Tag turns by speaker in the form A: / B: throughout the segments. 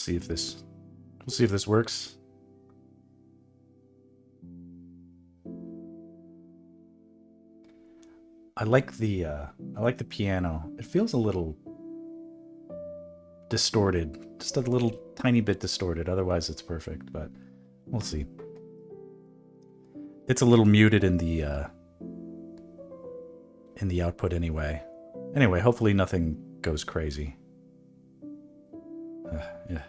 A: see if this works. I like the piano. It feels a little distorted, just a little tiny bit distorted. Otherwise, it's perfect. But we'll see. It's a little muted in the output anyway. Anyway, hopefully nothing goes crazy. Yeah.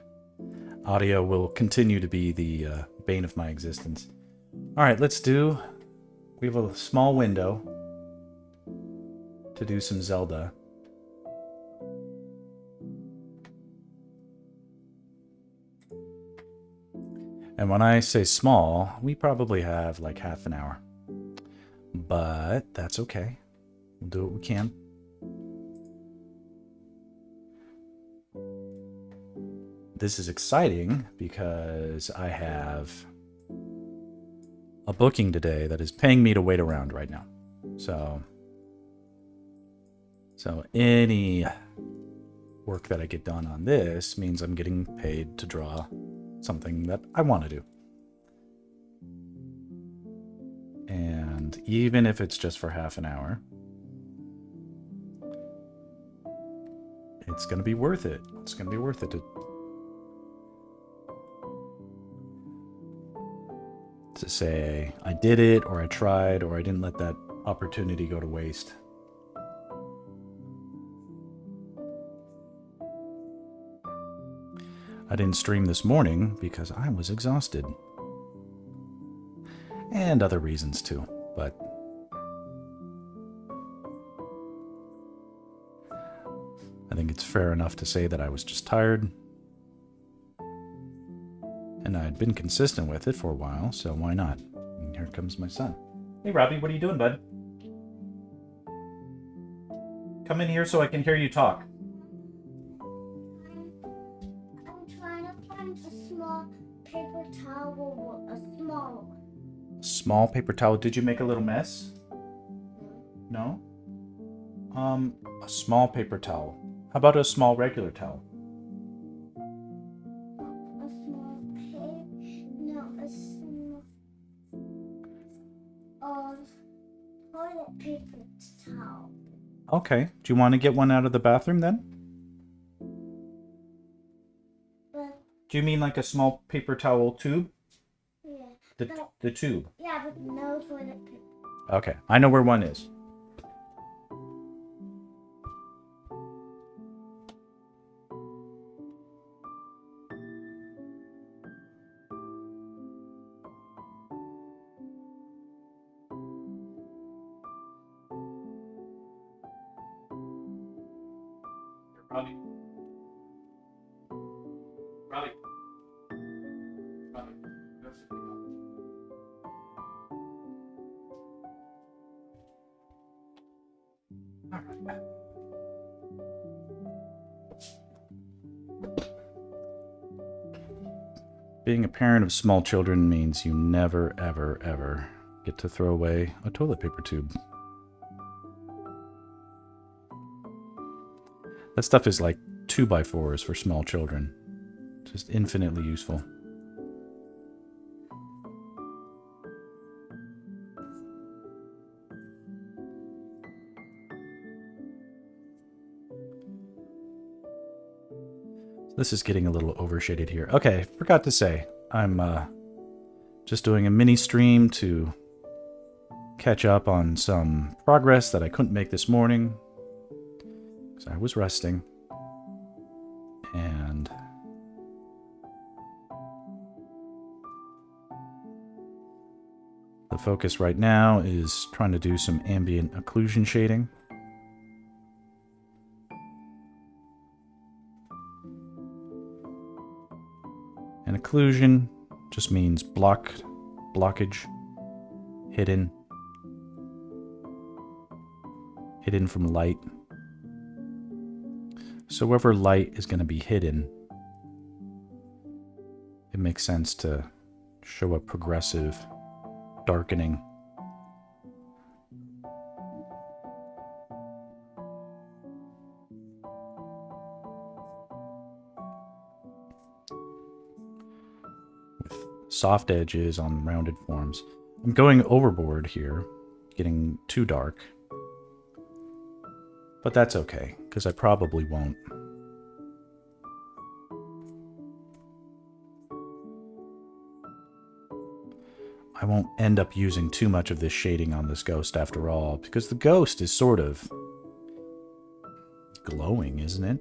A: Audio will continue to be the bane of my existence. All right, we have a small window to do some Zelda. And when I say small, we probably have like half an hour. But that's okay. We'll do what we can. This is exciting because I have a booking today that is paying me to wait around right now. So any work that I get done on this means I'm getting paid to draw something that I want to do. And even if it's just for half an hour, it's going to be worth it. It's going to be worth it to say I did it, or I tried, or I didn't let that opportunity go to waste. I didn't stream this morning because I was exhausted. And other reasons too, but I think it's fair enough to say that I was just tired. And I'd been consistent with it for a while, so why not? And here comes my son. Hey, Robbie, what are you doing, bud? Come in here so I can hear you talk.
B: I'm trying to find a small paper towel, a small one.
A: Small paper towel. Did you make a little mess? No? A small paper towel. How about a small regular towel?
B: Toilet paper towel.
A: Okay. Do you want to get one out of the bathroom then? Do you mean like a small paper towel tube?
B: Yeah.
A: The tube?
B: Yeah, but no toilet paper.
A: Okay. I know where one is. Robbie. Robbie. Robbie. All right. Being a parent of small children means you never, ever, ever get to throw away a toilet paper tube. That stuff is like 2x4s for small children. Just infinitely useful. This is getting a little overshaded here. Okay, forgot to say, I'm just doing a mini stream to catch up on some progress that I couldn't make this morning because I was resting. And the focus right now is trying to do some ambient occlusion shading. And occlusion just means blockage, hidden from light. So wherever light is going to be hidden, it makes sense to show a progressive darkening. soft edges on rounded forms. I'm going overboard here, getting too dark. But that's okay, because I probably won't. I won't end up using too much of this shading on this ghost after all, because the ghost is sort of glowing, isn't it?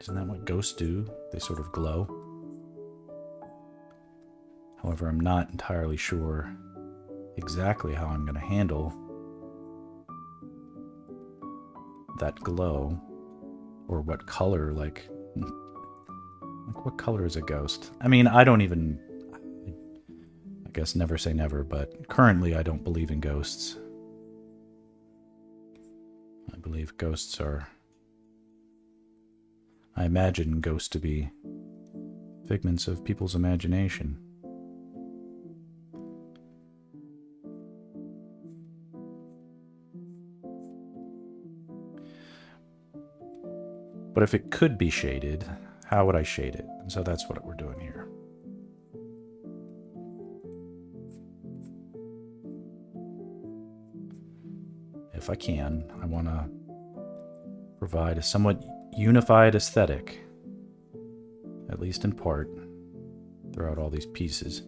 A: Isn't that what ghosts do? They sort of glow. However, I'm not entirely sure exactly how I'm going to handle that glow, or what color, like what color is a ghost? I mean, I guess never say never, but currently I don't believe in ghosts. I believe ghosts are... I imagine ghosts to be figments of people's imagination. But if it could be shaded, how would I shade it? And so that's what we're doing here. If I can, I want to provide a somewhat unified aesthetic, at least in part, throughout all these pieces.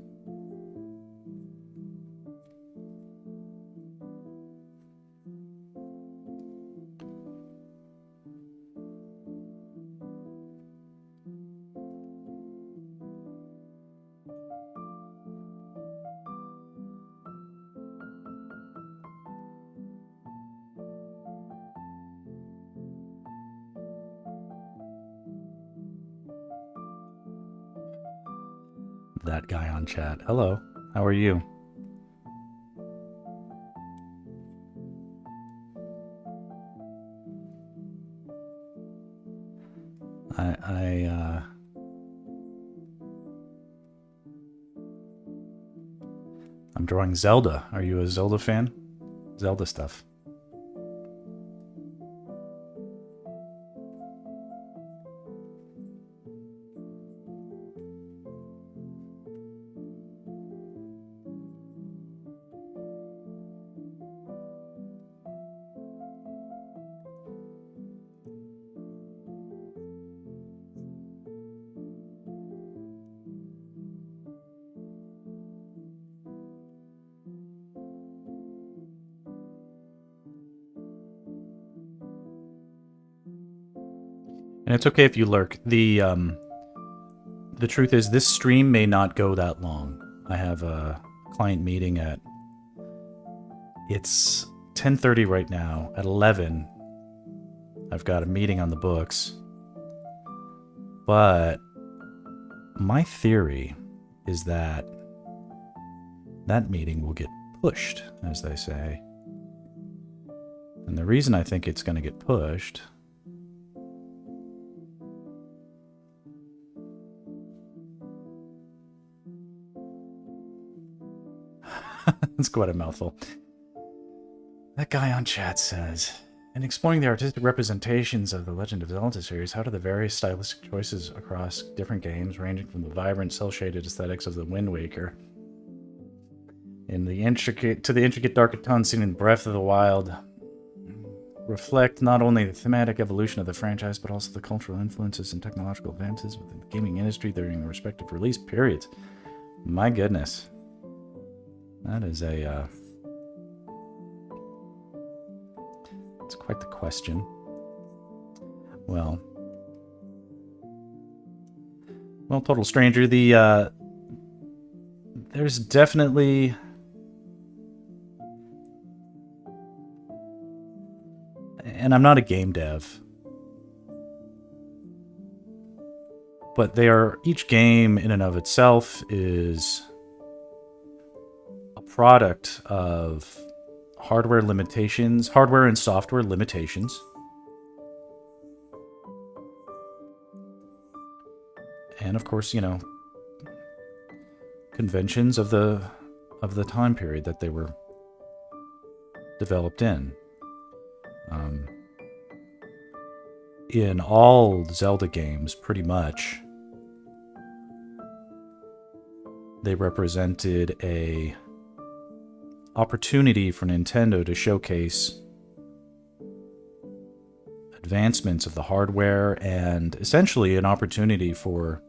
A: That guy on chat. Hello, how are you? I'm drawing Zelda. Are you a Zelda fan? Zelda stuff. And it's okay if you lurk. The truth is, this stream may not go that long. I have a client meeting at... It's 10:30 right now. At 11, I've got a meeting on the books. But my theory is that that meeting will get pushed, as they say. And the reason I think it's going to get pushed... That's quite a mouthful. That guy on chat says, in exploring the artistic representations of the Legend of Zelda series, how do the various stylistic choices across different games, ranging from the vibrant, cel-shaded aesthetics of the Wind Waker to the intricate dark tones seen in Breath of the Wild, reflect not only the thematic evolution of the franchise, but also the cultural influences and technological advances within the gaming industry during the respective release periods? My goodness. That is it's quite the question. Well, total stranger, there's definitely... And I'm not a game dev, but each game in and of itself is product of hardware and software limitations, and of course, conventions of the time period that they were developed in. In all Zelda games, pretty much, They represented a opportunity for Nintendo to showcase advancements of the hardware and essentially an opportunity for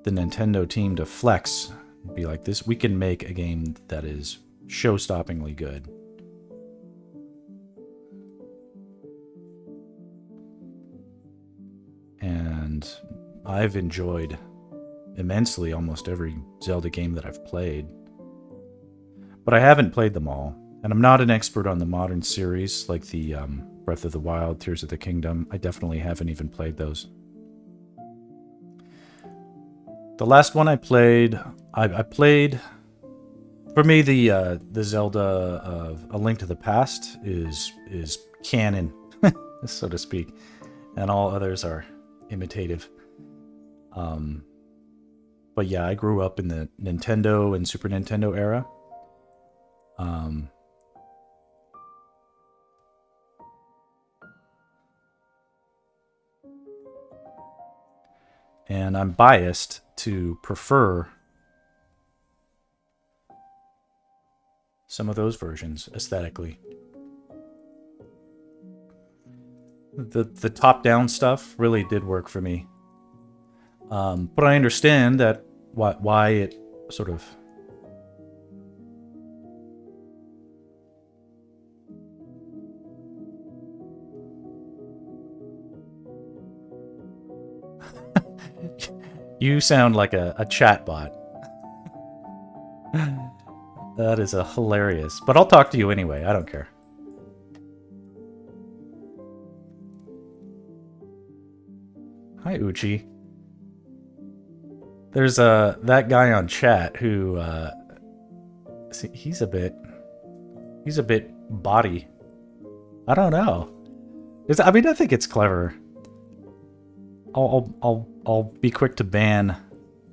A: the Nintendo team to flex, be like, this, we can make a game that is show-stoppingly good. And I've enjoyed immensely almost every Zelda game that I've played. But I haven't played them all. And I'm not an expert on the modern series, like the Breath of the Wild, Tears of the Kingdom. I definitely haven't even played those. The last one I played, I played... For me, the Zelda of A Link to the Past is canon, so to speak. And all others are imitative. But yeah, I grew up in the Nintendo and Super Nintendo era. And I'm biased to prefer some of those versions aesthetically. The top-down stuff really did work for me. But I understand that why it sort of... You sound like a chat bot. That is a hilarious. But I'll talk to you anyway. I don't care. Hi, Uchi. There's that guy on chat who see, he's a bit body. I don't know. I mean, I think it's clever. I'll be quick to ban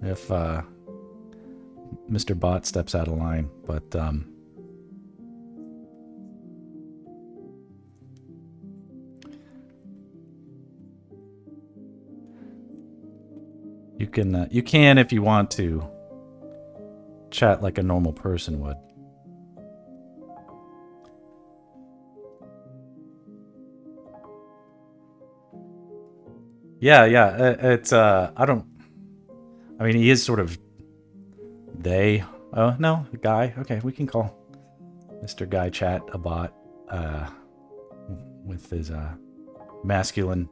A: if Mr. Bot steps out of line, but you can if you want to chat like a normal person would. Yeah, it's I mean, he is sort of they. Oh no, guy. Okay, we can call Mr. Guy Chat a bot with his masculine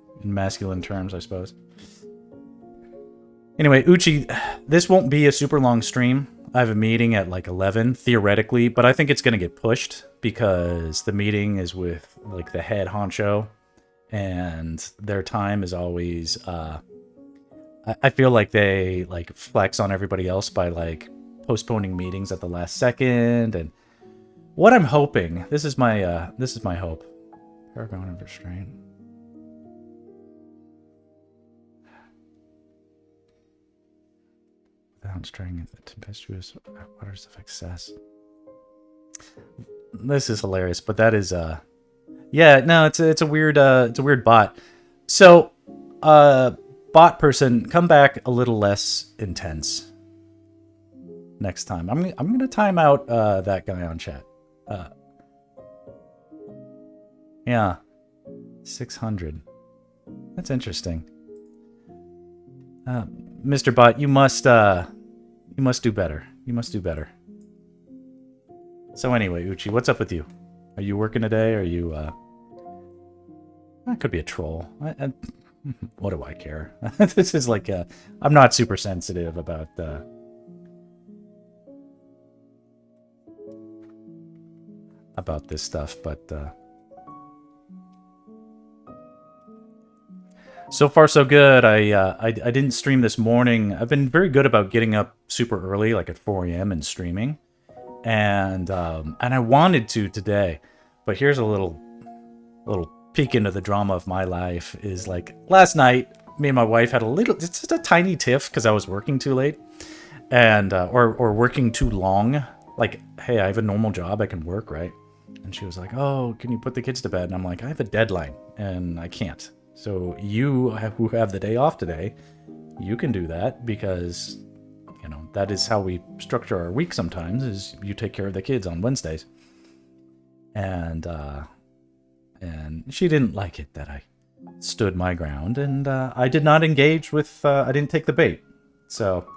A: terms, I suppose. Anyway, Uchi, this won't be a super long stream. I have a meeting at like 11 theoretically, but I think it's going to get pushed because the meeting is with like the head honcho. And their time is always, I feel like they like flex on everybody else by like postponing meetings at the last second. And what I'm hoping, this is my hope. Paragon of restraint. Without straying the tempestuous waters of excess. This is hilarious, but that is, yeah, no, it's a weird bot. So, bot person, come back a little less intense next time. I'm gonna time out that guy on chat. Yeah, 600. That's interesting. Mr. Bot, you must do better. You must do better. So anyway, Uchi, what's up with you? Are you working today? Or are you, that could be a troll. What do I care? This is like, I'm not super sensitive about, this stuff, but, so far so good. I didn't stream this morning. I've been very good about getting up super early, like at 4 a.m. and streaming. And I wanted to today, but here's a little peek into the drama of my life. Is like last night, me and my wife had it's just a tiny tiff because I was working too late, and or working too long. Like, hey, I have a normal job, I can work, right? And she was like, oh, can you put the kids to bed? And I'm like, I have a deadline and I can't. So you who have the day off today, you can do that because, you know, that is how we structure our week sometimes, is you take care of the kids on Wednesdays. And she didn't like it that I stood my ground, and I did not engage with, I didn't take the bait. So,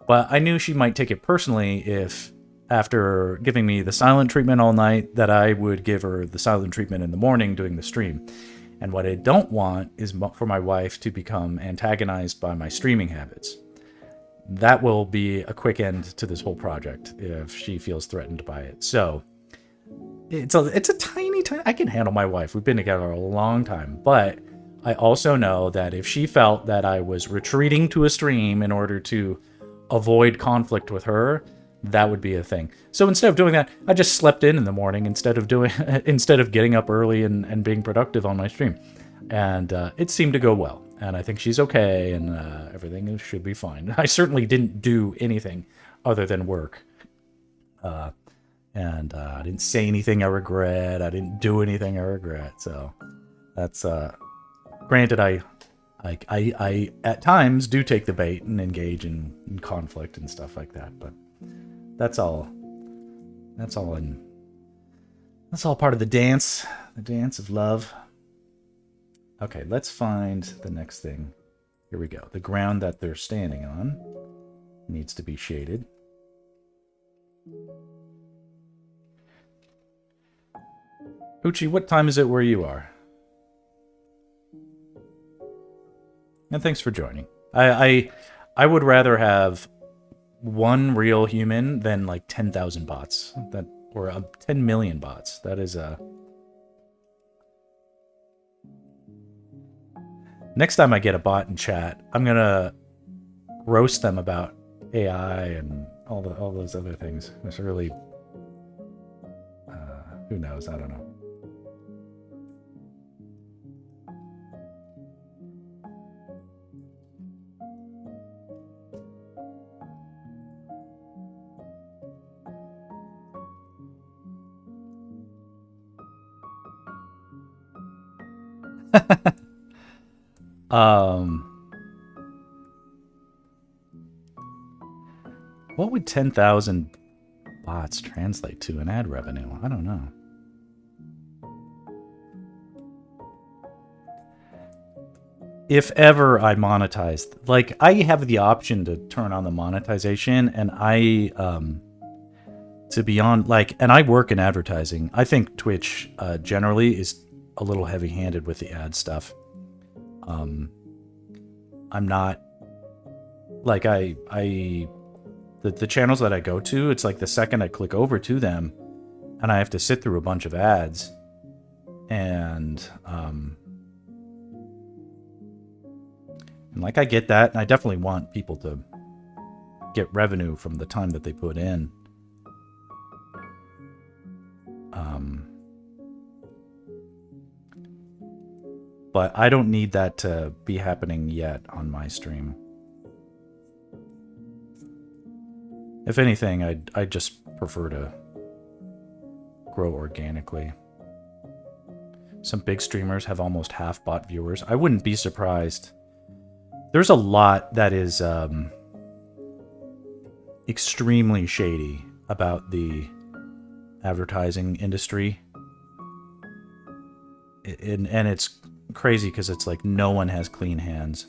A: but I knew she might take it personally if, after giving me the silent treatment all night, that I would give her the silent treatment in the morning doing the stream. And what I don't want is for my wife to become antagonized by my streaming habits. That will be a quick end to this whole project if she feels threatened by it. So it's a tiny, I can handle my wife. We've been together a long time, but I also know that if she felt that I was retreating to a stream in order to avoid conflict with her, that would be a thing. So instead of doing that, I just slept in the morning instead of getting up early and being productive on my stream. And it seemed to go well. And I think she's okay, and everything should be fine. I certainly didn't do anything other than work. And I didn't say anything I regret. I didn't do anything I regret. So that's, granted, I at times do take the bait and engage in conflict and stuff like that. But that's all part of the dance of love. Okay, let's find the next thing. Here we go. The ground that they're standing on needs to be shaded. Uchi, what time is it where you are? And thanks for joining. I would rather have one real human than like 10,000 bots, or 10 million bots. That is Next time I get a bot in chat, I'm gonna roast them about AI and all those other things. It's really, who knows? I don't know. What would 10,000 bots translate to in ad revenue? I don't know. If ever I monetized, like, I have the option to turn on the monetization, and to be on, like, and I work in advertising. I think Twitch generally is a little heavy-handed with the ad stuff. I'm not, like, the channels that I go to, it's like the second I click over to them, and I have to sit through a bunch of ads, and like, I get that, and I definitely want people to get revenue from the time that they put in. But I don't need that to be happening yet on my stream. If anything, I just prefer to grow organically. Some big streamers have almost half bot viewers. I wouldn't be surprised. There's a lot that is extremely shady about the advertising industry. And it's crazy because it's like no one has clean hands.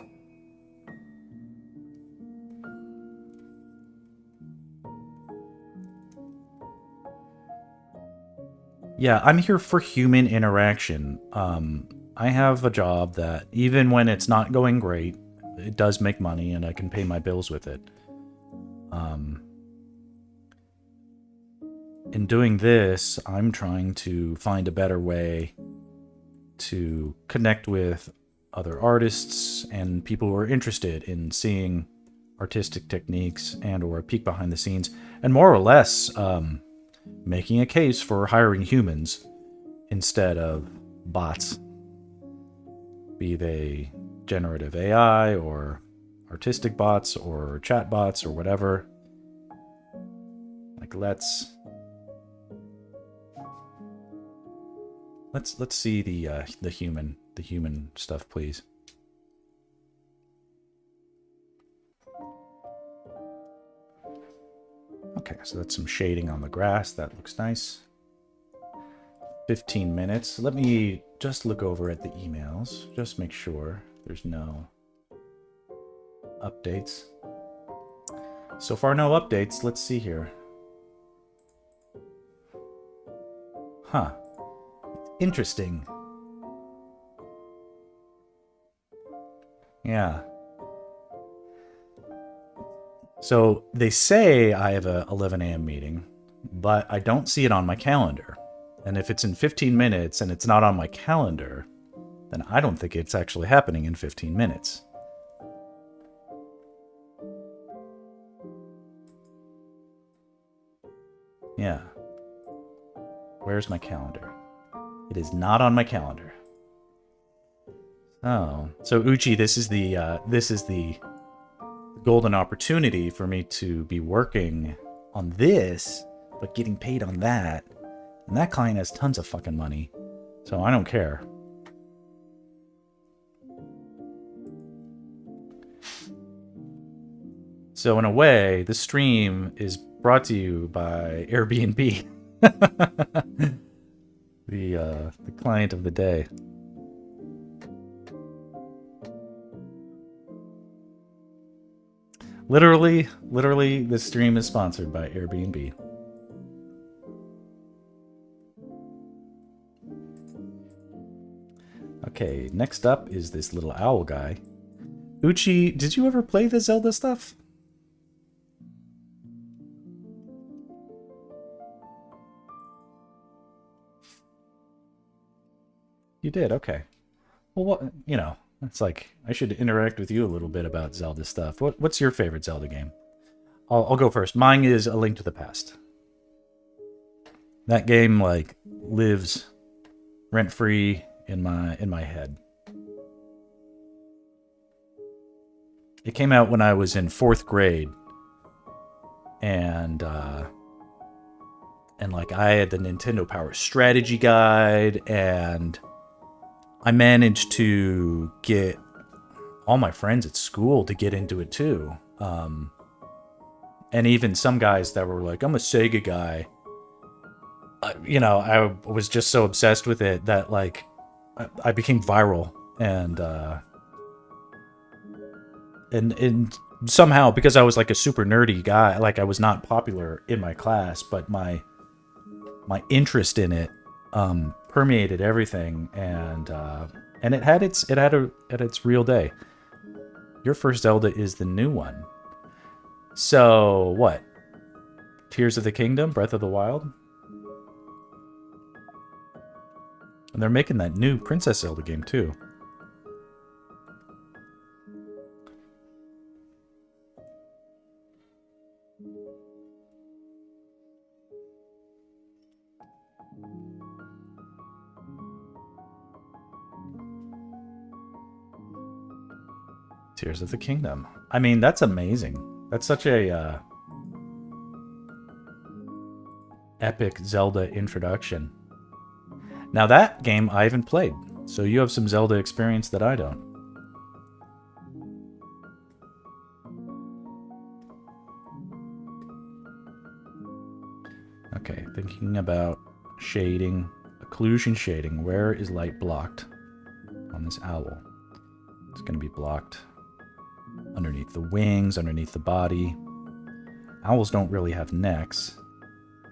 A: Yeah, I'm here for human interaction. I have a job that, even when it's not going great, it does make money and I can pay my bills with it. In doing this, I'm trying to find a better way to connect with other artists and people who are interested in seeing artistic techniques and or a peek behind the scenes, and more or less making a case for hiring humans instead of bots, be they generative AI or artistic bots or chat bots or whatever. Like, let's see the human stuff, please. so that's some shading on the grass. That looks nice. 15 minutes. Let me just look over at the emails. Just make sure there's no updates. So far, no updates. Let's see here. Huh. Interesting. Yeah. So they say I have a 11 a.m. meeting, but I don't see it on my calendar. And if it's in 15 minutes and it's not on my calendar, then I don't think it's actually happening in 15 minutes. Yeah. Where's my calendar? It is not on my calendar. Oh, so Uchi, this is the golden opportunity for me to be working on this, but getting paid on that. And that client has tons of fucking money, so I don't care. So in a way, the stream is brought to you by Airbnb, the client of the day. Literally, this stream is sponsored by Airbnb. Okay, next up is this little owl guy. Uchi, did you ever play the Zelda stuff? You did, okay. Well, what, you know, it's like, I should interact with you a little bit about Zelda stuff. What's your favorite Zelda game? I'll go first. Mine is A Link to the Past. That game, like, lives rent-free in my head. It came out when I was in 4th grade. And like, I had the Nintendo Power Strategy Guide, and I managed to get all my friends at school to get into it too. And even some guys that were like, I'm a Sega guy. You know, I was just so obsessed with it that, like, I became viral. And somehow, because I was like a super nerdy guy, like I was not popular in my class, but my interest in it permeated everything, and it had its real day. Your first Zelda is the new one. So what? Tears of the Kingdom, Breath of the Wild, and they're making that new Princess Zelda game too. Tears of the Kingdom. I mean, that's amazing. That's such a epic Zelda introduction. Now that game I haven't played, so you have some Zelda experience that I don't. Okay, thinking about shading, occlusion shading. Where is light blocked on this owl? It's going to be blocked underneath the wings, underneath the body. Owls don't really have necks,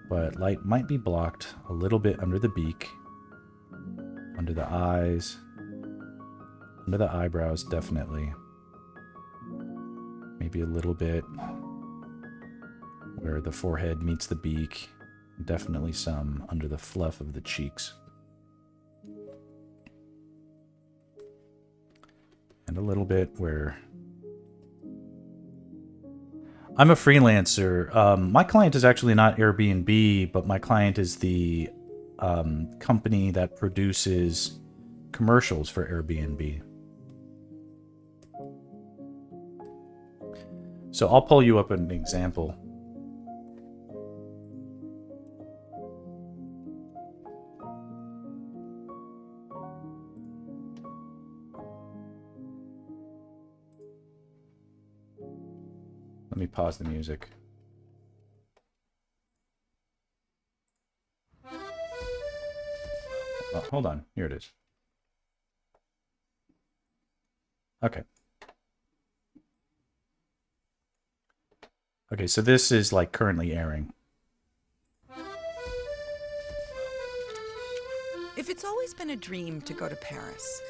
A: but light might be blocked a little bit under the beak, under the eyes, under the eyebrows, definitely. Maybe a little bit where the forehead meets the beak. Definitely some under the fluff of the cheeks. And a little bit where... I'm a freelancer. My client is actually not Airbnb, but my client is the company that produces commercials for Airbnb. So I'll pull you up an example. Let me pause the music. Oh, hold on. Here it is. Okay. Okay, so this is like currently airing.
C: If it's always been a dream to go to Paris,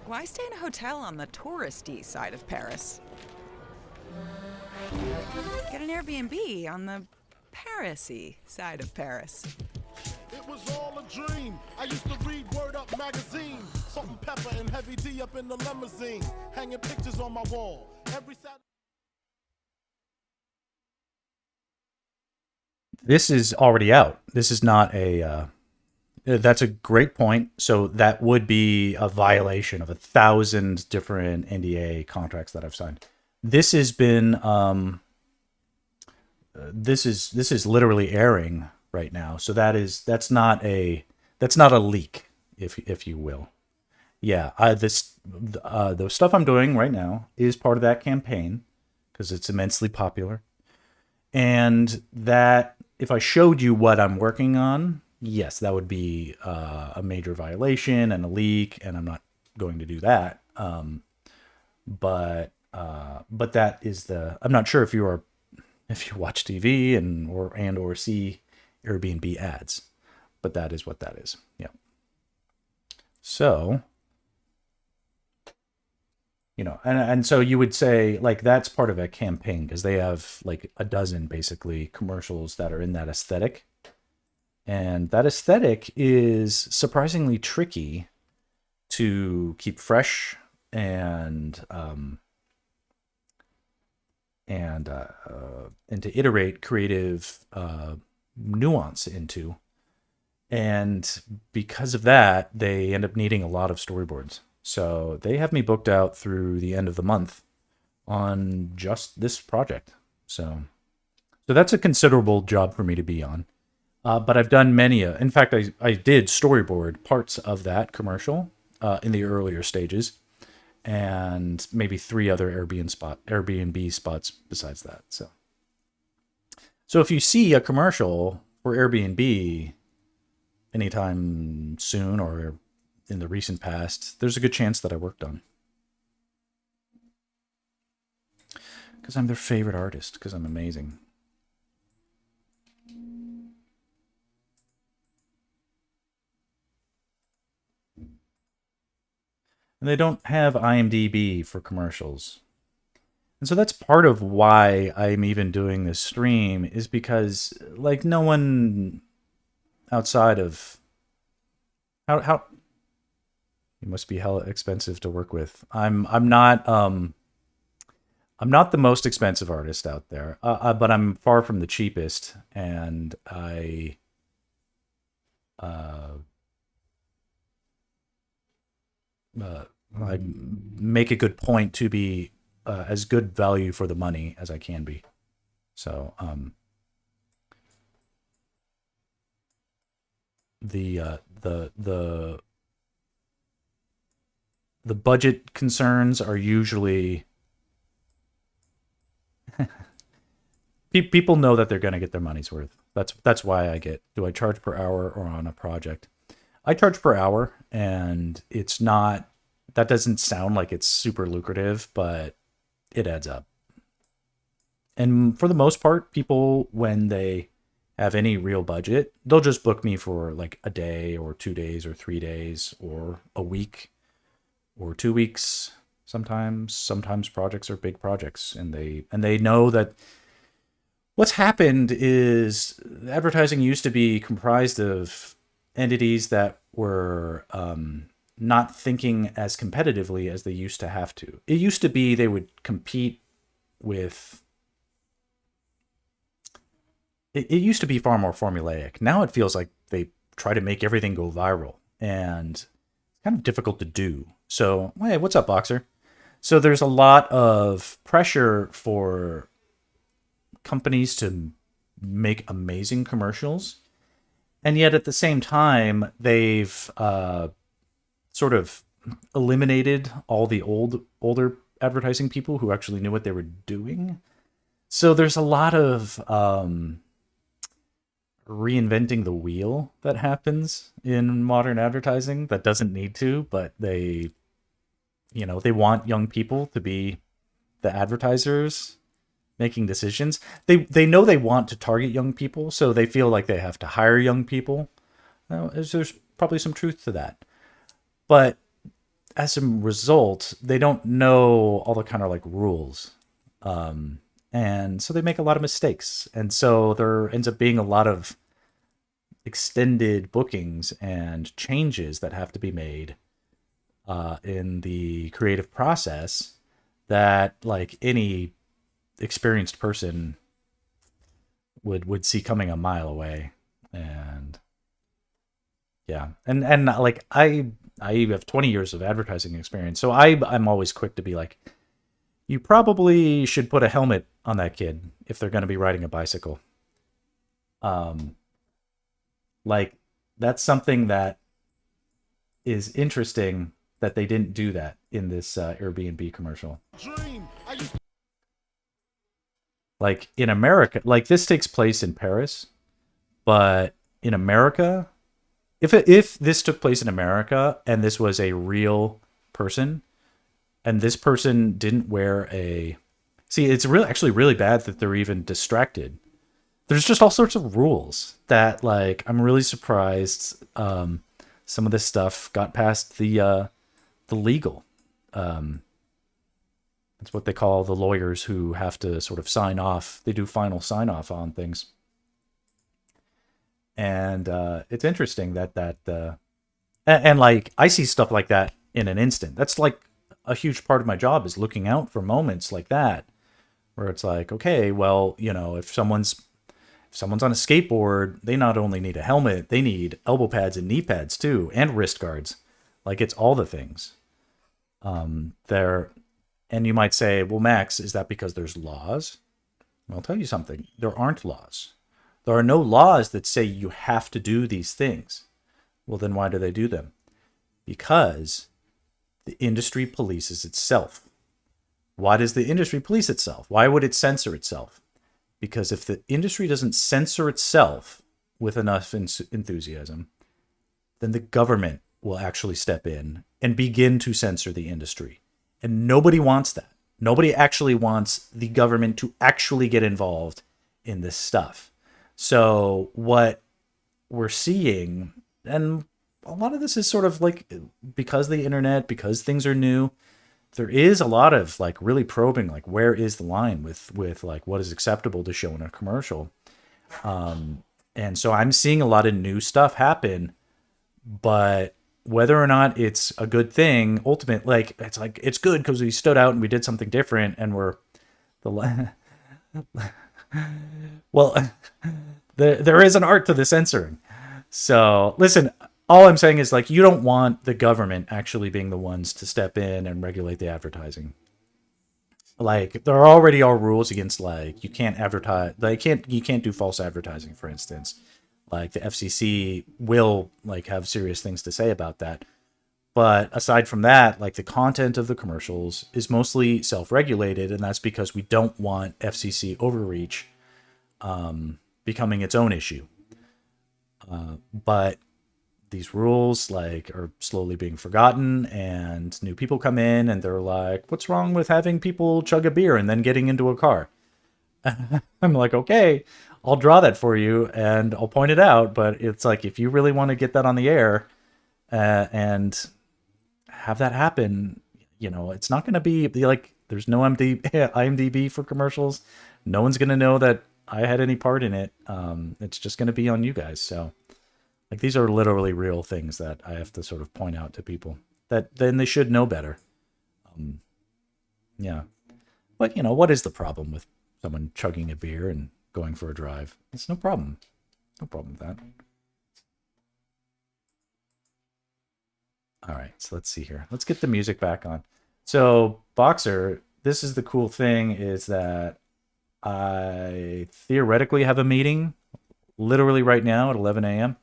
C: why stay in a hotel on the touristy side of Paris? Get an Airbnb on the Paris-y side of Paris.
D: It was all a dream. I used to read Word Up magazine. Salt and pepper and heavy D up in the limousine. Hanging pictures on my wall. Every Saturday.
A: This is already out. This is not a... that's a great point. So that would be a violation of 1,000 different NDA contracts that I've signed. This has been... this is literally airing right now. So that's not a leak, if you will. Yeah, the stuff I'm doing right now is part of that campaign because it's immensely popular. And that if I showed you what I'm working on, yes, that would be a major violation and a leak, and I'm not going to do that. But that is the... I'm not sure if you watch TV or see Airbnb ads, but that is what that is. Yeah. So, and so you would say like that's part of a campaign because they have like a dozen basically commercials that are in that aesthetic. And that aesthetic is surprisingly tricky to keep fresh and to iterate creative nuance into. And because of that, they end up needing a lot of storyboards. So they have me booked out through the end of the month on just this project. So that's a considerable job for me to be on. But I've done many. In fact, I did storyboard parts of that commercial in the earlier stages, and maybe 3 other Airbnb spots besides that. So if you see a commercial for Airbnb anytime soon or in the recent past, there's a good chance that I worked on. Because I'm their favorite artist, because I'm amazing. And they don't have IMDb for commercials. And so that's part of why I'm even doing this stream, is because like no one outside of how you must be hella expensive to work with. I'm not the most expensive artist out there, but I'm far from the cheapest, and I make a good point to be as good value for the money as I can be. So the budget concerns are usually people know that they're going to get their money's worth. That's why do I charge per hour or on a project? I charge per hour, and it's not, that doesn't sound like it's super lucrative, but it adds up. And for the most part, people, when they have any real budget, they'll just book me for like a day or 2 days or 3 days or a week or 2 weeks. Sometimes projects are big projects, and they know that what's happened is advertising used to be comprised of entities that were not thinking as competitively as they used to have to. It used to be they would compete with... It used to be far more formulaic. Now it feels like they try to make everything go viral, and it's kind of difficult to do. So, hey, what's up, Boxer? So there's a lot of pressure for companies to make amazing commercials, and yet at the same time, they've sort of eliminated all the older advertising people who actually knew what they were doing. So there's a lot of reinventing the wheel that happens in modern advertising that doesn't need to, but they, they want young people to be the advertisers making decisions. They know they want to target young people, so they feel like they have to hire young people. Now, there's probably some truth to that. But as a result, they don't know all the kind of like rules. And so they make a lot of mistakes. And so there ends up being a lot of extended bookings and changes that have to be made in the creative process that like any experienced person would see coming a mile away. And yeah, and like I have 20 years of advertising experience, so I'm always quick to be like, you probably should put a helmet on that kid if they're going to be riding a bicycle. Like that's something that is interesting that they didn't do that in this Airbnb commercial. Like in America, like this takes place in Paris, but in America, if this took place in America and this was a real person, and this person didn't wear a... See, it's actually really bad that they're even distracted. There's just all sorts of rules that, like, I'm really surprised some of this stuff got past the legal. That's what they call the lawyers who have to sort of sign off. They do final sign off on things. And it's interesting that and like I see stuff like that in an instant. That's like a huge part of my job is looking out for moments like that, where it's like, okay, well, if someone's on a skateboard, they not only need a helmet, they need elbow pads and knee pads too, and wrist guards. Like it's all the things. And you might say, well, Max, is that because there's laws? I'll tell you something. There aren't laws. There are no laws that say you have to do these things. Well, then why do they do them? Because the industry polices itself. Why does the industry police itself? Why would it censor itself? Because if the industry doesn't censor itself with enough enthusiasm, then the government will actually step in and begin to censor the industry. And nobody wants that. Nobody actually wants the government to actually get involved in this stuff. So what we're seeing, and a lot of this is sort of like because the internet, because things are new, there is a lot of like really probing, like where is the line with like what is acceptable to show in a commercial. And so I'm seeing a lot of new stuff happen, but whether or not it's a good thing, ultimately, it's good because we stood out and we did something different, and well, there is an art to the censoring. So listen, all I'm saying is like you don't want the government actually being the ones to step in and regulate the advertising. Like there already are rules against like you can't advertise, you can't do false advertising, for instance. Like the FCC will like have serious things to say about that. But aside from that, like the content of the commercials is mostly self-regulated, and that's because we don't want FCC overreach becoming its own issue. But these rules like are slowly being forgotten, and new people come in and they're like, what's wrong with having people chug a beer and then getting into a car? I'm like, okay, I'll draw that for you and I'll point it out. But it's like, if you really want to get that on the air and have that happen, it's not going to be like, there's no IMDb for commercials. No one's going to know that I had any part in it. It's just going to be on you guys. So like, these are literally real things that I have to sort of point out to people that then they should know better. Yeah. But what is the problem with someone chugging a beer and going for a drive? It's no problem. No problem with that. All right, so let's see here. Let's get the music back on. So Boxer, this is the cool thing, is that I theoretically have a meeting literally right now at 11 a.m.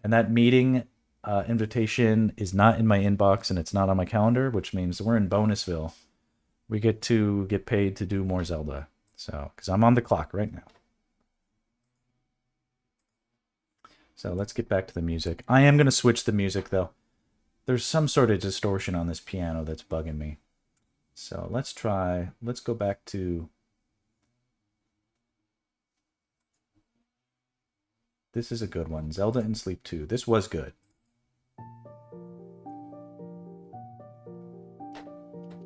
A: And that meeting invitation is not in my inbox and it's not on my calendar, which means we're in Bonusville. We get to get paid to do more Zelda. So, because I'm on the clock right now. So let's get back to the music. I am going to switch the music, though. There's some sort of distortion on this piano that's bugging me. So let's go back to... This is a good one. Zelda in Sleep 2. This was good.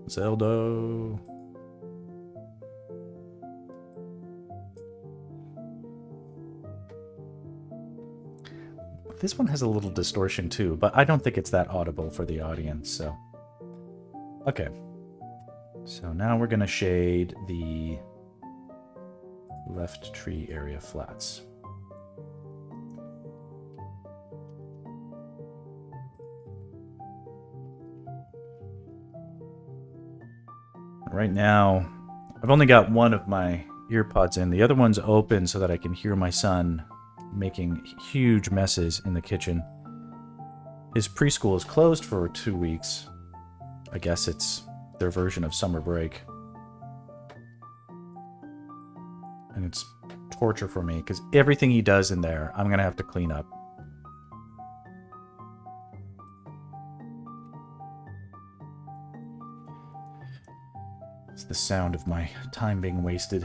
A: Zelda. This one has a little distortion too, but I don't think it's that audible for the audience, so... Okay. So now we're going to shade the left tree area flats. Right now, I've only got one of my earpods in. The other one's open so that I can hear my son making huge messes in the kitchen. His preschool is closed for 2 weeks. I guess it's their version of summer break. And it's torture for me, because everything he does in there, I'm going to have to clean up. It's the sound of my time being wasted.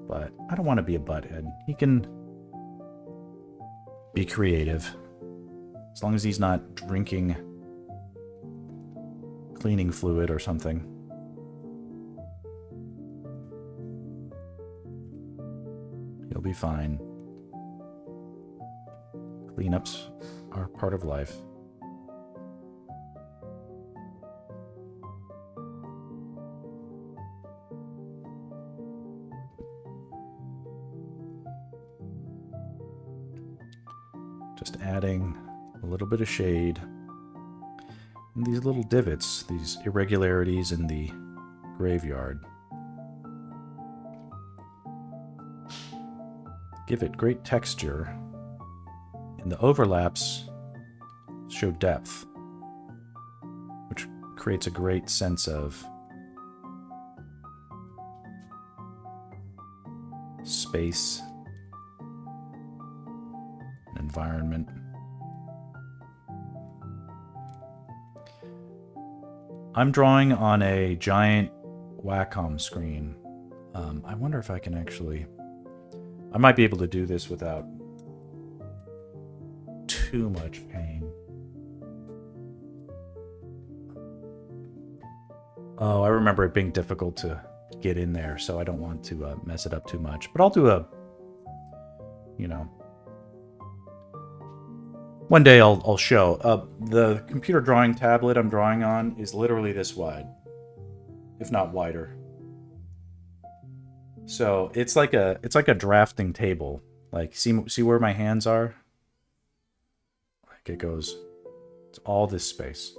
A: But I don't want to be a butthead. He can be creative. As long as he's not drinking cleaning fluid or something. He'll be fine. Cleanups are part of life. Just adding a little bit of shade. And these little divots, these irregularities in the graveyard. Give it great texture. And the overlaps show depth, which creates a great sense of space and environment. I'm drawing on a giant Wacom screen. I wonder if I can actually... I might be able to do this without too much pain. Oh, I remember it being difficult to get in there, so I don't want to mess it up too much. But I'll do a, you know... One day I'll show. The computer drawing tablet I'm drawing on is literally this wide, if not wider. So it's like a drafting table. Like see where my hands are? Like it goes. It's all this space.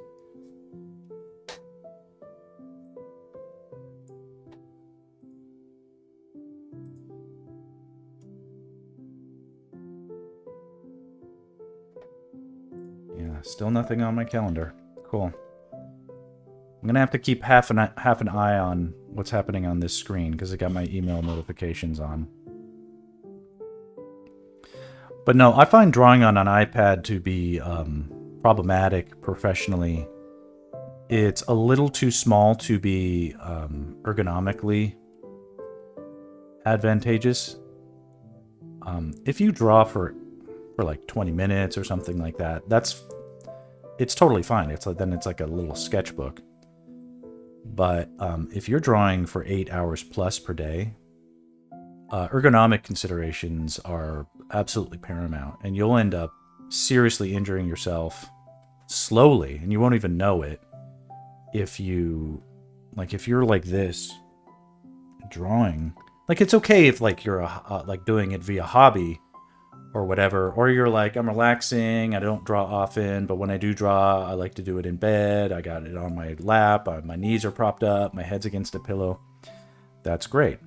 A: Still nothing on my calendar. Cool. I'm gonna have to keep half an eye on what's happening on this screen because I got my email notifications on. But no, I find drawing on an iPad to be problematic professionally. It's a little too small to be ergonomically advantageous. If you draw for like 20 minutes or something like that, it's totally fine. Then it's like a little sketchbook. But if you're drawing for 8 hours plus per day, ergonomic considerations are absolutely paramount, and you'll end up seriously injuring yourself slowly, and you won't even know it if you're like this drawing. Like, it's okay if like you're like doing it via hobby or whatever, or you're like, I'm relaxing, I don't draw often, but when I do draw, I like to do it in bed, I got it on my lap, my knees are propped up, my head's against a pillow. That's great.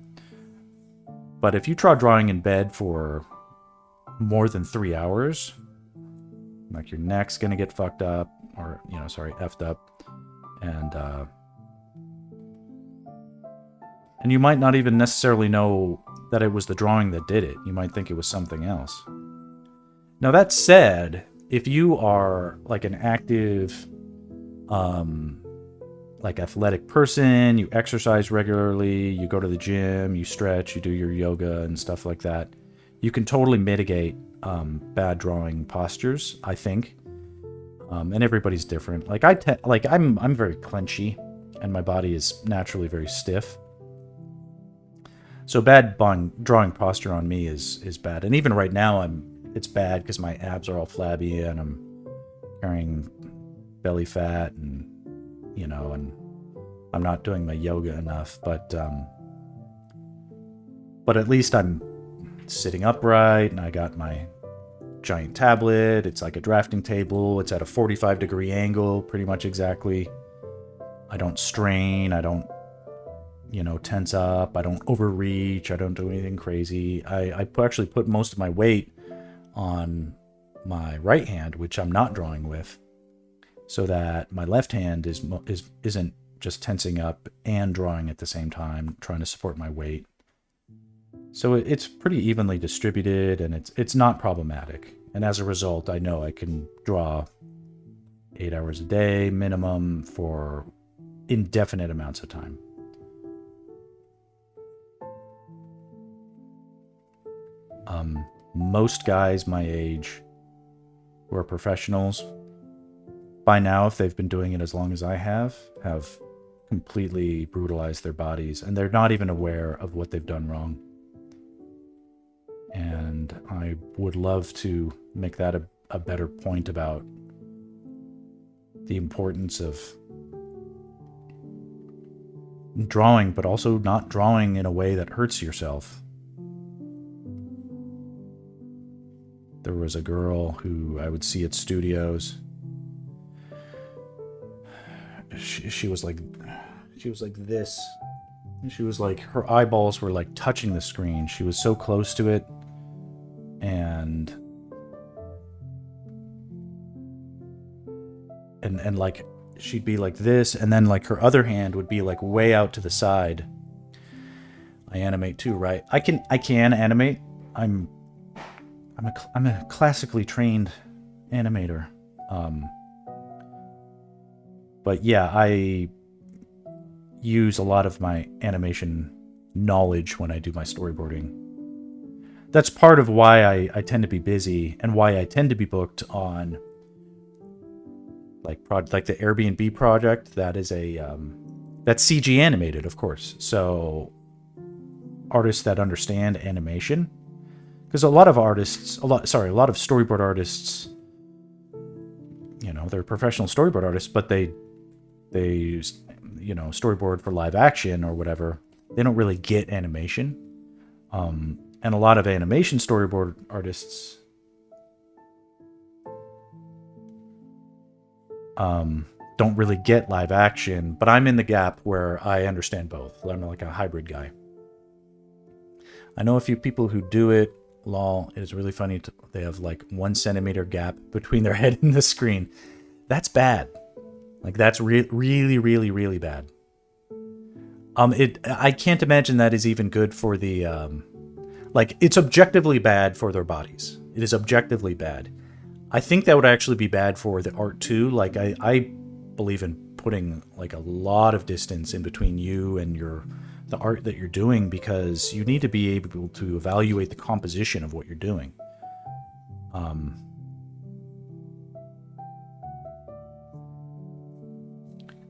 A: But if you try drawing in bed for more than 3 hours, like your neck's gonna get fucked up, or, effed up, and you might not even necessarily know that it was the drawing that did it. You might think it was something else. Now that said, if you are like an active, like athletic person, you exercise regularly, you go to the gym, you stretch, you do your yoga and stuff like that, you can totally mitigate bad drawing postures, I think. And everybody's different. Like I'm very clenchy, and my body is naturally very stiff. So bad drawing posture on me is bad. And even right now, it's bad because my abs are all flabby and I'm carrying belly fat, and and I'm not doing my yoga enough. But at least I'm sitting upright, and I got my giant tablet. It's like a drafting table. It's at a 45-degree angle, pretty much exactly. I don't strain. I don't tense up. I don't overreach. I don't do anything crazy. I actually put most of my weight on my right hand, which I'm not drawing with, so that my left hand isn't just tensing up and drawing at the same time, trying to support my weight. So it's pretty evenly distributed, and it's not problematic. And as a result, I know I can draw 8 hours a day minimum for indefinite amounts of time. Most guys my age who are professionals, by now, if they've been doing it as long as I have completely brutalized their bodies, and they're not even aware of what they've done wrong. And I would love to make that a better point about the importance of drawing, but also not drawing in a way that hurts yourself. There was a girl who I would see at studios. She was like this. She was like, her eyeballs were like touching the screen. She was so close to it. And like she'd be like this, and then like her other hand would be like way out to the side. I animate too, right? I can animate. I'm a classically trained animator. But yeah, I use a lot of my animation knowledge when I do my storyboarding. That's part of why I tend to be busy, and why I tend to be booked on like the Airbnb project. That is that's CG animated, of course. So artists that understand animation, because a lot of storyboard artists, they're professional storyboard artists, but they storyboard for live action or whatever. They don't really get animation. And a lot of animation storyboard artists don't really get live action, but I'm in the gap where I understand both. I'm like a hybrid guy. I know a few people who do it. Lol, it is really funny. They have like 1 centimeter gap between their head and the screen. That's bad. Like that's really, really, really bad. I can't imagine that is even good for the, like it's objectively bad for their bodies. It is objectively bad. I think that would actually be bad for the art too. Like I believe in putting like a lot of distance in between you and the art that you're doing, because you need to be able to evaluate the composition of what you're doing.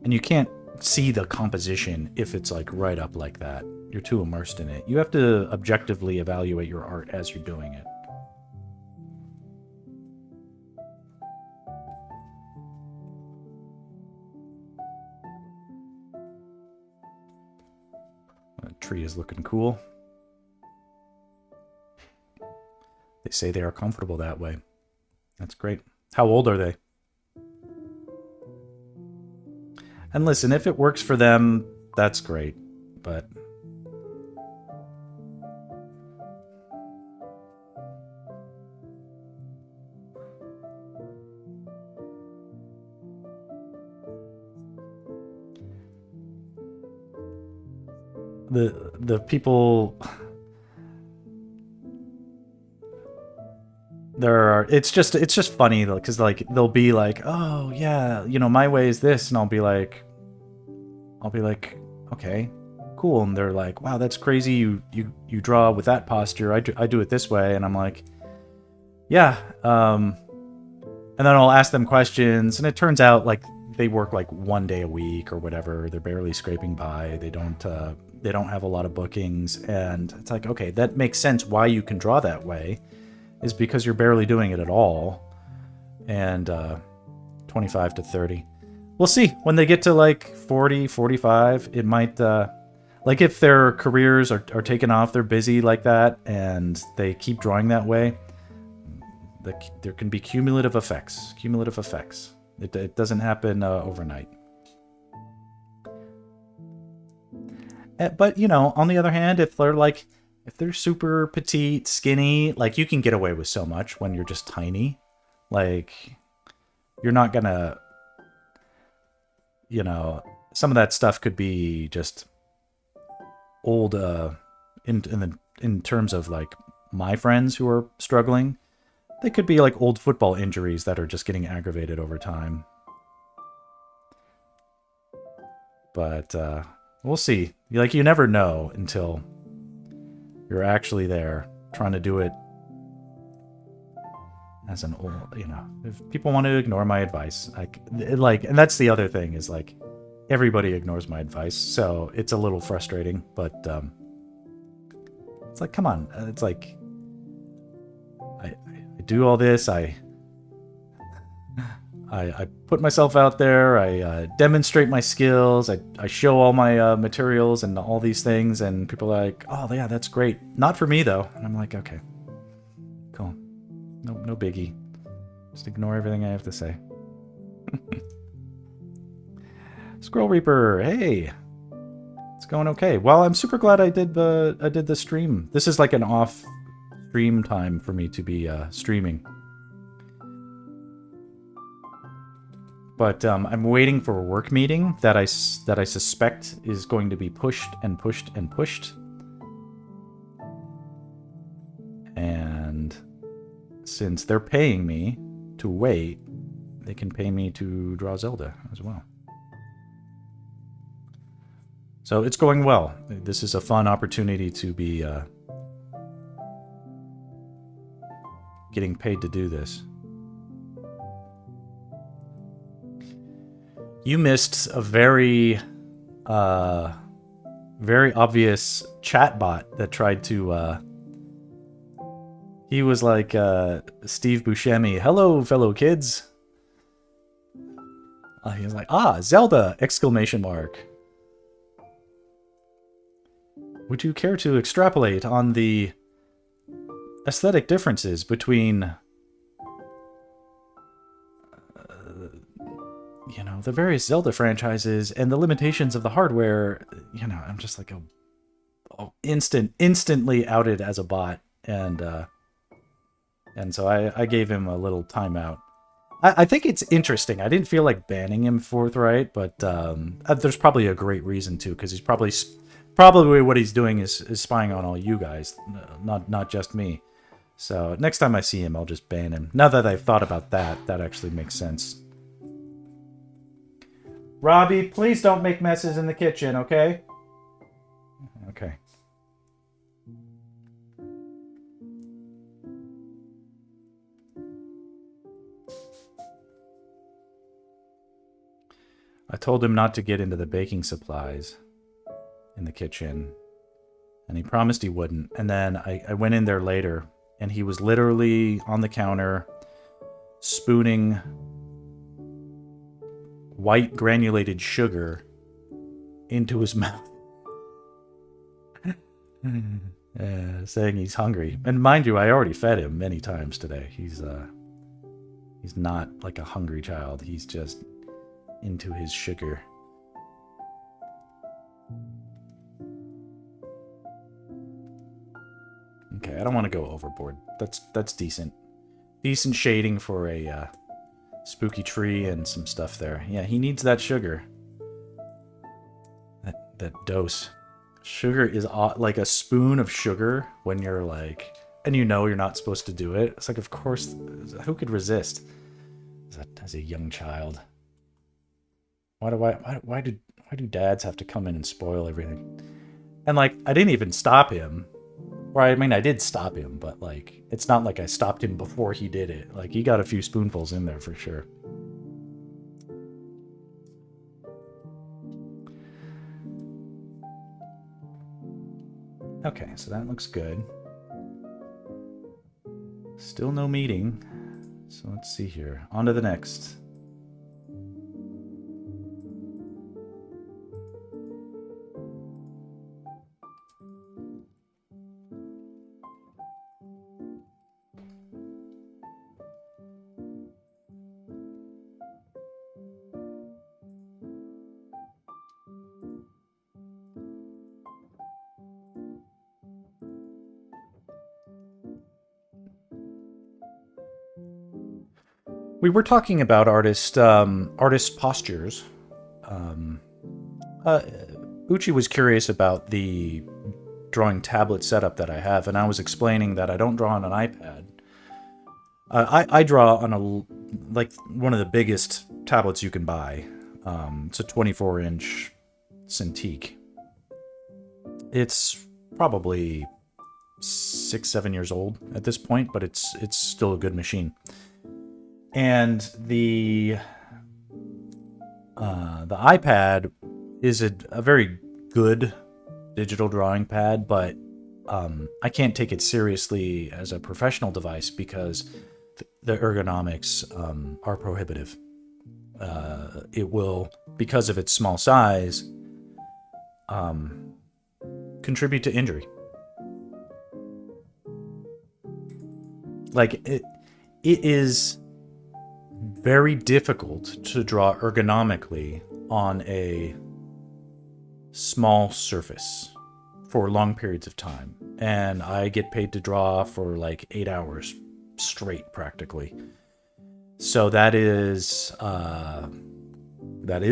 A: And you can't see the composition if it's like right up like that. You're too immersed in it. You have to objectively evaluate your art as you're doing it. That tree is looking cool. They say they are comfortable that way. That's great. How old are they? And listen, if it works for them, that's great. But the people, it's just funny because like they'll be like, oh yeah, you know, my way is this, and I'll be like, okay, cool, and they're like, wow, that's crazy, you draw with that posture, I do it this way, and I'm like, yeah, and then I'll ask them questions, and it turns out like they work like 1 day a week or whatever, they're barely scraping by, they don't have a lot of bookings, and it's like, okay, that makes sense why you can draw that way, is because you're barely doing it at all. And 25 to 30. We'll see. When they get to like 40, 45, it might... like if their careers are taking off, they're busy like that, and they keep drawing that way, there can be cumulative effects. Cumulative effects. It doesn't happen overnight. But, you know, on the other hand, if they're super petite, skinny, like you can get away with so much when you're just tiny. Like you're not gonna, you know, some of that stuff could be just old in terms of like my friends who are struggling. They could be like old football injuries that are just getting aggravated over time. But we'll see. Like, you never know until you're actually there trying to do it as an old, you know, if people want to ignore my advice, and that's the other thing is like everybody ignores my advice. So it's a little frustrating, but it's like, come on. It's like, I do all this. I put myself out there, I demonstrate my skills, I show all my materials and all these things, and people are like, oh yeah, that's great. Not for me though. And I'm like, okay, cool. No biggie. Just ignore everything I have to say. Squirrel Reaper, hey. It's going okay. Well, I'm super glad I did the stream. This is like an off stream time for me to be streaming. But I'm waiting for a work meeting that I suspect is going to be pushed and pushed and pushed. And since they're paying me to wait, they can pay me to draw Zelda as well. So it's going well. This is a fun opportunity to be getting paid to do this. You missed a very obvious chatbot that tried to, he was like, Steve Buscemi, hello, fellow kids. He was like, Zelda, exclamation mark. Would you care to extrapolate on the aesthetic differences between you know, the various Zelda franchises and the limitations of the hardware? You know, I'm just like, instantly outed as a bot, and so I gave him a little timeout. I think it's interesting. I didn't feel like banning him forthright, but there's probably a great reason to, because he's probably what he's doing is spying on all you guys, not just me. So next time I see him, I'll just ban him. Now that I've thought about that, that actually makes sense. Robbie, please don't make messes in the kitchen, okay? Okay. I told him not to get into the baking supplies in the kitchen, and he promised he wouldn't. And then I went in there later, and he was literally on the counter spooning white granulated sugar into his mouth. Saying he's hungry. And mind you, I already fed him many times today. He's not like a hungry child. He's just into his sugar. Okay, I don't want to go overboard. That's decent. Decent shading for a spooky tree and some stuff there. Yeah, he needs that sugar. That dose. Sugar is like a spoon of sugar when you're like and you know you're not supposed to do it. It's like, of course, who could resist as a young child? Why do dads have to come in and spoil everything? And like, I didn't even stop him. Or I mean, I did stop him, but like, it's not like I stopped him before he did it. Like, he got a few spoonfuls in there for sure. Okay, so that looks good. Still no meeting. So let's see here. On to the next. We were talking about artist postures. Uchi was curious about the drawing tablet setup that I have, and I was explaining that I don't draw on an iPad. I draw on like one of the biggest tablets you can buy. It's a 24-inch Cintiq. It's probably 6-7 years old at this point, but it's still a good machine. And the iPad is a very good digital drawing pad, but I can't take it seriously as a professional device because the ergonomics are prohibitive. It will, because of its small size, contribute to injury. Like, it is very difficult to draw ergonomically on a small surface for long periods of time. And I get paid to draw for like 8 hours straight, practically. So that is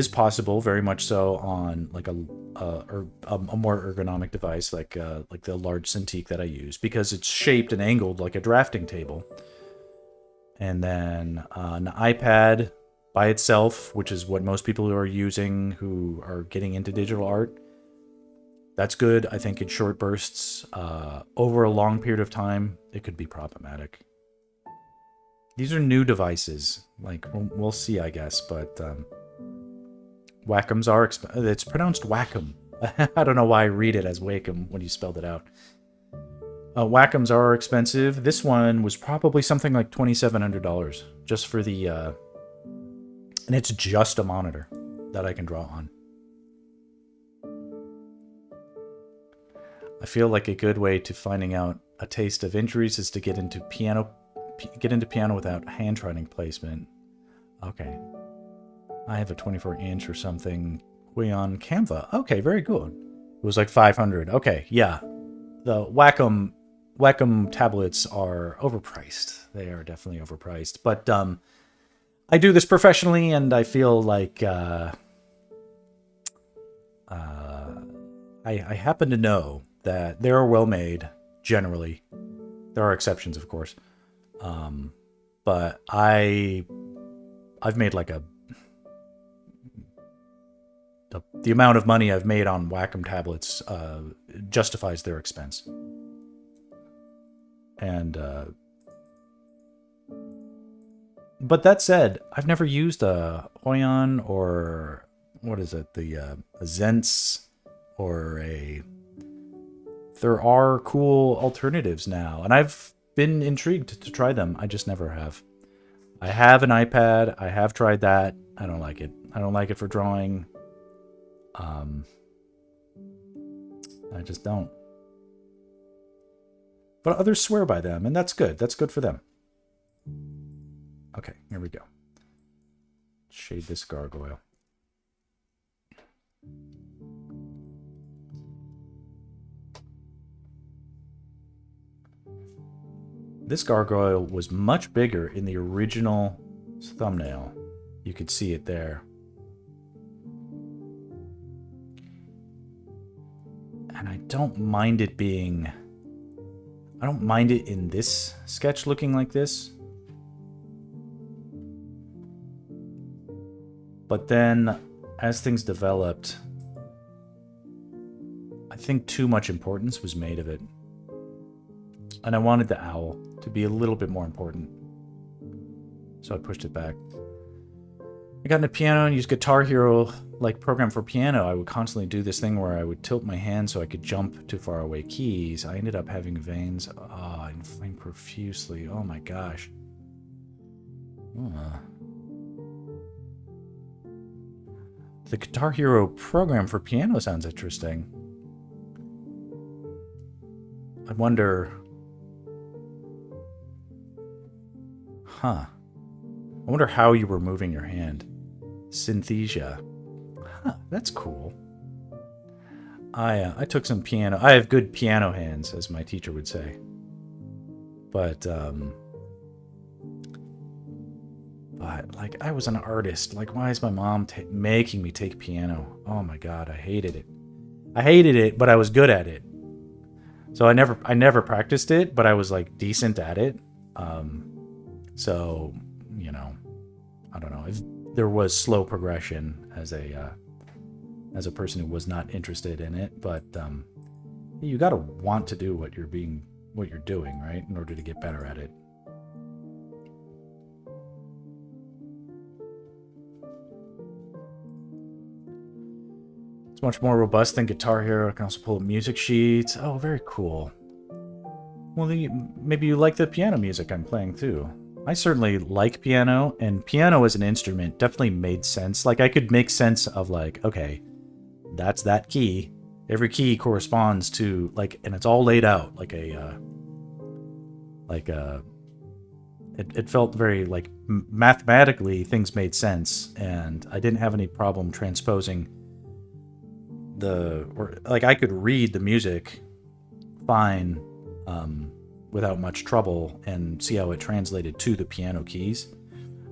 A: possible, very much so, on like a more ergonomic device like the large Cintiq that I use, because it's shaped and angled like a drafting table. And then an iPad by itself, which is what most people are using who are getting into digital art, that's good. I think in short bursts. Over a long period of time, it could be problematic. These are new devices. Like, we'll see, I guess. But Wacom's are expensive. It's pronounced Wacom. I don't know why I read it as Wacom when you spelled it out. Wacom's are expensive. This one was probably something like $2,700 just for the... and it's just a monitor that I can draw on. I feel like a good way to finding out a taste of injuries is to get into piano without hand training placement. Okay. I have a 24-inch or something way on Canva. Okay, very good. It was like $500. Okay, yeah. The Wacom tablets are overpriced. They are definitely overpriced. But I do this professionally, and I feel like I happen to know that they are well made, generally. There are exceptions, of course. But I've made like the amount of money I've made on Wacom tablets justifies their expense. And but that said, I've never used a Hoyon or what is it, a Zens or a... There are cool alternatives now, and I've been intrigued to try them. I just never have. I have an iPad. I have tried that. I don't like it. I don't like it for drawing. I just don't. But others swear by them, and that's good. That's good for them. Okay, here we go. Shade this gargoyle. This gargoyle was much bigger in the original thumbnail. You could see it there. And I don't mind it being I don't mind it in this sketch looking like this. But then, as things developed, I think too much importance was made of it. And I wanted the owl to be a little bit more important. So I pushed it back. I got into piano and used Guitar Hero like program for piano. I would constantly do this thing where I would tilt my hand so I could jump to far away keys. I ended up having veins inflame profusely. Oh my gosh. The Guitar Hero program for piano sounds interesting. I wonder... Huh. I wonder how you were moving your hand. Synesthesia. Huh, that's cool. I took some piano. I have good piano hands, as my teacher would say. But like, I was an artist. Like, why is my mom making me take piano? Oh my god, I hated it. I hated it, but I was good at it. So I never practiced it, but I was like decent at it. So, you know, I don't know. There was slow progression as a person who was not interested in it, but you got to want to do what you're doing, right, in order to get better at it. It's much more robust than Guitar Hero. I can also pull up music sheets. Oh, very cool. Well, maybe you like the piano music I'm playing too. I certainly like piano, and piano as an instrument definitely made sense. Like, I could make sense of, like, okay, that's that key. Every key corresponds to, like, and it's all laid out like it felt very, like, mathematically things made sense, and I didn't have any problem transposing I could read the music fine without much trouble and see how it translated to the piano keys.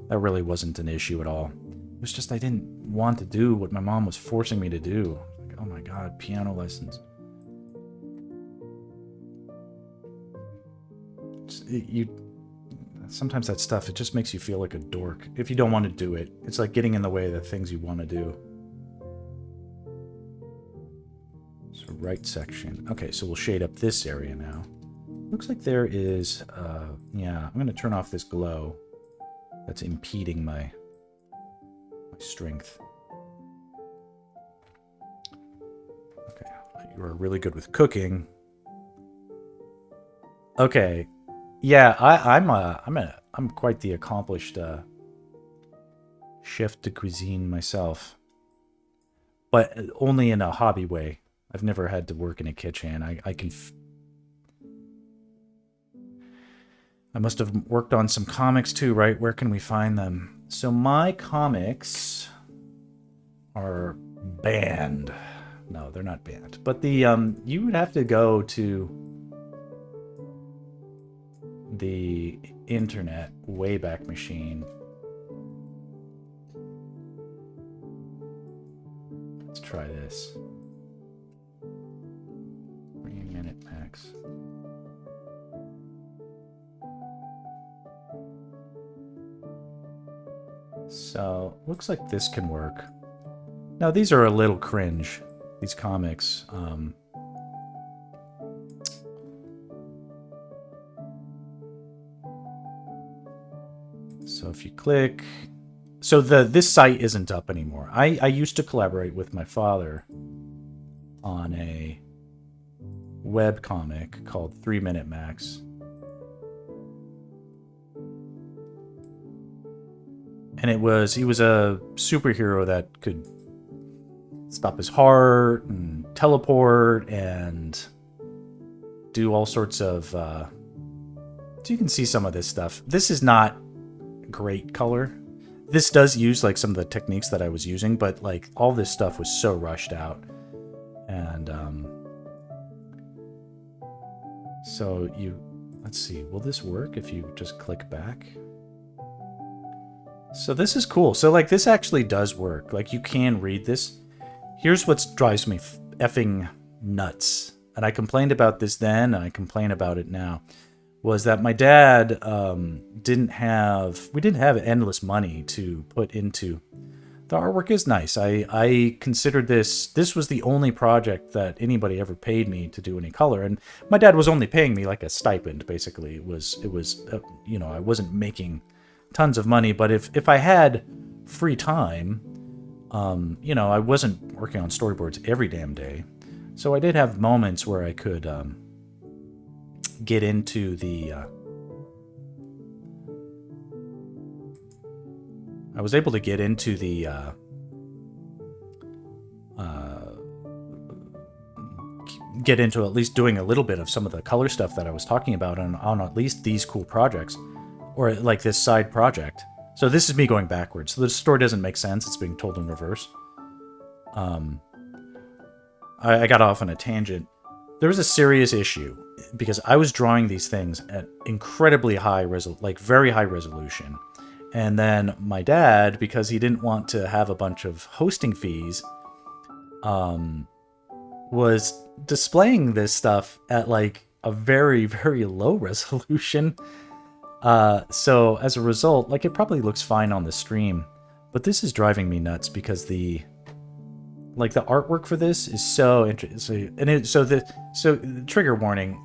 A: That really wasn't an issue at all. It was just I didn't want to do what my mom was forcing me to do. Like, oh my god, piano lessons. Sometimes that stuff, it just makes you feel like a dork. If you don't want to do it, it's like getting in the way of the things you want to do. So right section. Okay, so we'll shade up this area now. Looks like there is, yeah, I'm going to turn off this glow that's impeding my strength. Okay, you are really good with cooking. Okay, yeah, I'm quite the accomplished chef de cuisine myself, but only in a hobby way. I've never had to work in a kitchen. I must have worked on some comics too, right? Where can we find them? So my comics are banned. No, they're not banned. But you would have to go to the internet Wayback Machine. Let's try this. 3-minute max. So, looks like this can work. Now, these are a little cringe, these comics. So if you click... So this site isn't up anymore. I used to collaborate with my father on a web comic called 3-Minute Max. And he was a superhero that could stop his heart and teleport and do all sorts of... So you can see some of this stuff. This is not great color. This does use like some of the techniques that I was using, but like all this stuff was so rushed out. And so let's see, will this work if you just click back? So this is cool. So like this actually does work. Like you can read this. Here's what drives me effing nuts. and I complained about this then, and I complain about it now, was that my dad we didn't have endless money to put into. The artwork is nice. I considered this was the only project that anybody ever paid me to do any color, and my dad was only paying me like a stipend. Basically, it was I wasn't making tons of money, but if I had free time, I wasn't working on storyboards every damn day, so I did have moments where I could get into the. I was able to get into the get into at least doing a little bit of some of the color stuff that I was talking about on at least these cool projects, or like this side project. So this is me going backwards. So the story doesn't make sense. It's being told in reverse. I got off on a tangent. There was a serious issue because I was drawing these things at incredibly high very high resolution. And then my dad, because he didn't want to have a bunch of hosting fees, was displaying this stuff at like a very, very low resolution. So as a result, like it probably looks fine on the stream, but this is driving me nuts because the artwork for this is so interesting. And so trigger warning,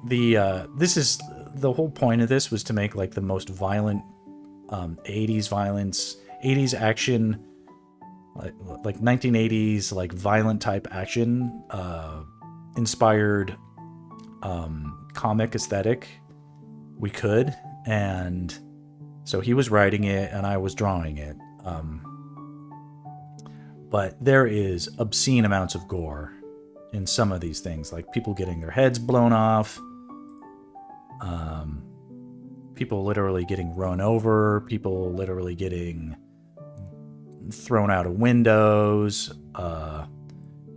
A: this is the whole point of this was to make like the most violent 80s violence, 80s action, like 1980s like violent type action inspired comic aesthetic we could. And so he was writing it and I was drawing it, but there is obscene amounts of gore in some of these things, like people getting their heads blown off, people literally getting run over, people literally getting thrown out of windows.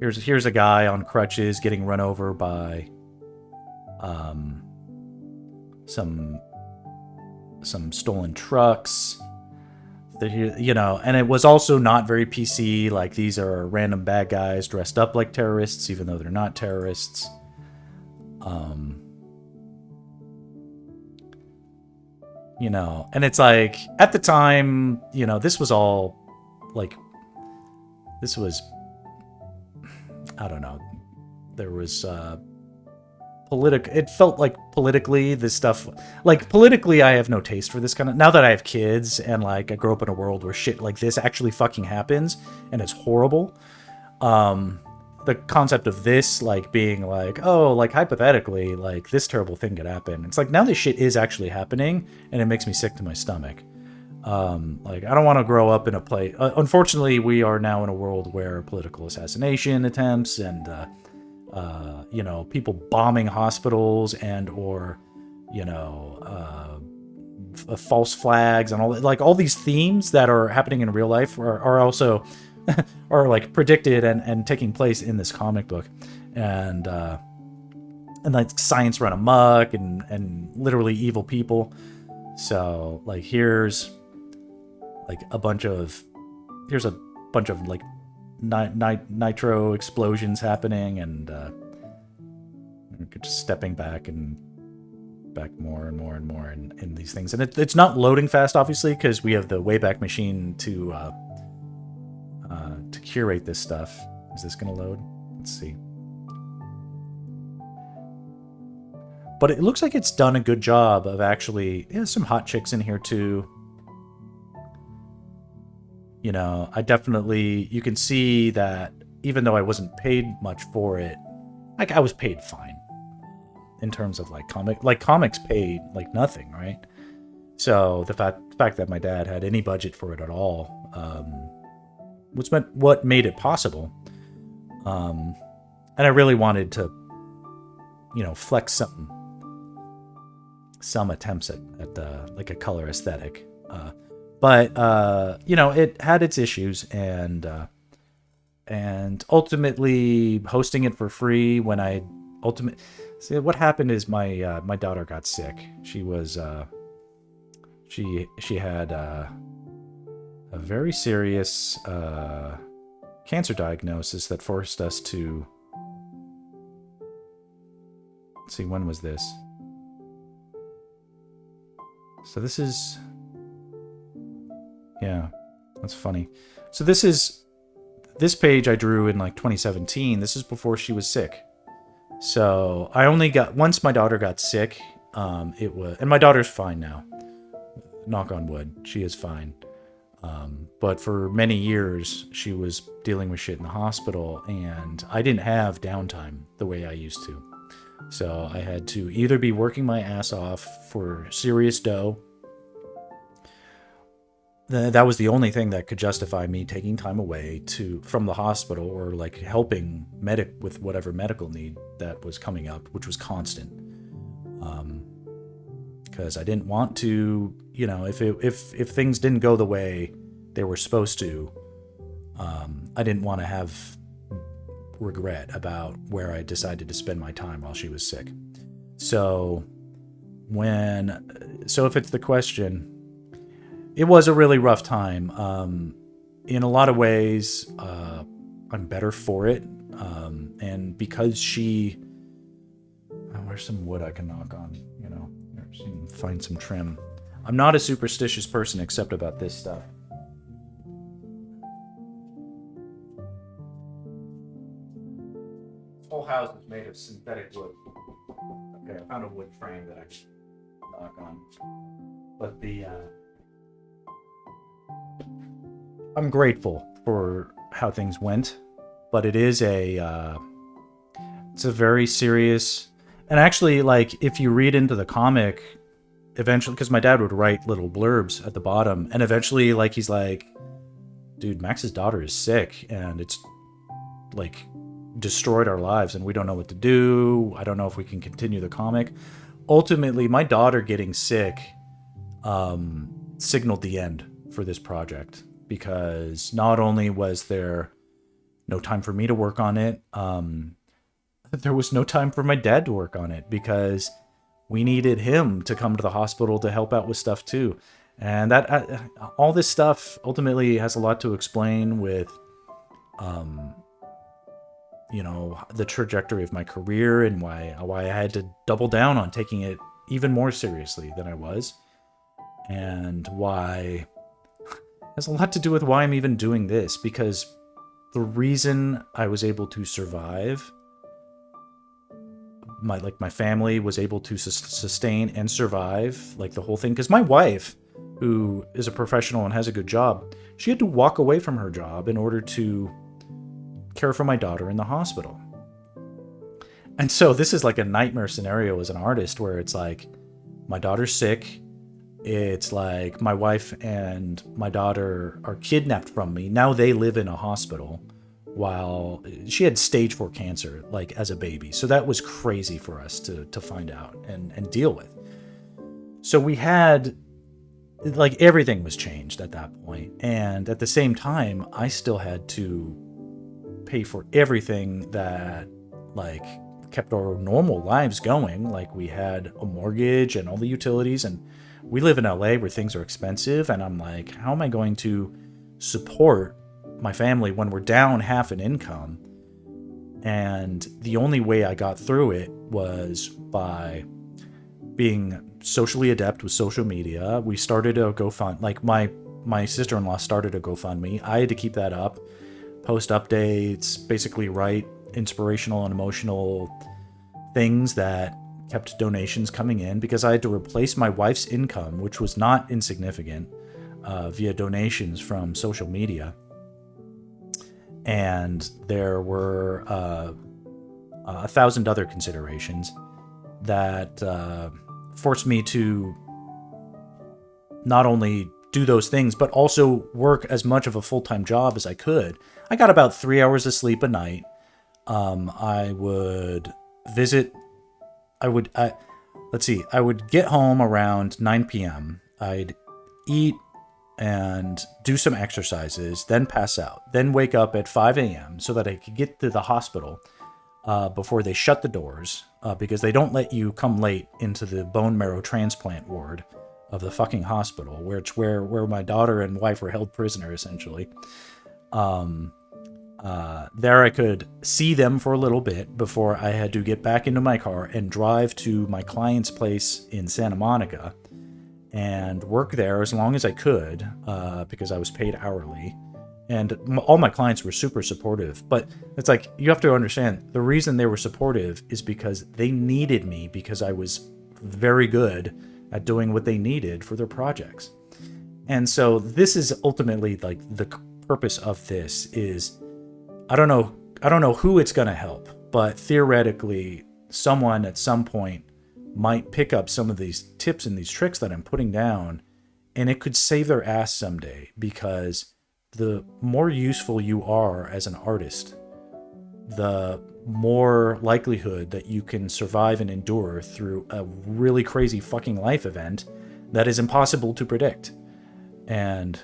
A: Here's a guy on crutches getting run over by some stolen trucks. And it was also not very PC. Like, these are random bad guys dressed up like terrorists, even though they're not terrorists. And it's like, at the time, this was all like, I don't know. There was, it felt like politically this stuff, like politically I have no taste for this kind of, now that I have kids and like I grew up in a world where shit like this actually fucking happens and it's horrible. The concept of this like being like, oh, like hypothetically, like this terrible thing could happen. It's like, now this shit is actually happening and it makes me sick to my stomach. Like, I don't want to grow up in a place. Unfortunately, we are now in a world where political assassination attempts and, people bombing hospitals and or, false flags and all that. Like, all these themes that are happening in real life are also are like predicted and taking place in this comic book. And like science run amok and literally evil people. So like here's a bunch of like nitro explosions happening and just stepping back more and more and more in these things. And it's not loading fast, obviously, because we have the Wayback Machine to curate this stuff. Is this going to load? Let's see. But it looks like it's done a good job of actually, some hot chicks in here too. I definitely, you can see that even though I wasn't paid much for it, like I was paid fine in terms of like comics paid like nothing, right? So the fact that my dad had any budget for it at all, what made it possible. And I really wanted to, flex some attempts at like a color aesthetic. But it had its issues, and ultimately hosting it for free when see, what happened is my daughter got sick. She was she had a very serious cancer diagnosis that forced us to let's see, when was this? So this is, yeah, that's funny. So this page I drew in like 2017. This is before she was sick. So I only got, once my daughter got sick, and my daughter's fine now. Knock on wood, she is fine. But for many years, she was dealing with shit in the hospital, and I didn't have downtime the way I used to. So I had to either be working my ass off for serious dough. That was the only thing that could justify me taking time away from the hospital, or like helping with whatever medical need that was coming up, which was constant. Because I didn't want to, you know, if things didn't go the way they were supposed to, I didn't want to have regret about where I decided to spend my time while she was sick. So if it's the question, it was a really rough time. In a lot of ways, I'm better for it. And because where's some wood I can knock on, you know, find some trim. I'm not a superstitious person except about this stuff. This whole house is made of synthetic wood. Okay, I found a wood frame that I can knock on. But I'm grateful for how things went, but it is it's a very serious, and actually, like, if you read into the comic, eventually, because my dad would write little blurbs at the bottom, and eventually, like, he's like, dude, Max's daughter is sick, and it's, like, destroyed our lives, and we don't know what to do. I don't know if we can continue the comic. Ultimately, my daughter getting sick signaled the end for this project, because not only was there no time for me to work on it, there was no time for my dad to work on it, because we needed him to come to the hospital to help out with stuff too. And that all this stuff ultimately has a lot to explain with, you know, the trajectory of my career, and why I had to double down on taking it even more seriously than I was, and why has a lot to do with why I'm even doing this, because the reason I was able to survive, my family was able to sustain and survive, like, the whole thing, because my wife, who is a professional and has a good job, she had to walk away from her job in order to care for my daughter in the hospital. And so this is like a nightmare scenario as an artist, where it's like, my daughter's sick, it's like my wife and my daughter are kidnapped from me. Now they live in a hospital, while she had stage 4 cancer, like, as a baby. So that was crazy for us to find out and deal with. So we had, like, everything was changed at that point. And at the same time, I still had to pay for everything that, like, kept our normal lives going. Like, we had a mortgage and all the utilities, and we live in LA where things are expensive. And I'm like, how am I going to support my family when we're down half an income? And the only way I got through it was by being socially adept with social media. We started a GoFund, like, my sister-in-law started a GoFundMe. I had to keep that up, post updates, basically write inspirational and emotional things that kept donations coming in, because I had to replace my wife's income, which was not insignificant, via donations from social media. And there were 1,000 other considerations that forced me to not only do those things, but also work as much of a full-time job as I could. I got about 3 hours of sleep a night. I would get home around 9 p.m. I'd eat and do some exercises, then pass out, then wake up at 5 a.m. so that I could get to the hospital before they shut the doors, because they don't let you come late into the bone marrow transplant ward of the fucking hospital, where my daughter and wife were held prisoner, essentially. There I could see them for a little bit before I had to get back into my car and drive to my client's place in Santa Monica and work there as long as I could, because I was paid hourly. And all my clients were super supportive. But it's like, you have to understand, the reason they were supportive is because they needed me, because I was very good at doing what they needed for their projects. And so this is ultimately like the purpose of this is, I don't know who it's going to help, but theoretically someone at some point might pick up some of these tips and these tricks that I'm putting down, and it could save their ass someday, because the more useful you are as an artist, the more likelihood that you can survive and endure through a really crazy fucking life event that is impossible to predict. And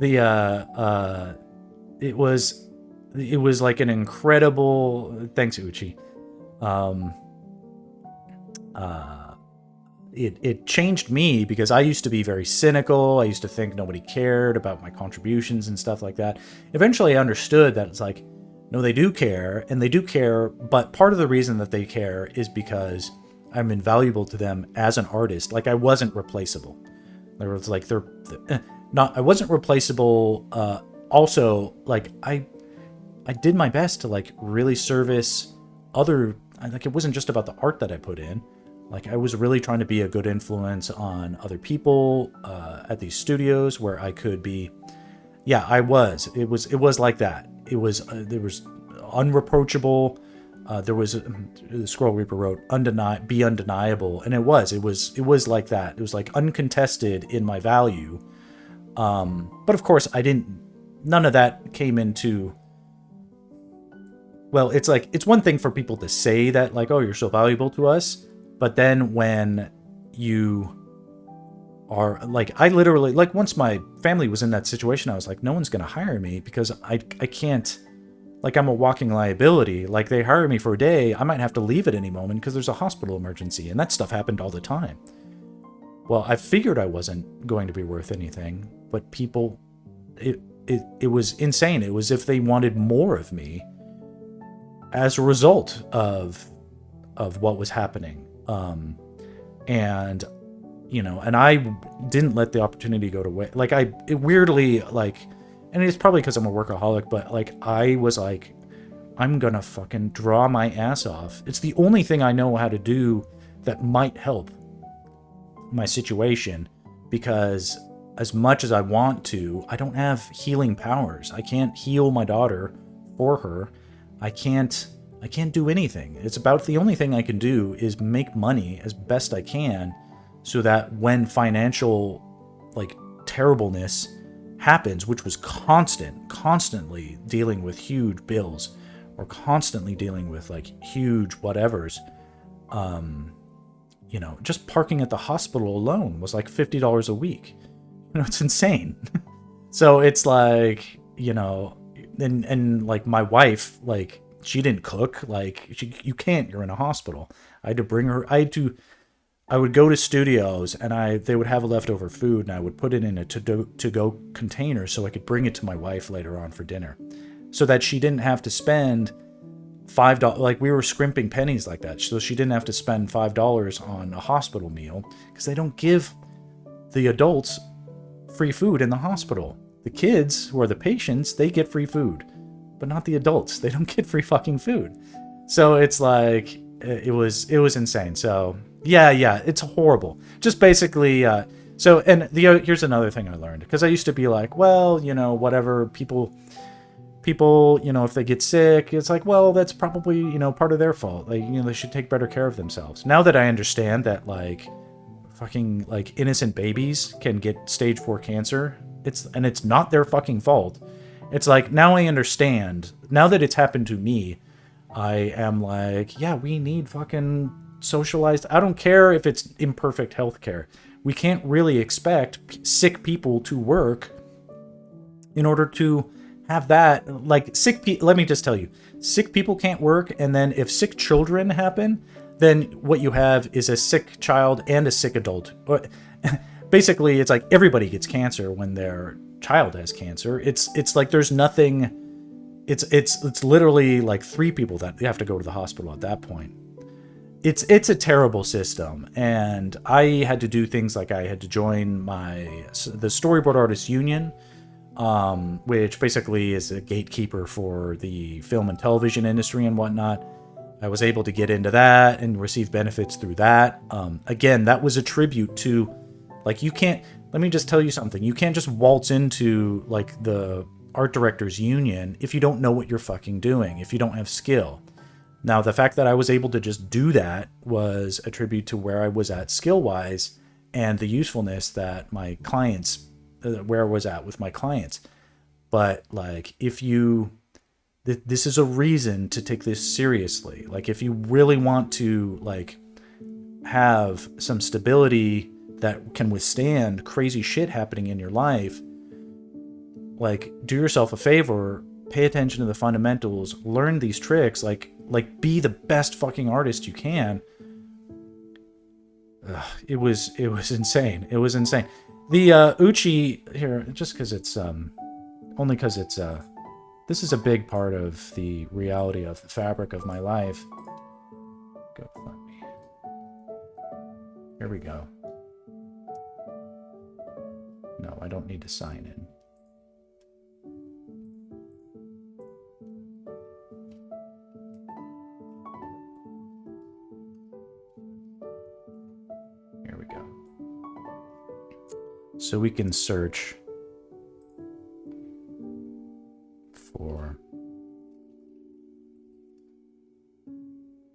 A: it was like an incredible, thanks Uchi. It changed me, because I used to be very cynical. I used to think nobody cared about my contributions and stuff like that. Eventually I understood that it's like, no, they do care, and they do care, but part of the reason that they care is because I'm invaluable to them as an artist. Like, I wasn't replaceable. There was like, I wasn't replaceable. Also, like, I did my best to like really service other, like, it wasn't just about the art that I put in. Like, I was really trying to be a good influence on other people at these studios where I could be. Yeah, I was. It was like that. It was there was unreproachable. There was the Squirrel Reaper wrote be undeniable, and it was like that. It was like uncontested in my value. But of course, none of that came into. Well, it's like, it's one thing for people to say that, like, oh, you're so valuable to us. But then when you are like, I literally, like, once my family was in that situation, I was like, no one's going to hire me, because I can't, like, I'm a walking liability. Like, they hire me for a day, I might have to leave at any moment because there's a hospital emergency, and that stuff happened all the time. Well, I figured I wasn't going to be worth anything, but people, it was insane. It was if they wanted more of me as a result of what was happening. And, you know, and I didn't let the opportunity go to waste. Like, it weirdly, like, and it's probably because I'm a workaholic, but like, I was like, I'm gonna fucking draw my ass off. It's the only thing I know how to do that might help my situation, because as much as I want to, I don't have healing powers. I can't heal my daughter for her. I can't do anything. It's about, the only thing I can do is make money as best I can, so that when financial, like, terribleness happens, which was constantly dealing with huge bills, or constantly dealing with like huge whatevers, you know, just parking at the hospital alone was like $50 a week. You know, it's insane. So it's like, you know, and like my wife, like, she didn't cook. Like, you can't, you're in a hospital. I had to bring her, I would go to studios, and they would have leftover food, and I would put it in a to-go container so I could bring it to my wife later on for dinner, so that she didn't have to spend $5. Like, we were scrimping pennies like that, so she didn't have to spend $5 on a hospital meal, because they don't give the adults free food in the hospital. The kids, who are the patients, they get free food, but not the adults. They don't get free fucking food. So it's like, it was insane. So yeah, it's horrible. Just basically, so, and here's another thing I learned, because I used to be like, well, you know, whatever, people, you know, if they get sick, it's like, well, that's probably, you know, part of their fault. Like, you know, they should take better care of themselves. Now that I understand that, like, fucking, like, innocent babies can get stage 4 cancer, it's not their fucking fault. It's like, now I understand. Now that it's happened to me, I am like, yeah, we need fucking socialized. I don't care if it's imperfect healthcare. We can't really expect sick people to work in order to have that. Like, let me just tell you, sick people can't work, and then if sick children happen, then what you have is a sick child and a sick adult. basically, it's like everybody gets cancer when their child has cancer. It's like there's nothing. It's literally like 3 people that have to go to the hospital at that point. It's a terrible system, and I had to do things like I had to join the Storyboard Artists Union, which basically is a gatekeeper for the film and television industry and whatnot. I was able to get into that and receive benefits through that. Again, that was a tribute to, like, you can't, let me just tell you something. You can't just waltz into, like, the art directors union if you don't know what you're fucking doing, if you don't have skill. Now, the fact that I was able to just do that was a tribute to where I was at skill-wise and the usefulness that my clients, where I was at with my clients. But, like, if you, this is a reason to take this seriously. Like, if you really want to, like, have some stability that can withstand crazy shit happening in your life, like, do yourself a favor, pay attention to the fundamentals, learn these tricks, like be the best fucking artist you can. It was insane. It was insane. The Uchi here, just because it's only because it's this is a big part of the reality of the fabric of my life. Go fund me. Here we go. No, I don't need to sign in. So we can search for,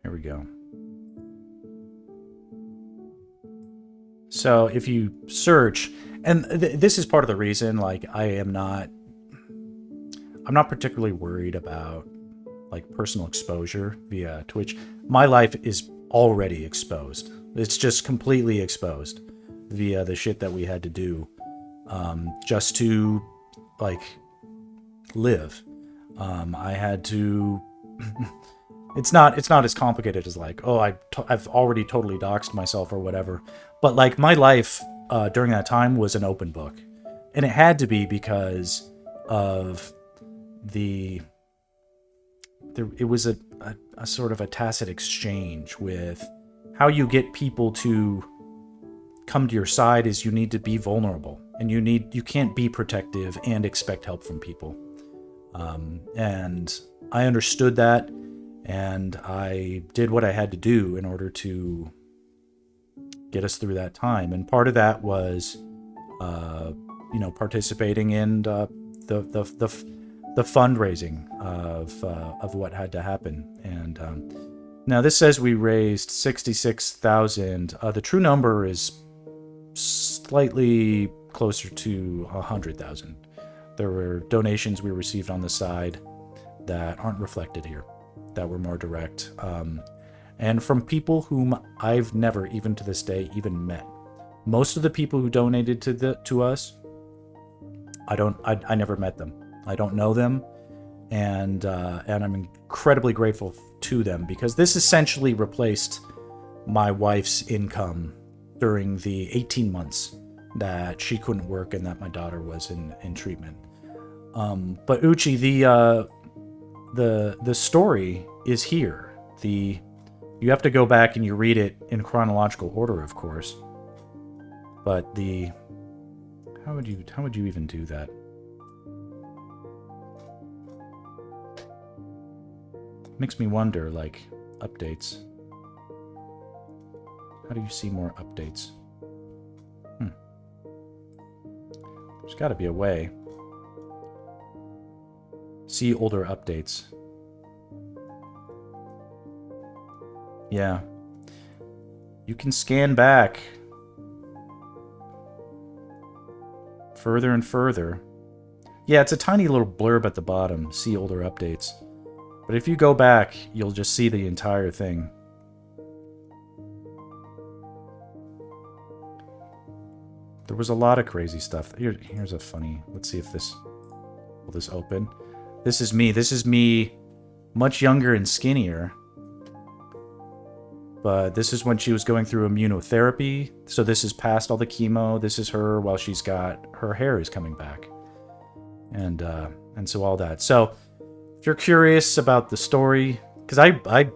A: here we go. So if you search, and this is part of the reason, like, I'm not particularly worried about, like, personal exposure via Twitch. My life is already exposed. It's just completely exposed via the shit that we had to do just to, like, live. I had to it's not as complicated as, like, oh, I've already totally doxed myself or whatever, but, like, my life during that time was an open book, and it had to be because of it was a sort of a tacit exchange with how you get people to come to your side. Is you need to be vulnerable, and you can't be protective and expect help from people. And I understood that, and I did what I had to do in order to get us through that time. And part of that was, participating in the fundraising of what had to happen. And now this says we raised 66,000. The true number is slightly closer to 100,000. There were donations we received on the side that aren't reflected here, that were more direct, and from people whom I've never, even to this day, even met. Most of the people who donated to us, I never met them. I don't know them, and I'm incredibly grateful to them, because this essentially replaced my wife's income during the 18 months that she couldn't work and that my daughter was in treatment. But Uchi, the story is here. You have to go back and you read it in chronological order, of course. But how would you even do that? Makes me wonder, like, updates. How do you see more updates? There's got to be a way. See older updates. Yeah. You can scan back further and further. Yeah, it's a tiny little blurb at the bottom. See older updates. But if you go back, you'll just see the entire thing. There was a lot of crazy stuff. Here's a funny... Let's see if will this open? This is me. This is me much younger and skinnier. But this is when she was going through immunotherapy. So this is past all the chemo. This is her while she's got her hair is coming back. And so all that. So if you're curious about the story, because I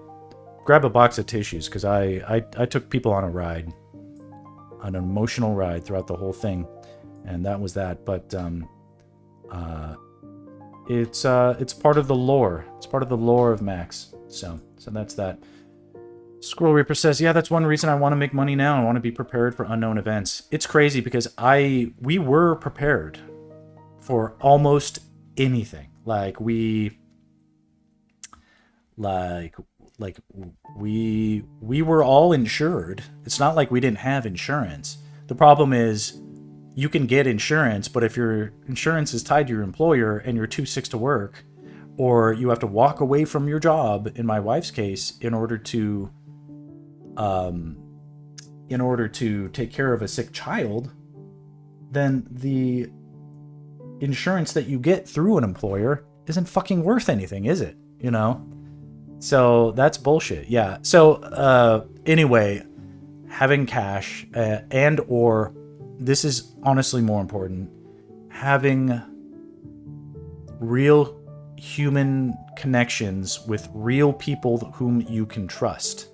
A: grab a box of tissues because I took people on a ride, an emotional ride throughout the whole thing, and that was that. But it's part of the lore. It's part of the lore of Max. So that's that. Squirrel Reaper says, yeah, that's one reason I want to make money now. I want to be prepared for unknown events. It's crazy because we were prepared for almost anything. We were all insured. It's not like we didn't have insurance. The problem is you can get insurance, but if your insurance is tied to your employer and you're too sick to work, or you have to walk away from your job, in my wife's case, in order to take care of a sick child, then the insurance that you get through an employer isn't fucking worth anything, is it? You know? So that's bullshit. Yeah. So anyway, having cash and or this is honestly more important, having real human connections with real people whom you can trust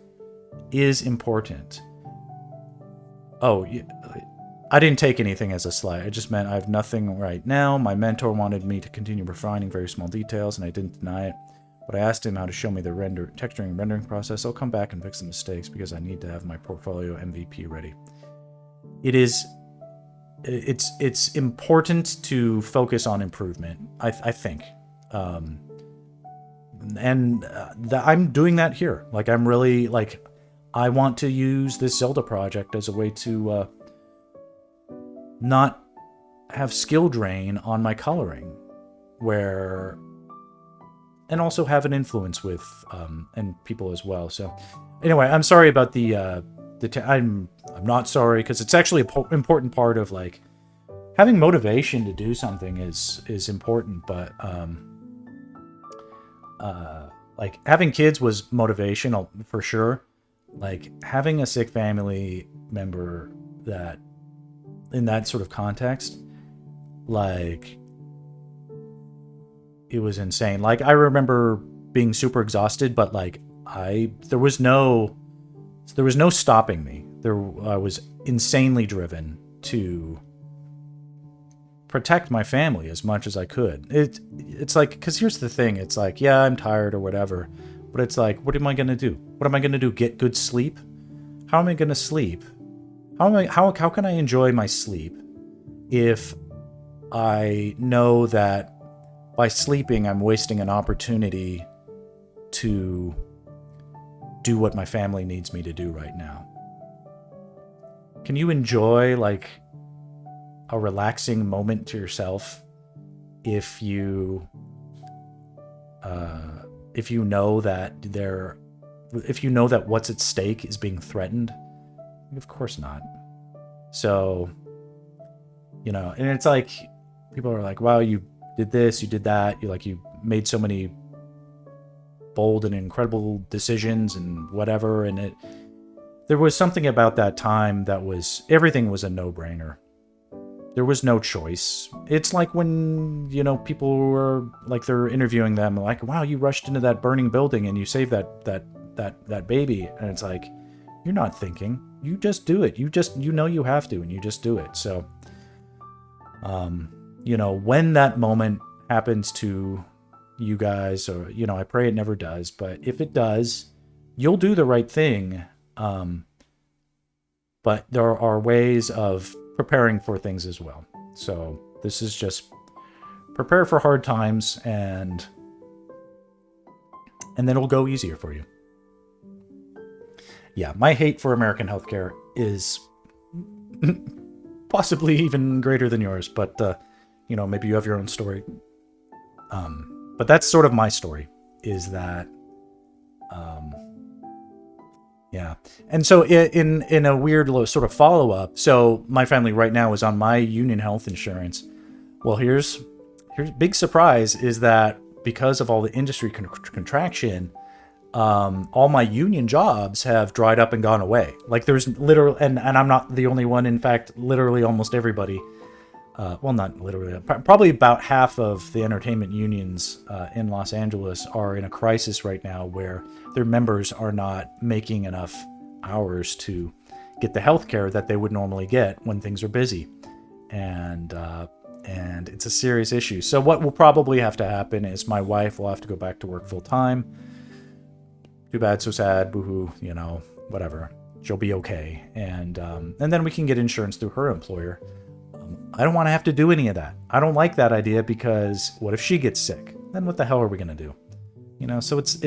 A: is important. Oh, I didn't take anything as a slight. I just meant I have nothing right now. My mentor wanted me to continue refining very small details, and I didn't deny it. But I asked him how to show me the texturing and rendering process. I'll come back and fix the mistakes because I need to have my portfolio MVP ready. It's important to focus on improvement, I think. I'm doing that here. I'm really, I want to use this Zelda project as a way to not have skill drain on my coloring, and also have an influence with and people as well. So anyway, I'm sorry about I'm not sorry, because it's actually an important part of having motivation to do something is important, but having kids was motivational for sure. Having a sick family member that in that sort of context, it was insane. I remember being super exhausted, but there was no stopping me. I was insanely driven to protect my family as much as I could. It's because here's the thing. It's yeah, I'm tired or whatever, but it's what am I going to do? What am I going to do? Get good sleep? How am I going to sleep? How can I enjoy my sleep if I know that by sleeping I'm wasting an opportunity to do what my family needs me to do right now? Can you enjoy a relaxing moment to yourself if you know that what's at stake is being threatened? Of course not. So, and it's people are wow, you did this, you did that, you made so many bold and incredible decisions and whatever, and there was something about that time that everything was a no-brainer. There was no choice. It's when, people were they're interviewing them, wow, you rushed into that burning building and you saved that baby. And it's you're not thinking. You just do it. You have to, and you just do it. So, when that moment happens to you guys, or, I pray it never does, but if it does, you'll do the right thing. But there are ways of preparing for things as well. So this is just prepare for hard times, and then it'll go easier for you. Yeah, my hate for American healthcare is possibly even greater than yours, but maybe you have your own story. But that's sort of my story, is that yeah. And so in a weird sort of follow-up, so my family right now is on my union health insurance. Well, here's big surprise, is that because of all the industry contraction, all my union jobs have dried up and gone away. Like there's literally, and I'm not the only one. In fact, literally almost everybody, well, not literally, probably about half of the entertainment unions in Los Angeles are in a crisis right now where their members are not making enough hours to get the health care that they would normally get when things are busy. And it's a serious issue. So what will probably have to happen is my wife will have to go back to work full time. Too bad, so sad, boohoo, you know, whatever. She'll be okay. And then we can get insurance through her employer. I don't want to have to do any of that. I don't like that idea because what if she gets sick? Then what the hell are we going to do? You know, so it's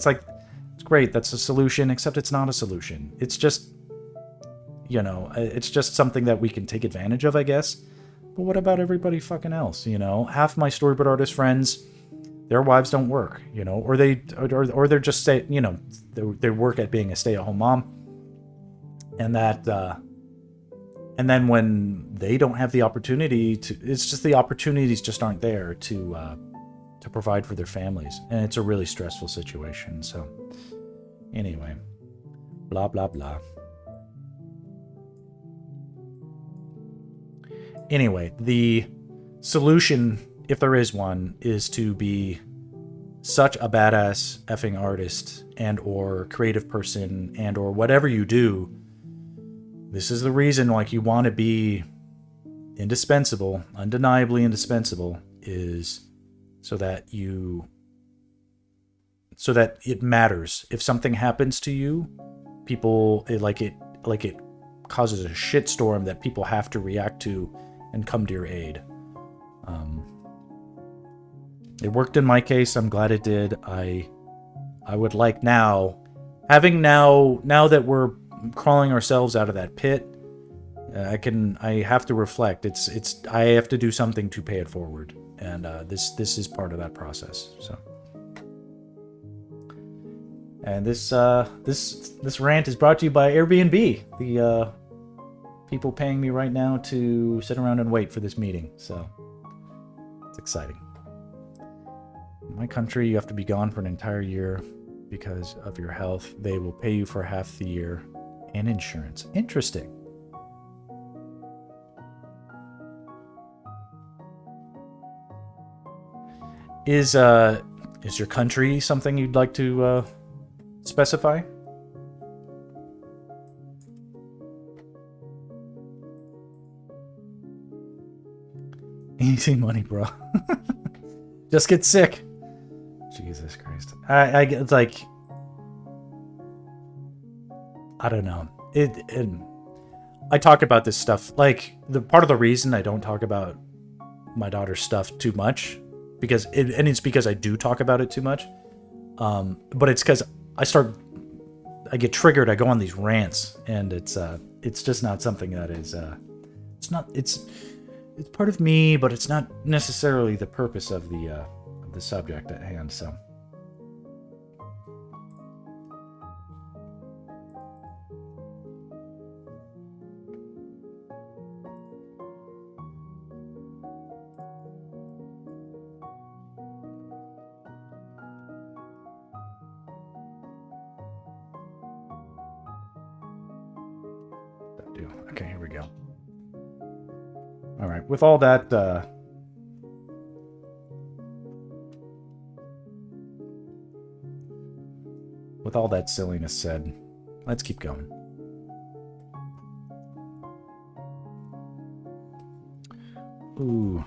A: like, it's great. That's a solution, except it's not a solution. It's just, you know, it's just something that we can take advantage of, I guess. But what about everybody fucking else? You know, half my storyboard artist friends, their wives don't work, you know, or they're just you know, they work at being a stay-at-home mom, and that, and then when they don't have the opportunity to, it's just the opportunities just aren't there to provide for their families, and it's a really stressful situation. So, anyway, blah blah blah. Anyway, the solution, if there is one, is to be such a badass effing artist and or creative person and or whatever you do. This is the reason, like, you want to be indispensable, undeniably indispensable, is so that it matters. If something happens to you, people, it causes a shitstorm that people have to react to and come to your aid. It worked in my case. I'm glad it did. I would like now that we're crawling ourselves out of that pit, I have to reflect. I have to do something to pay it forward, and this is part of that process. So, and this rant is brought to you by Airbnb, the people paying me right now to sit around and wait for this meeting. So it's exciting. In my country, you have to be gone for an entire year because of your health. They will pay you for half the year and insurance. Interesting. Is your country something you'd like to specify? Easy money, bro. Just get sick. Jesus Christ. It's like, I don't know. I talk about this stuff, like, the part of the reason I don't talk about my daughter's stuff too much, it's because I do talk about it too much. But it's because I get triggered. I go on these rants, and it's just not something that is, it's part of me, but it's not necessarily the purpose of the subject at hand. So. Okay, here we go. All right, with all that silliness said, let's keep going. Ooh.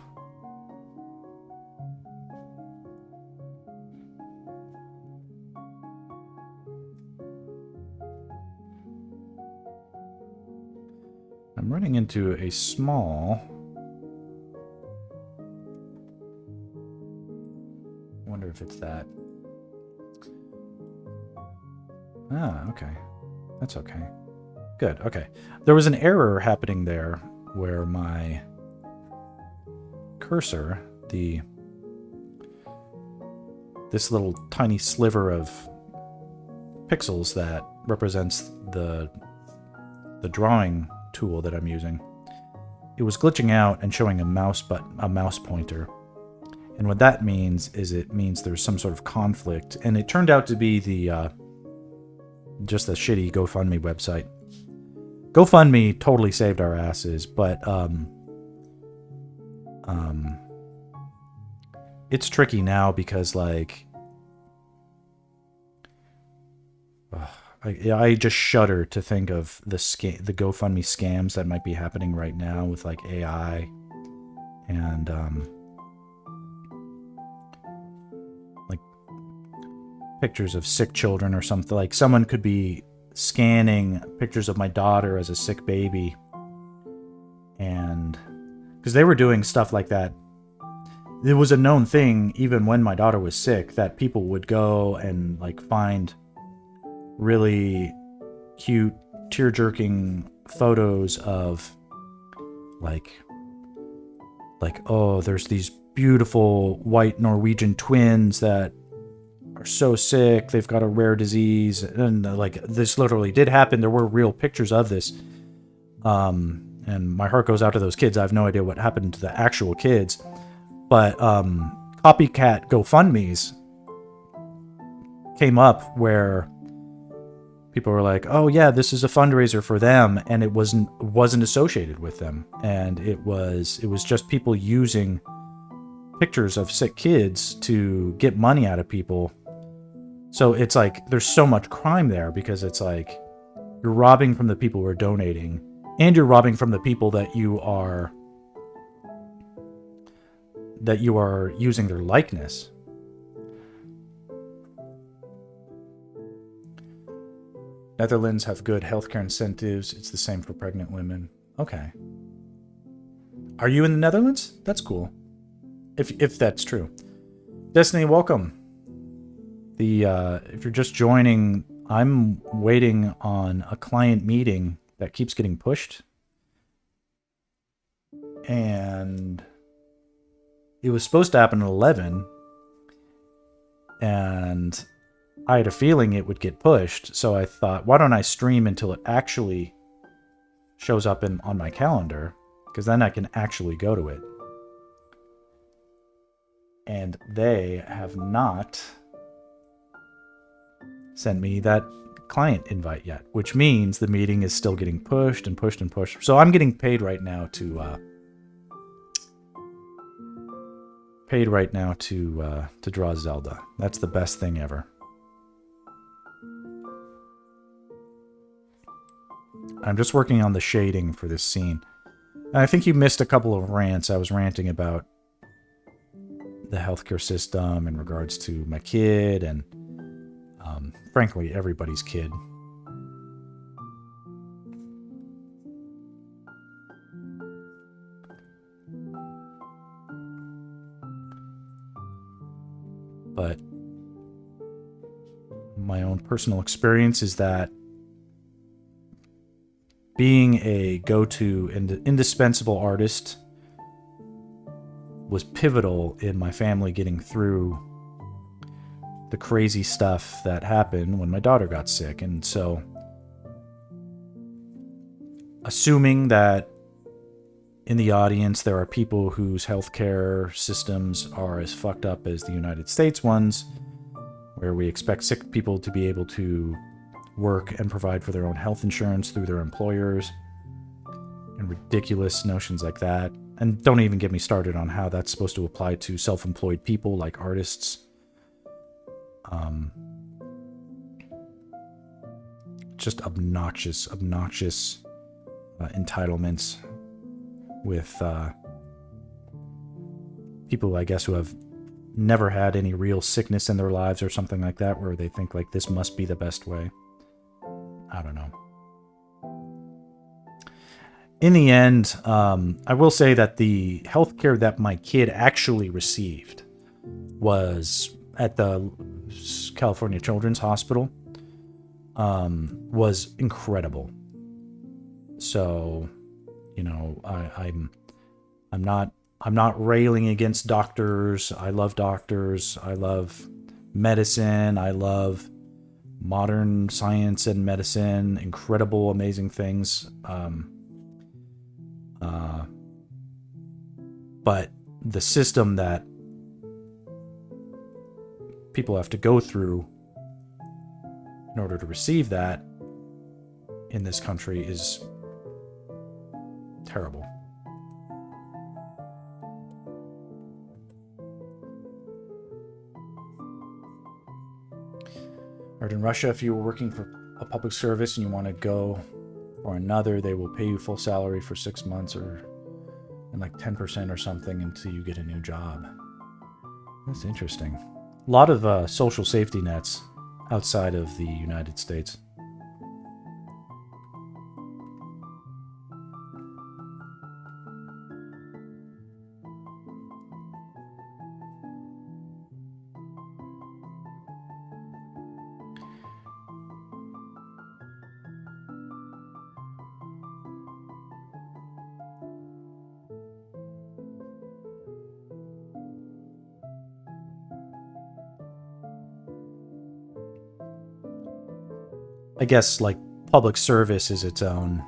A: I'm running into a small... wonder if it's that. Ah, okay. That's okay. Good, okay. There was an error happening there where my cursor, this little tiny sliver of pixels that represents the drawing tool that I'm using, it was glitching out and showing a mouse pointer. And what that means is it means there's some sort of conflict. And it turned out to be the just the shitty GoFundMe website. GoFundMe totally saved our asses, but it's tricky now because, like, I just shudder to think of the GoFundMe scams that might be happening right now with, like, AI and like pictures of sick children or something. Like, someone could be scanning pictures of my daughter as a sick baby, and because they were doing stuff like that. It was a known thing even when my daughter was sick that people would go and, like, find really cute, tear-jerking photos of like, oh, there's these beautiful white Norwegian twins that are so sick, they've got a rare disease, and like, this literally did happen. There were real pictures of this, and my heart goes out to those kids. I have no idea what happened to the actual kids, but copycat GoFundMes came up where people were like, oh yeah, this is a fundraiser for them, and it wasn't associated with them, and it was just people using pictures of sick kids to get money out of people. So it's like there's so much crime there, because it's like you're robbing from the people who are donating, and you're robbing from the people that you are using their likeness. Netherlands have good healthcare incentives. It's the same for pregnant women. Okay. Are you in the Netherlands? That's cool. If that's true. Destiny, welcome. If you're just joining, I'm waiting on a client meeting that keeps getting pushed. And it was supposed to happen at 11. And I had a feeling it would get pushed, so I thought, why don't I stream until it actually shows up on my calendar, because then I can actually go to it. And they have not sent me that client invite yet, which means the meeting is still getting pushed and pushed and pushed. So I'm getting paid right now to draw Zelda. That's the best thing ever. I'm just working on the shading for this scene. And I think you missed a couple of rants. I was ranting about the healthcare system in regards to my kid and, frankly, everybody's kid. But my own personal experience is that being a go-to and indispensable artist was pivotal in my family getting through the crazy stuff that happened when my daughter got sick. And so, assuming that in the audience there are people whose healthcare systems are as fucked up as the United States ones, where we expect sick people to be able to work and provide for their own health insurance through their employers, and ridiculous notions like that. And don't even get me started on how that's supposed to apply to self-employed people like artists. Just obnoxious entitlements with people, I guess, who have never had any real sickness in their lives or something like that, where they think like this must be the best way. I don't know. In the end, I will say that the healthcare that my kid actually received was at the California Children's Hospital, was incredible. So, you know, I'm not railing against doctors. I love doctors. I love medicine. I love modern science and medicine. Incredible, amazing things. But the system that people have to go through in order to receive that in this country is terrible. Right, in Russia, if you were working for a public service and you want to go for another, they will pay you full salary for 6 months and like 10% or something until you get a new job. That's interesting. A lot of social safety nets outside of the United States. I guess, like, public service is its own.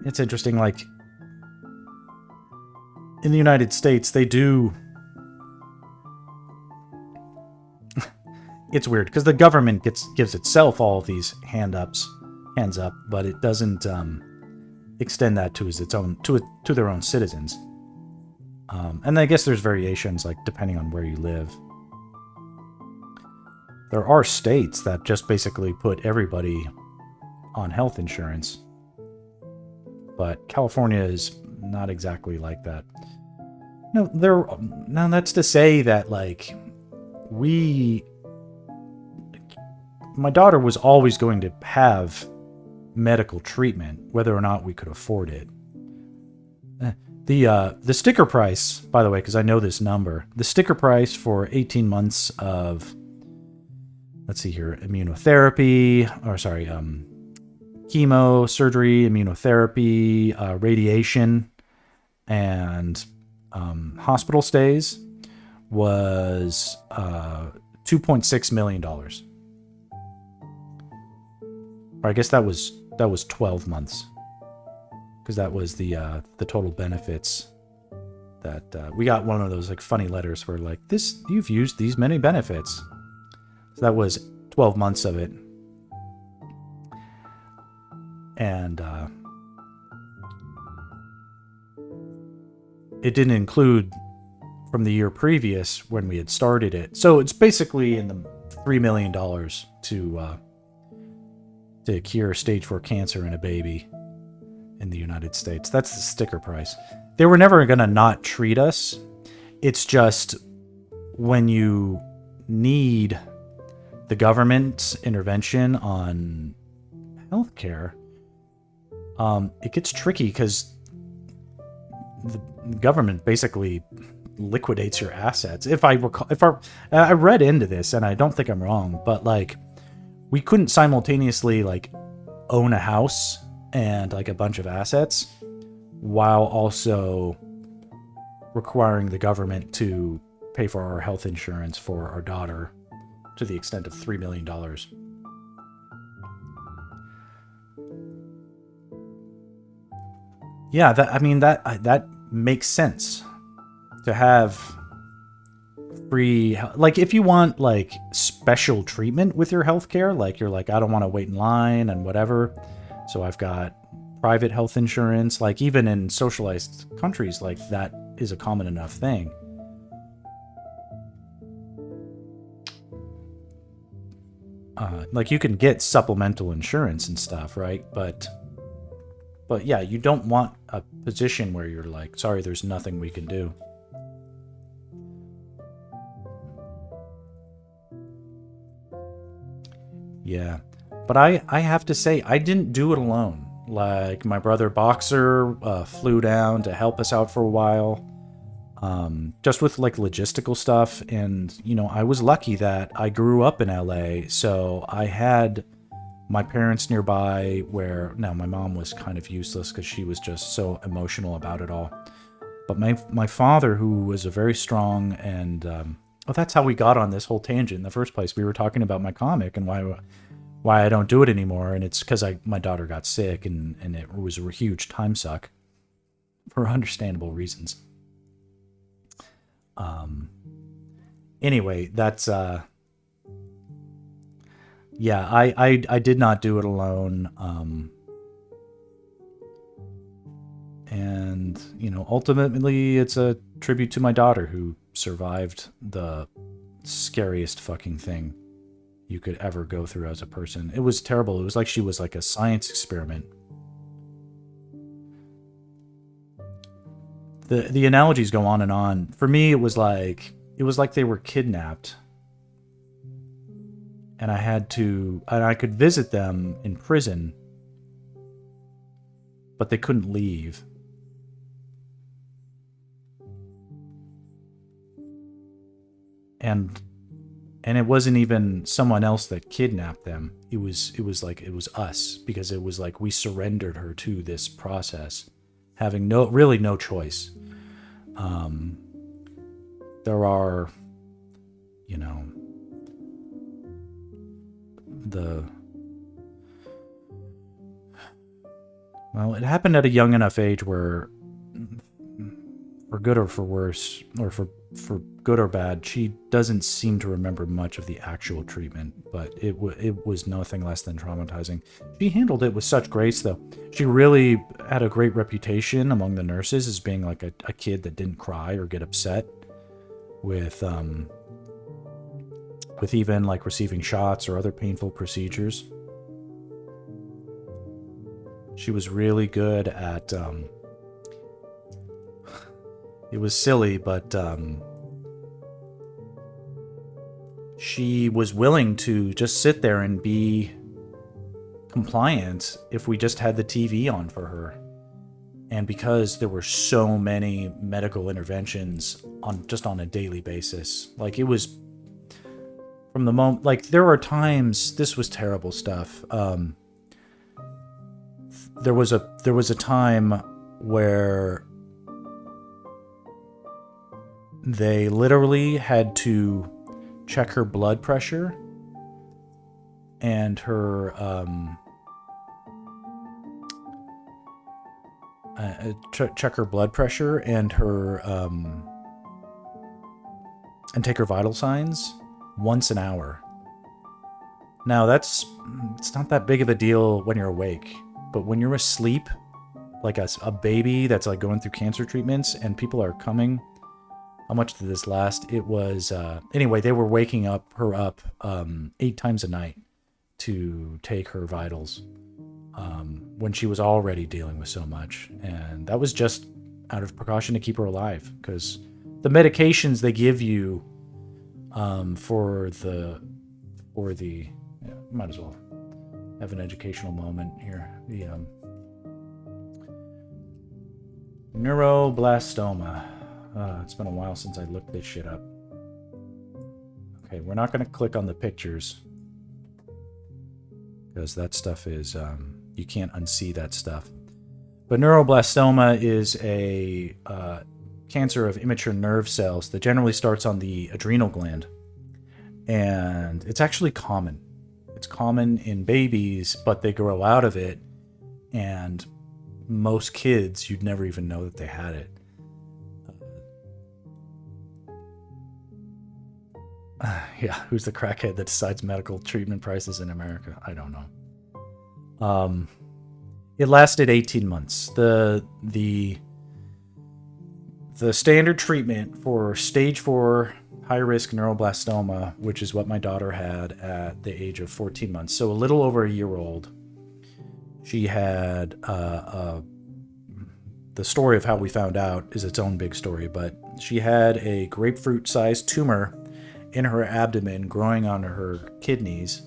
A: It's interesting, like, in the United States, they do... It's weird because the government gives itself all these hands up, but it doesn't extend that to its own to their own citizens. And I guess there's variations, like, depending on where you live. There are states that just basically put everybody on health insurance, but California is not exactly like that. No, now that's to say that, like, my daughter was always going to have medical treatment, whether or not we could afford it. The sticker price, by the way, because I know this number, the sticker price for 18 months of, let's see here, chemo, surgery, immunotherapy, radiation, and hospital stays was $2.6 million. Or I guess that was 12 months, because that was the total benefits that we got. One of those, like, funny letters where, like, this, you've used these many benefits. So that was 12 months of it, and it didn't include from the year previous when we had started it. So it's basically in the $3 million to cure stage 4 cancer in a baby in the United States. That's the sticker price. They were never going to not treat us. It's just when you need the government's intervention on healthcare, it gets tricky because the government basically liquidates your assets. If I recall, I read into this, and I don't think I'm wrong, but, like, we couldn't simultaneously, like, own a house and, like, a bunch of assets while also requiring the government to pay for our health insurance for our daughter to the extent of $3 million. Yeah, that makes sense to have free, like, if you want, like, special treatment with your healthcare, like, you're like, I don't want to wait in line and whatever, so I've got private health insurance. Like, even in socialized countries, like, that is a common enough thing. Like, you can get supplemental insurance and stuff, right? But yeah, you don't want a position where you're like, sorry, there's nothing we can do. Yeah, but I have to say, I didn't do it alone. Like, my brother Boxer flew down to help us out for a while, just with, like, logistical stuff. And, you know, I was lucky that I grew up in LA, so I had my parents nearby, where now my mom was kind of useless because she was just so emotional about it all. But my father, who was a very strong and Well, that's how we got on this whole tangent in the first place. We were talking about my comic and why I don't do it anymore, and it's because my daughter got sick, and it was a huge time suck for understandable reasons. Anyway, that's yeah, I did not do it alone. And, you know, ultimately it's a tribute to my daughter who survived the scariest fucking thing you could ever go through as a person. It was terrible. It was like she was like a science experiment. The analogies go on and on. For me, it was like they were kidnapped. And I could visit them in prison, but they couldn't leave. And it wasn't even someone else that kidnapped them. It was us, because it was like we surrendered her to this process, having really no choice. There are, you know, well, it happened at a young enough age where, for good or for worse, or for good or bad, she doesn't seem to remember much of the actual treatment, but it was nothing less than traumatizing. She handled it with such grace, though. She really had a great reputation among the nurses as being like a kid that didn't cry or get upset with even like receiving shots or other painful procedures. She was really good at it was silly, but she was willing to just sit there and be compliant if we just had the TV on for her. And because there were so many medical interventions on a daily basis, like it was from the moment, like there were times, this was terrible stuff. There was a time where they literally had to check her blood pressure and her check her blood pressure and her and take her vital signs once an hour. Now it's not that big of a deal when you're awake, but when you're asleep, like a baby that's like going through cancer treatments and people are coming. How much did this last? It was, anyway, they were waking her up 8 times a night to take her vitals when she was already dealing with so much. And that was just out of precaution to keep her alive, because the medications they give you for the yeah, might as well have an educational moment here. The neuroblastoma. It's been a while since I looked this shit up. Okay, we're not going to click on the pictures, because that stuff is, you can't unsee that stuff. But neuroblastoma is a cancer of immature nerve cells that generally starts on the adrenal gland. And it's actually common. It's common in babies, but they grow out of it. And most kids, you'd never even know that they had it. Yeah, who's the crackhead that decides medical treatment prices in America? I don't know. It lasted 18 months. The standard treatment for stage 4 high-risk neuroblastoma, which is what my daughter had at the age of 14 months, so a little over a year old, she had the story of how we found out is its own big story, but she had a grapefruit-sized tumor in her abdomen growing on her kidneys.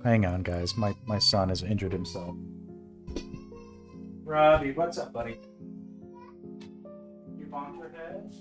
A: Hang on, guys. My son has injured himself. Robbie, what's up, buddy? You bonked your head?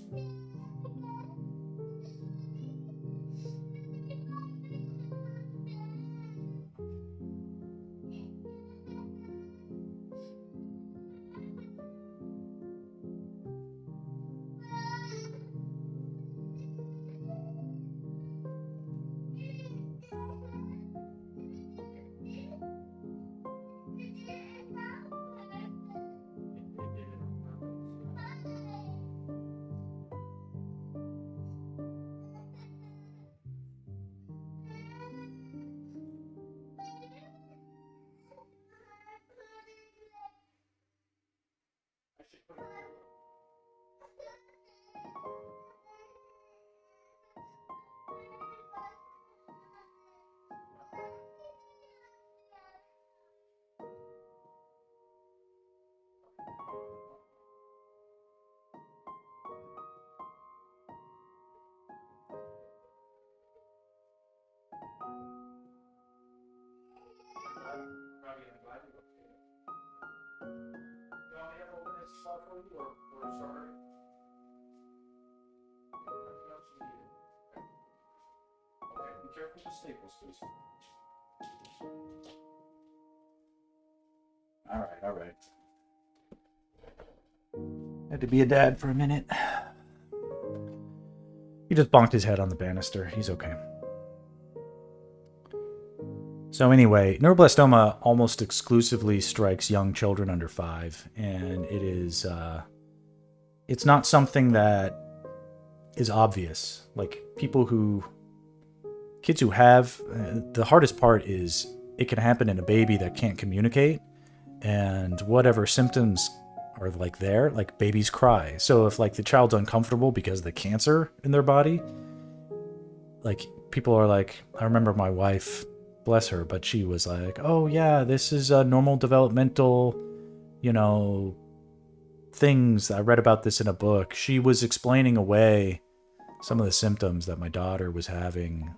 A: Be careful with the staples, please. All right. Had to be a dad for a minute. He just bonked his head on the banister. He's okay. So anyway, neuroblastoma almost exclusively strikes young children under 5, and it is it's not something that is obvious. Like kids who have, the hardest part is it can happen in a baby that can't communicate, and whatever symptoms are like there, like babies cry. So if like the child's uncomfortable because of the cancer in their body, like people are like, I remember my wife, bless her, but she was like, oh yeah, this is a normal developmental, things. I read about this in a book. She was explaining away some of the symptoms that my daughter was having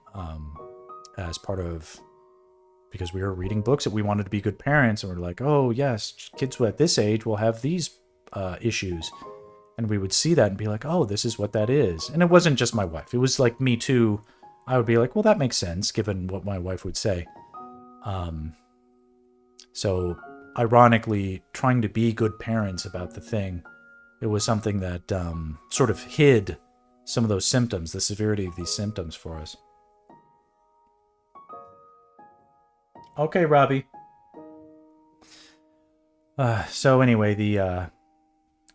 A: as part of, because we were reading books that we wanted to be good parents, and we're like, oh yes, kids at this age will have these issues, and we would see that and be like, oh, this is what that is. And it wasn't just my wife, it was like me too. I would be like, well, that makes sense given what my wife would say. So ironically, trying to be good parents about the thing, it was something that sort of hid some of those symptoms, the severity of these symptoms for us. Okay, Robbie. So anyway,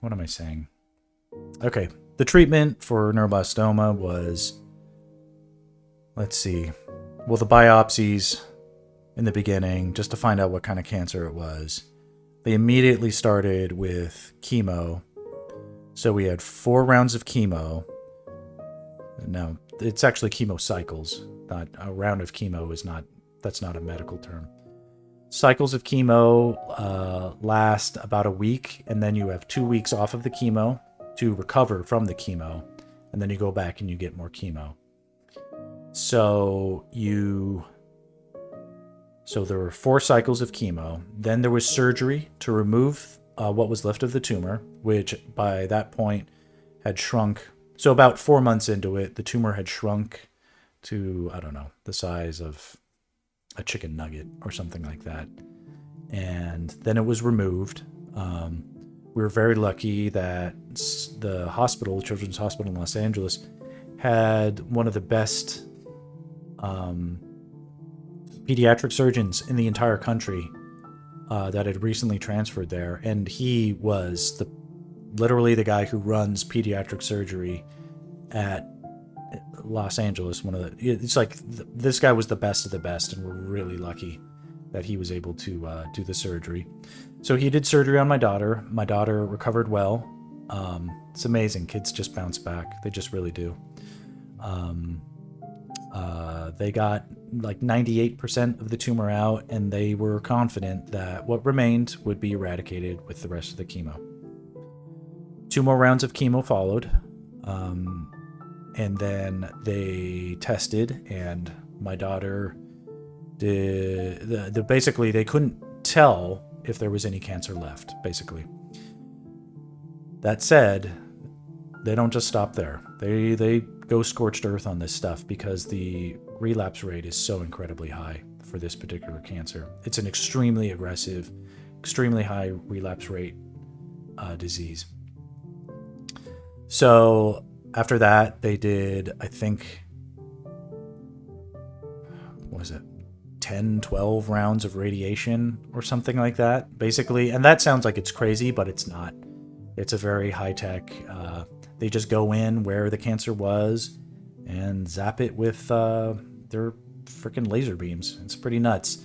A: what am I saying? Okay, the treatment for neuroblastoma was, let's see, well, the biopsies in the beginning, just to find out what kind of cancer it was. They immediately started with chemo. So we had 4 rounds of chemo. Now, it's actually chemo cycles. Not a round of chemo is not, that's not a medical term. Cycles of chemo last about a week, and then you have 2 weeks off of the chemo to recover from the chemo, and then you go back and you get more chemo. So there were 4 cycles of chemo. Then there was surgery to remove what was left of the tumor, which by that point had shrunk. So about 4 months into it, the tumor had shrunk to, I don't know, the size of a chicken nugget or something like that. And then it was removed. We were very lucky that the hospital, the Children's Hospital in Los Angeles, had one of the best pediatric surgeons in the entire country that had recently transferred there. And he was literally the guy who runs pediatric surgery at Los Angeles. It's like this guy was the best of the best, and we're really lucky that he was able to do the surgery. So he did surgery on my daughter. My daughter recovered well. It's amazing. Kids just bounce back. They just really do. They got like 98% of the tumor out, and they were confident that what remained would be eradicated with the rest of the chemo. 2 more rounds of chemo followed. And then they tested, and my daughter did basically they couldn't tell if there was any cancer left, basically. That said, they don't just stop there. They go scorched earth on this stuff because the relapse rate is so incredibly high for this particular cancer. It's an extremely aggressive, extremely high relapse rate disease. So after that, they did, I think, what was it, 10, 12 rounds of radiation or something like that, basically. And that sounds like it's crazy, but it's not. It's a very high-tech, they just go in where the cancer was and zap it with their freaking laser beams. It's pretty nuts.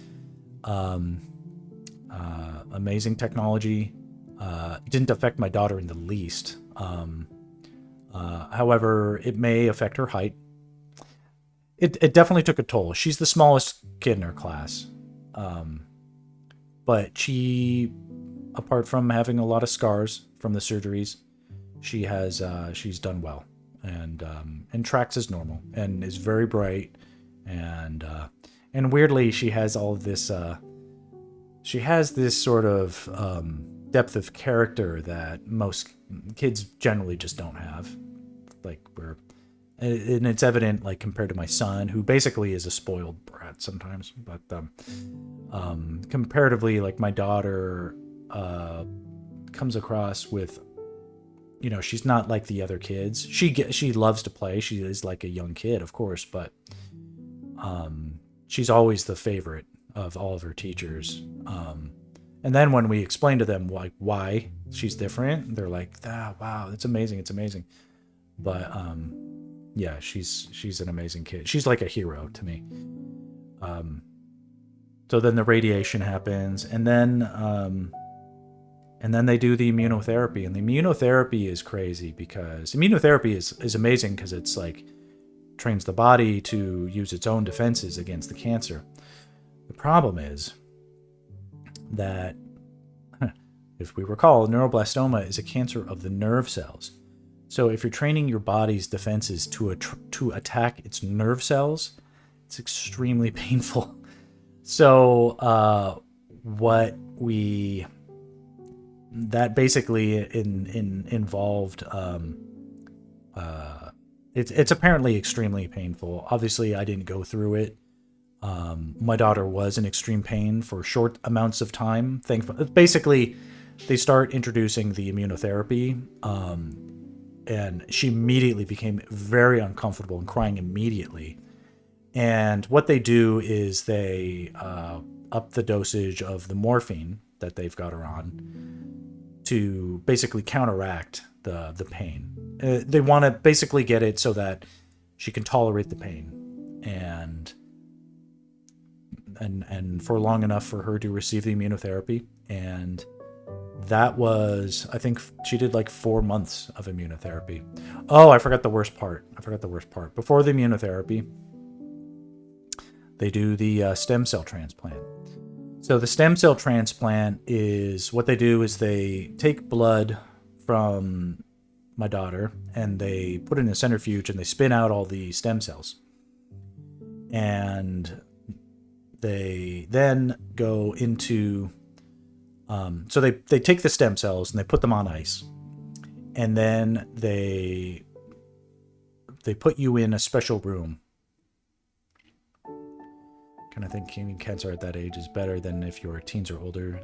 A: Amazing technology. It didn't affect my daughter in the least. However, it may affect her height. It definitely took a toll. She's the smallest kid in her class. But she, apart from having a lot of scars from the surgeries, she's done well and tracks as normal and is very bright and weirdly she has all of this she has this sort of depth of character that most kids generally just don't have. Like and it's evident, like, compared to my son, who basically is a spoiled brat sometimes. But comparatively, like, my daughter comes across with, you know, she's not like the other kids. She loves to play. She is like a young kid, of course, but she's always the favorite of all of her teachers. And then when we explain to them why she's different, they're like, wow, it's amazing. It's amazing. But yeah, she's an amazing kid. She's like a hero to me. So then the radiation happens, and then they do the immunotherapy. And the immunotherapy is crazy because immunotherapy is amazing because it's like trains the body to use its own defenses against the cancer. The problem is that, if we recall, neuroblastoma is a cancer of the nerve cells. So if you're training your body's defenses to attack its nerve cells, it's extremely painful. So that basically involved it's apparently extremely painful. Obviously, I didn't go through it. My daughter was in extreme pain for short amounts of time. Basically, they start introducing the immunotherapy, and she immediately became very uncomfortable and crying immediately. And what they do is they up the dosage of the morphine that they've got her on to basically counteract the pain. They want to basically get it so that she can tolerate the pain and for long enough for her to receive the immunotherapy. And that was, I think she did like 4 months of immunotherapy. Oh, I forgot the worst part. Before the immunotherapy, they do the stem cell transplant. So the stem cell transplant is, what they do is they take blood from my daughter and they put it in a centrifuge and they spin out all the stem cells. And they then go into, so they take the stem cells and they put them on ice. And then they put you in a special room. Kind of think cancer at that age is better than if your teens or older.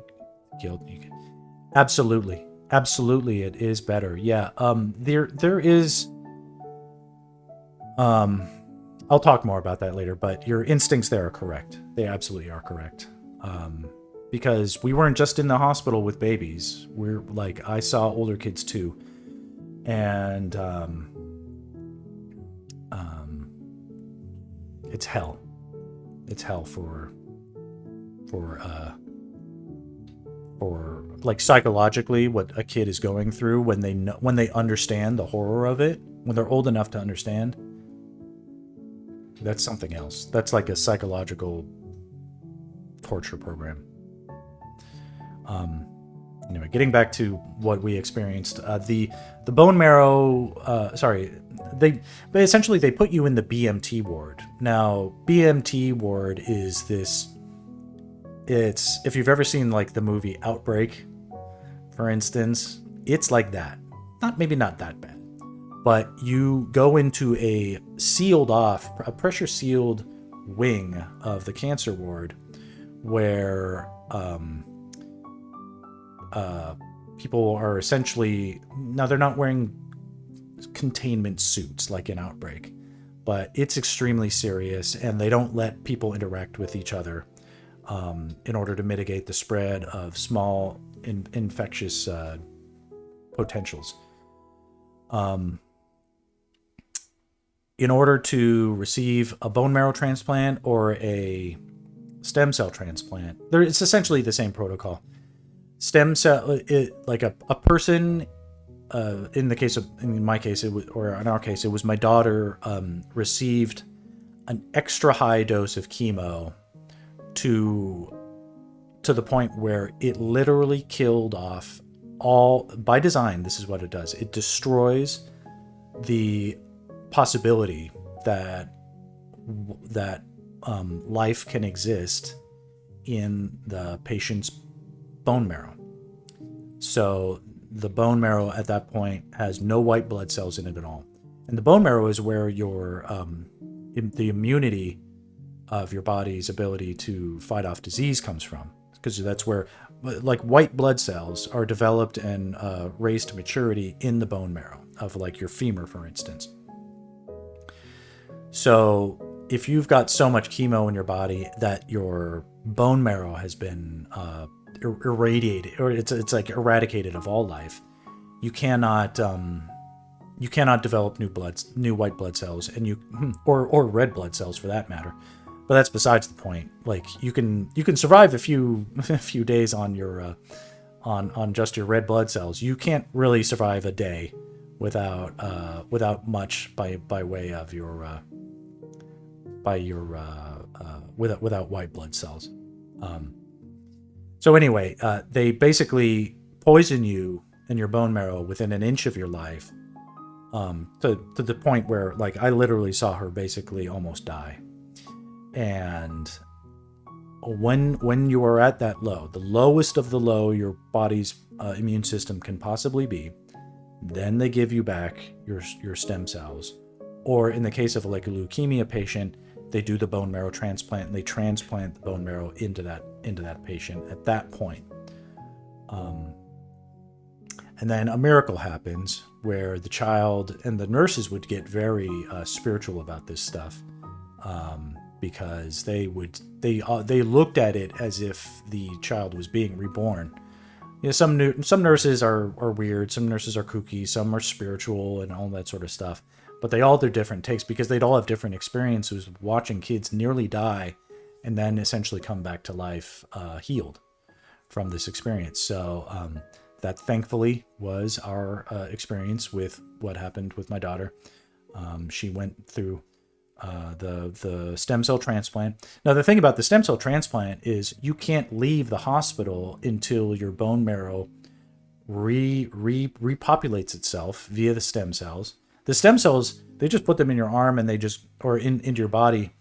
A: Absolutely, it is better. Yeah. There is. I'll talk more about that later, but your instincts there are correct. They absolutely are correct. Because we weren't just in the hospital with babies. We're like, I saw older kids too, and it's hell. It's hell for like psychologically what a kid is going through when they understand the horror of it, when they're old enough to understand. That's something else. That's like a psychological torture program. Anyway, getting back to what we experienced, the bone marrow. But essentially they put you in the BMT ward. Now, BMT ward is this. It's, if you've ever seen like the movie Outbreak, for instance, it's like that. Maybe not that bad, but you go into a pressure sealed wing of the cancer ward where people are essentially, now they're not wearing containment suits like in Outbreak, but it's extremely serious and they don't let people interact with each other in order to mitigate the spread of small infectious potentials. In order to receive a bone marrow transplant or a stem cell transplant, it's essentially the same protocol. stem cell, like a person, in my case, or in our case, it was my daughter, received an extra high dose of chemo to the point where it literally killed off all, by design. This is what it does. It destroys the possibility that life can exist in the patient's bone marrow. So the bone marrow at that point has no white blood cells in it at all. And the bone marrow is where your the immunity of your body's ability to fight off disease comes from, because that's where, like, white blood cells are developed and raised to maturity in the bone marrow of, like, your femur, for instance. So if you've got so much chemo in your body that your bone marrow has been irradiated, or it's like eradicated of all life, you cannot develop new white blood cells, and or red blood cells for that matter. But that's besides the point. Like, you can survive a few days on your on just your red blood cells. You can't really survive a day without much by way of your without white blood cells. So anyway, they basically poison you in your bone marrow within an inch of your life, to the point where, like, I literally saw her basically almost die. And when you are at that low, the lowest of the low your body's immune system can possibly be, then they give you back your stem cells. Or in the case of, like, a leukemia patient, they do the bone marrow transplant, and they transplant the bone marrow into that patient at that point. And then a miracle happens where the child and the nurses would get very spiritual about this stuff, because they looked at it as if the child was being reborn. You know, some nurses are weird, some nurses are kooky, some are spiritual and all that sort of stuff. But they all have their different takes, because they'd all have different experiences watching kids nearly die and then essentially come back to life, healed from this experience. So that thankfully was our experience with what happened with my daughter. She went through the stem cell transplant. Now, the thing about the stem cell transplant is you can't leave the hospital until your bone marrow repopulates itself via the stem cells. The stem cells, they just put them in your arm, and into your body,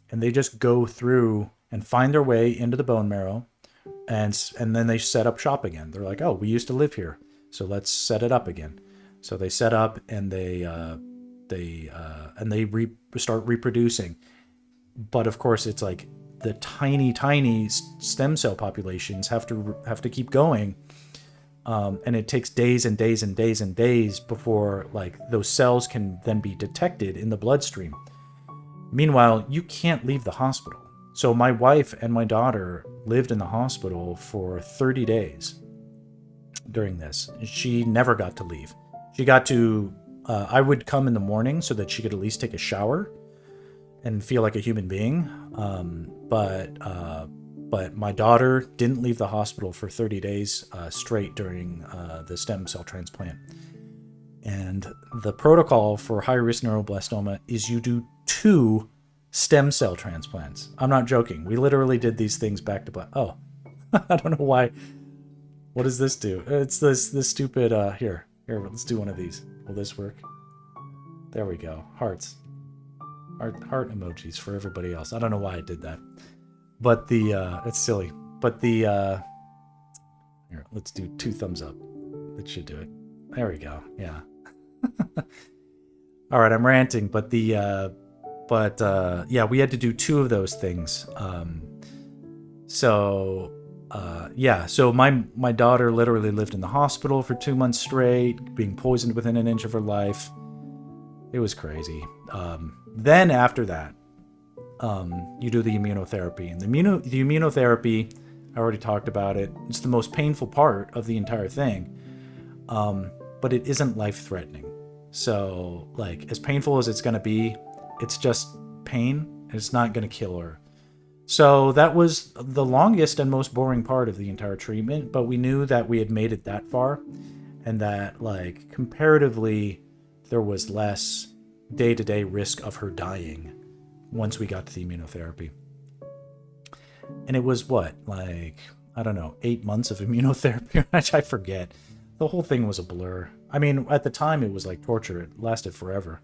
A: and they just go through and find their way into the bone marrow, and then they set up shop again. They're like, oh, we used to live here, so let's set it up again. So they set up, and they start reproducing. But of course, it's like the tiny stem cell populations have to keep going. And it takes days and days and days and days before, like, those cells can then be detected in the bloodstream. Meanwhile, you can't leave the hospital. So my wife and my daughter lived in the hospital for 30 days during this. She never got to leave. She got to, I would come in the morning so that she could at least take a shower and feel like a human being. But my daughter didn't leave the hospital for 30 days straight during the stem cell transplant. And the protocol for high-risk neuroblastoma is you do 2 stem cell transplants. I'm not joking. We literally did these things back to back. Oh, I don't know why. What does this do? It's this stupid, here, let's do one of these. Will this work? There we go. Hearts. Heart emojis for everybody else. I don't know why I did that. But it's silly. But here, let's do 2 thumbs up. That should do it. There we go. Yeah. All right, I'm ranting, yeah, we had to do 2 of those things. So my daughter literally lived in the hospital for 2 months straight, being poisoned within an inch of her life. It was crazy. Then after that, you do the immunotherapy. And the immunotherapy, I already talked about it. It's the most painful part of the entire thing. But it isn't life-threatening. So, like, as painful as it's going to be, it's just pain. And it's not going to kill her. So that was the longest and most boring part of the entire treatment, but we knew that we had made it that far and that, like, comparatively, there was less day-to-day risk of her dying once we got to the immunotherapy. And it was what, like, I don't know, 8 months of immunotherapy, which I forget. The whole thing was a blur. I mean, at the time, it was like torture. It lasted forever.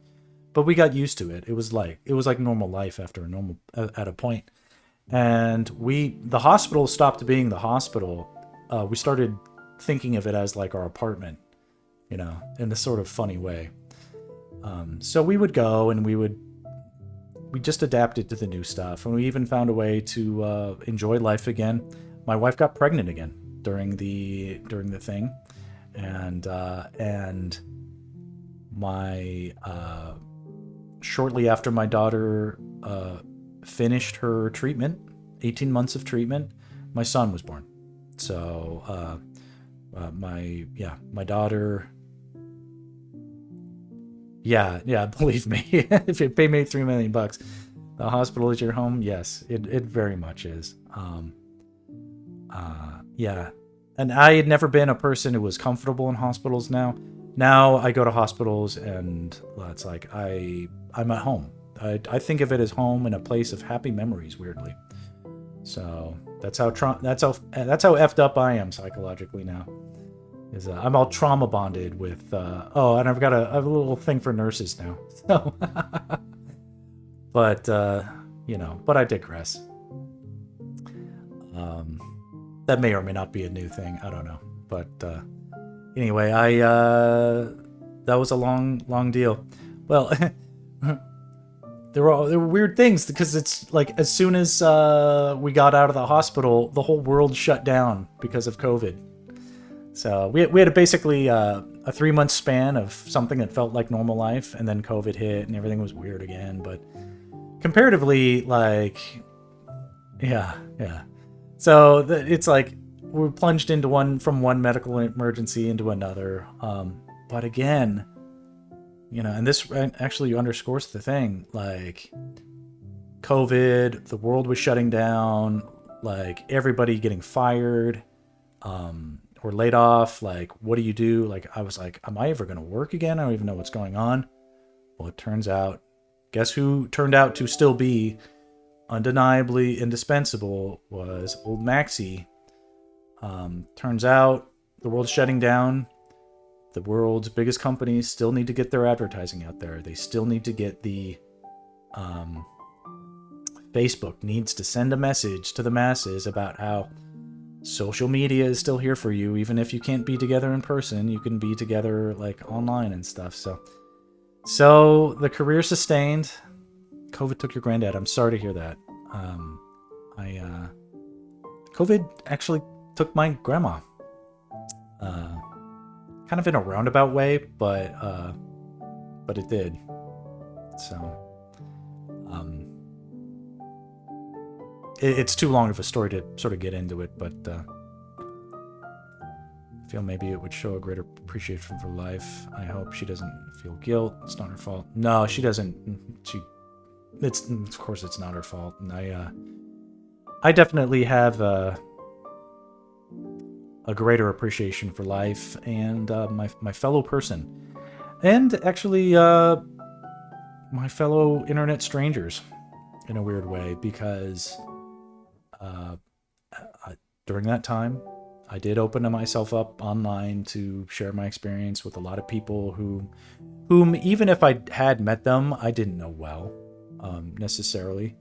A: But we got used to it. It was like normal life after at a point. And the hospital stopped being the hospital. We started thinking of it as like our apartment, you know, in a sort of funny way. So we would go and we just adapted to the new stuff. And we even found a way to enjoy life again. My wife got pregnant again during the thing. And my, shortly after my daughter, finished her treatment, 18 months of treatment, my son was born. So my daughter, believe me, if you pay me $3 million, the hospital is your home. Yes, it very much is. And I had never been a person who was comfortable in hospitals. Now I go to hospitals and it's like I'm at home. I think of it as home and a place of happy memories, weirdly. So that's how effed up I am psychologically now. I'm all trauma bonded with. And I've got a little thing for nurses now. So, but but I digress. That may or may not be a new thing. I don't know. But anyway, that was a long deal. Well. There were weird things because it's like as soon as we got out of the hospital, the whole world shut down because of COVID. So we had basically a 3-month span of something that felt like normal life, and then COVID hit and everything was weird again. But comparatively, like, yeah. So it's like we're plunged into from one medical emergency into another. But again, and this actually underscores the thing, like COVID, the world was shutting down, like everybody getting fired, or laid off. Like, what do you do? Like, I was like, am I ever going to work again? I don't even know what's going on. Well, it turns out, guess who turned out to still be undeniably indispensable was old Maxie. Turns out the world's shutting down. The world's biggest companies still need to get their advertising out there. They still need to get the Facebook needs to send a message to the masses about how social media is still here for you. Even if you can't be together in person, you can be together like online and stuff. So the career sustained. COVID took your granddad. I'm sorry to hear that. COVID actually took my grandma. Kind of in a roundabout way, but it did. So, it's too long of a story to sort of get into it, but I feel maybe it would show a greater appreciation for life. I hope she doesn't feel guilt. It's not her fault. No, she doesn't. Of course, it's not her fault. And I definitely have a greater appreciation for life and my fellow person, and actually my fellow internet strangers in a weird way, because during that time I did open myself up online to share my experience with a lot of people whom even if I had met them, I didn't know well necessarily.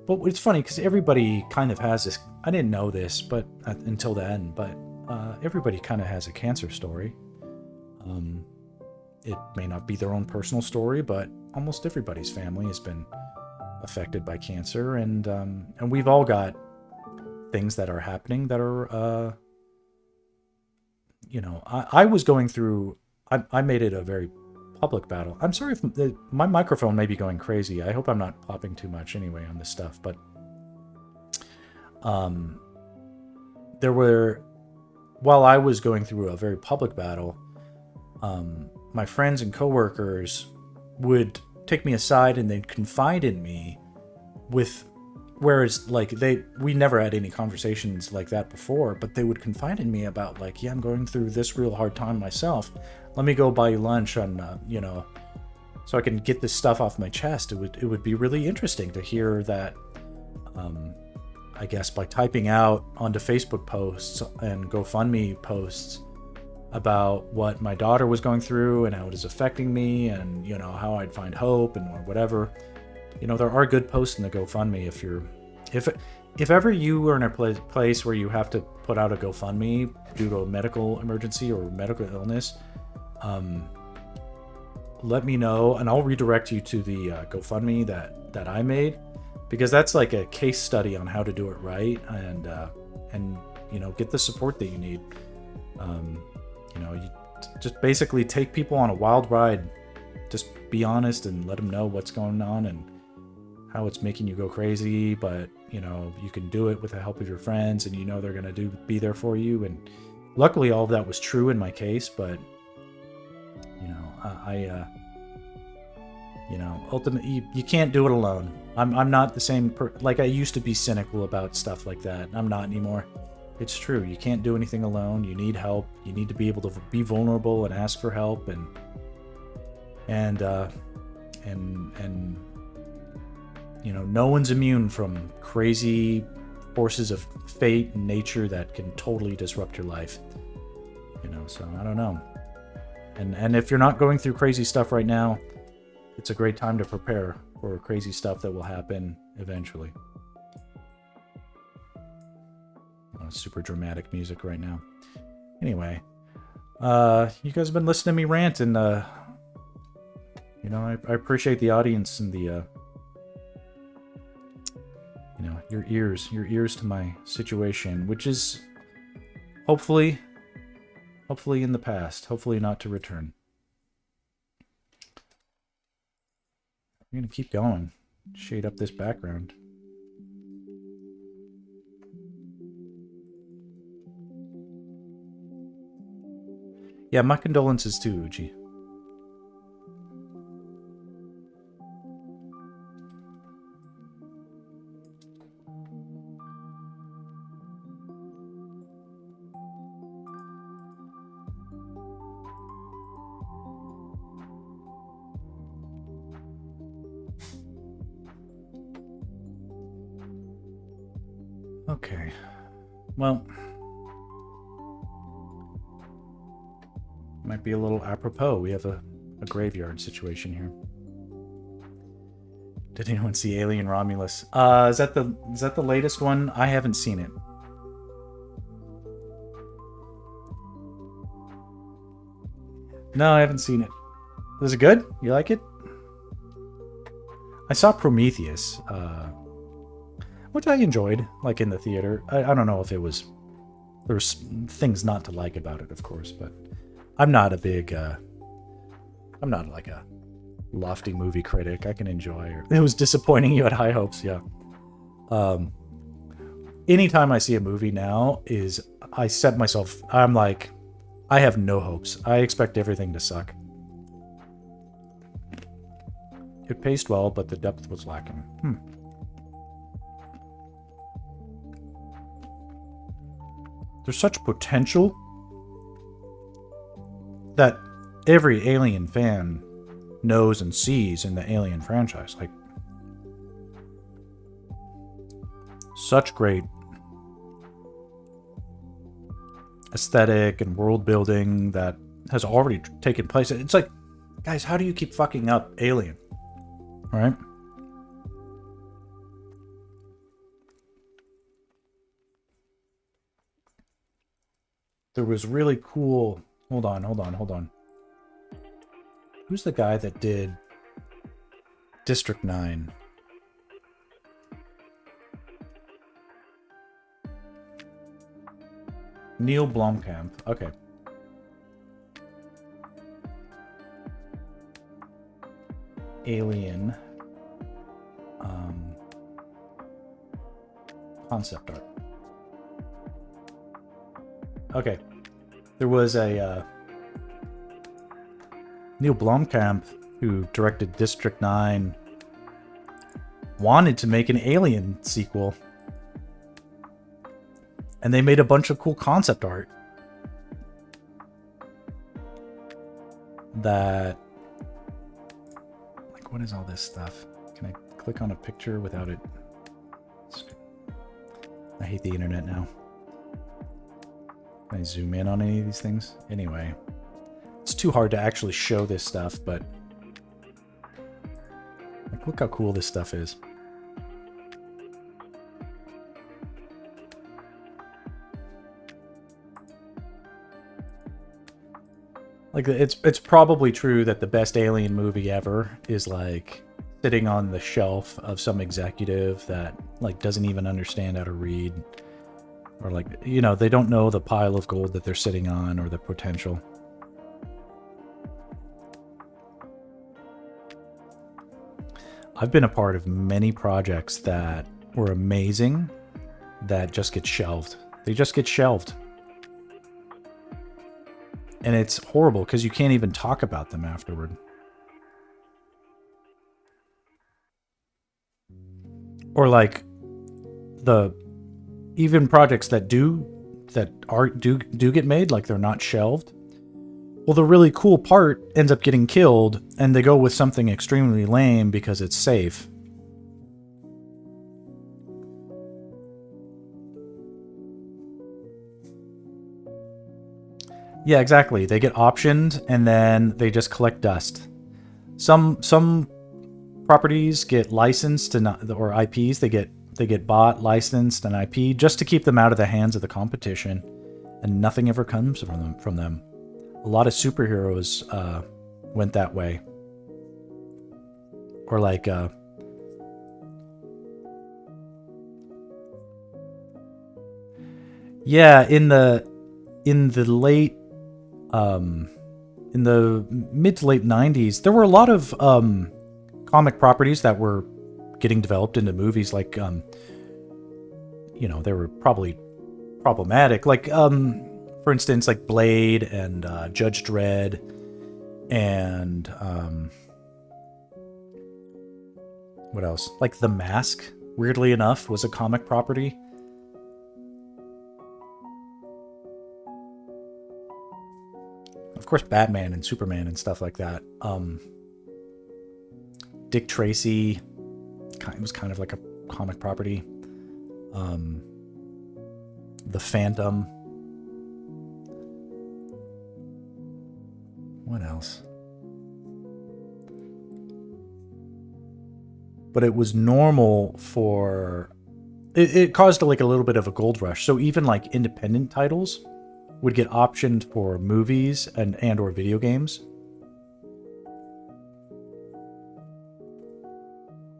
A: But it's funny because everybody kind of has this. I didn't know this, but until then, but everybody kind of has a cancer story. It may not be their own personal story, but almost everybody's family has been affected by cancer, and we've all got things that are happening that are, I was going through. I made it a very public battle. I'm sorry if my microphone may be going crazy. I hope I'm not popping too much anyway on this stuff, but while I was going through a very public battle, my friends and coworkers would take me aside and they'd confide in me with whereas like we never had any conversations like that before, but they would confide in me about like, yeah, I'm going through this real hard time myself. Let me go buy you lunch on, you know, so I can get this stuff off my chest. It would be really interesting to hear that, I guess by typing out onto Facebook posts and GoFundMe posts about what my daughter was going through and how it is affecting me, and you know how I'd find hope and whatever. You know, there are good posts in the GoFundMe if ever you are in a place where you have to put out a GoFundMe due to a medical emergency or medical illness, let me know and I'll redirect you to the GoFundMe that I made, because that's like a case study on how to do it right, and you know, get the support that you need. You know, you just basically take people on a wild ride. Just be honest and let them know what's going on and how it's making you go crazy. But you know, you can do it with the help of your friends, and you know they're gonna be there for you. And luckily, all of that was true in my case. But you know, you know, ultimately, you can't do it alone. I'm not the same like I used to be cynical about stuff like that. I'm not anymore. It's true. You can't do anything alone. You need help. You need to be able to be vulnerable and ask for help, and you know, no one's immune from crazy forces of fate and nature that can totally disrupt your life. You know, so I don't know. And if you're not going through crazy stuff right now, it's a great time to prepare for crazy stuff that will happen eventually. Super dramatic music right now. Anyway, you guys have been listening to me rant, and you know, I appreciate the audience and the you know, your ears to my situation, which is hopefully in the past, hopefully not to return. I'm gonna keep going, shade up this background. Yeah, my condolences too, Uji. Okay. Well, might be a little apropos. We have a graveyard situation here. Did anyone see Alien Romulus? Is that the latest one? I haven't seen it. No, I haven't seen it. Was it good? You like it? I saw Prometheus, which I enjoyed, like in the theater. I don't know if it was... There's things not to like about it, of course, but I'm not a big... I'm not like a lofty movie critic. I can enjoy. It was disappointing. You had high hopes, yeah. Anytime I see a movie now, I set myself... I'm like, I have no hopes. I expect everything to suck. It paced well, but the depth was lacking. There's such potential that every Alien fan knows and sees in the Alien franchise. Like, such great aesthetic and world building that has already taken place. It's like, guys, how do you keep fucking up Alien? All right? There was really cool... Hold on. Who's the guy that did District 9? Neil Blomkamp. Okay. Alien. Concept art. Okay. There was a Neil Blomkamp who directed District 9 wanted to make an Alien sequel. And they made a bunch of cool concept art that, like, what is all this stuff? Can I click on a picture without it? I hate the internet now. Can I zoom in on any of these things? Anyway, it's too hard to actually show this stuff, but like, look how cool this stuff is. Like, it's probably true that the best Alien movie ever is like sitting on the shelf of some executive that like doesn't even understand how to read, or like, you know, they don't know the pile of gold that they're sitting on or the potential. I've been a part of many projects that were amazing that just get shelved. They just get shelved. And it's horrible because you can't even talk about them afterward. Or like even projects that do get made, like they're not shelved. Well, the really cool part ends up getting killed, and they go with something extremely lame because it's safe. Yeah, exactly. They get optioned, and then they just collect dust. Some properties get licensed and or IPs. They get bought, licensed, and IP just to keep them out of the hands of the competition, and nothing ever comes from them. A lot of superheroes went that way. Or like yeah, in the late in the mid to late 90s, there were a lot of comic properties that were getting developed into movies. Like you know, they were probably problematic, like for instance, like Blade and Judge Dredd and what else, like The Mask, weirdly enough, was a comic property. Of course, Batman and Superman and stuff like that. Dick Tracy was kind of like a comic property. The Phantom. What else? But it was normal for... It caused like a little bit of a gold rush. So even like independent titles would get optioned for movies and or video games.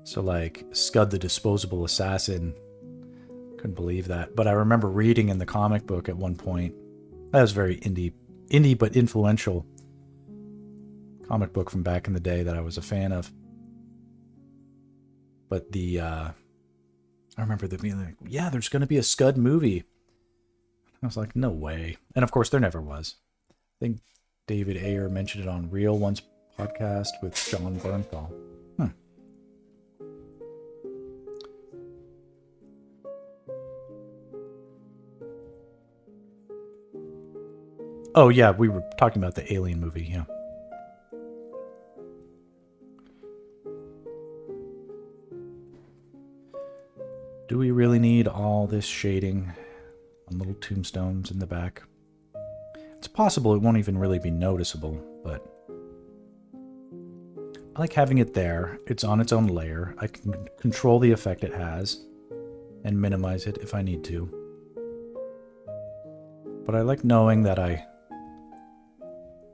A: So like Scud the Disposable Assassin, couldn't believe that. But I remember reading in the comic book at one point, that was very indie but influential comic book from back in the day that I was a fan of. But I remember them being like, yeah, there's going to be a Scud movie. I was like, no way. And of course, there never was. I think David Ayer mentioned it on Real One's podcast with John Bernthal. Oh, yeah, we were talking about the Alien movie, yeah. Do we really need all this shading on little tombstones in the back? It's possible it won't even really be noticeable, but I like having it there. It's on its own layer. I can control the effect it has and minimize it if I need to. But I like knowing that I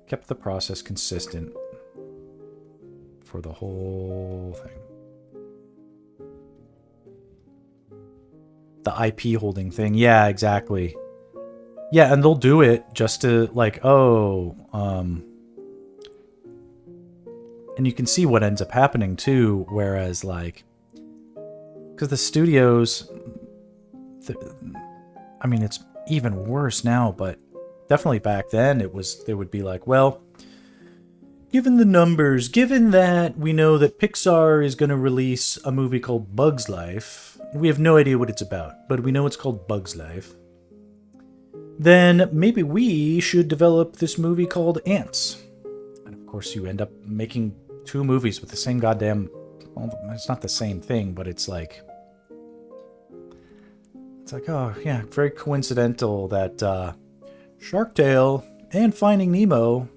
A: kept the process consistent for the whole thing. The IP holding thing. Yeah, exactly. Yeah, and they'll do it just to like, and you can see what ends up happening too, whereas like, because the studios, I mean, it's even worse now, but definitely back then they would be like, well, given the numbers, given that we know that Pixar is going to release a movie called Bug's Life, we have no idea what it's about, but we know it's called Bug's Life, then maybe we should develop this movie called Ants. And of course, you end up making 2 movies with the same goddamn... Well, it's not the same thing, but it's like... It's like, oh, yeah, very coincidental that Shark Tale and Finding Nemo,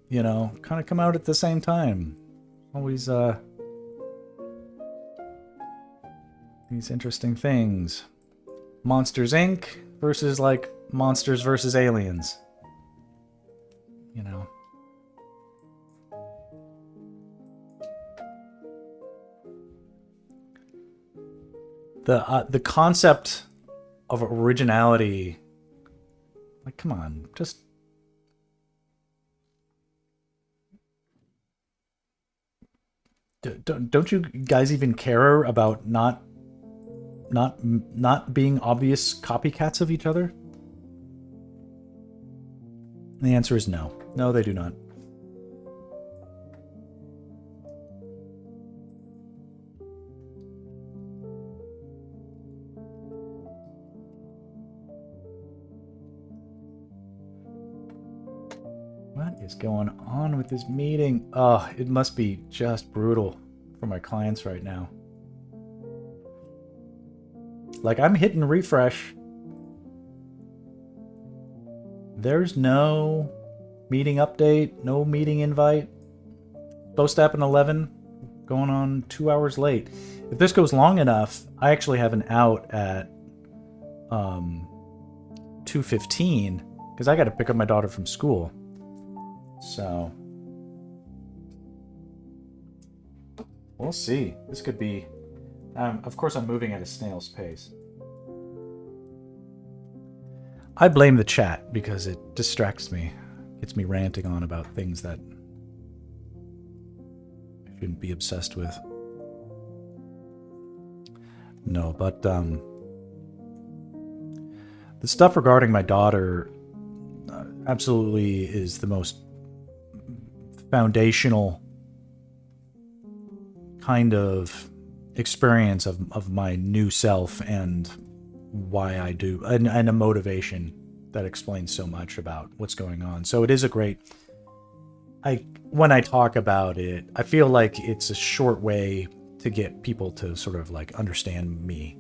A: you know, kind of come out at the same time. Always, these interesting things. Monsters, Inc. versus, like, Monsters versus Aliens. You know. The concept of originality, like, come on, just... Don't you guys even care about not being obvious copycats of each other? The answer is no. No, they do not. What is going on with this meeting? Oh, it must be just brutal for my clients right now. Like, I'm hitting refresh. There's no meeting update, no meeting invite. Supposed to happen 11, going on 2 hours late. If this goes long enough, I actually have an out at 2:15 because I got to pick up my daughter from school. So we'll see. This could be... of course, I'm moving at a snail's pace. I blame the chat because it distracts me. Gets me ranting on about things that I shouldn't be obsessed with. No, but the stuff regarding my daughter absolutely is the most foundational kind of experience of my new self and why I do, and a motivation that explains so much about what's going on. So it is a great... when I talk about it, I feel like it's a short way to get people to sort of like understand me,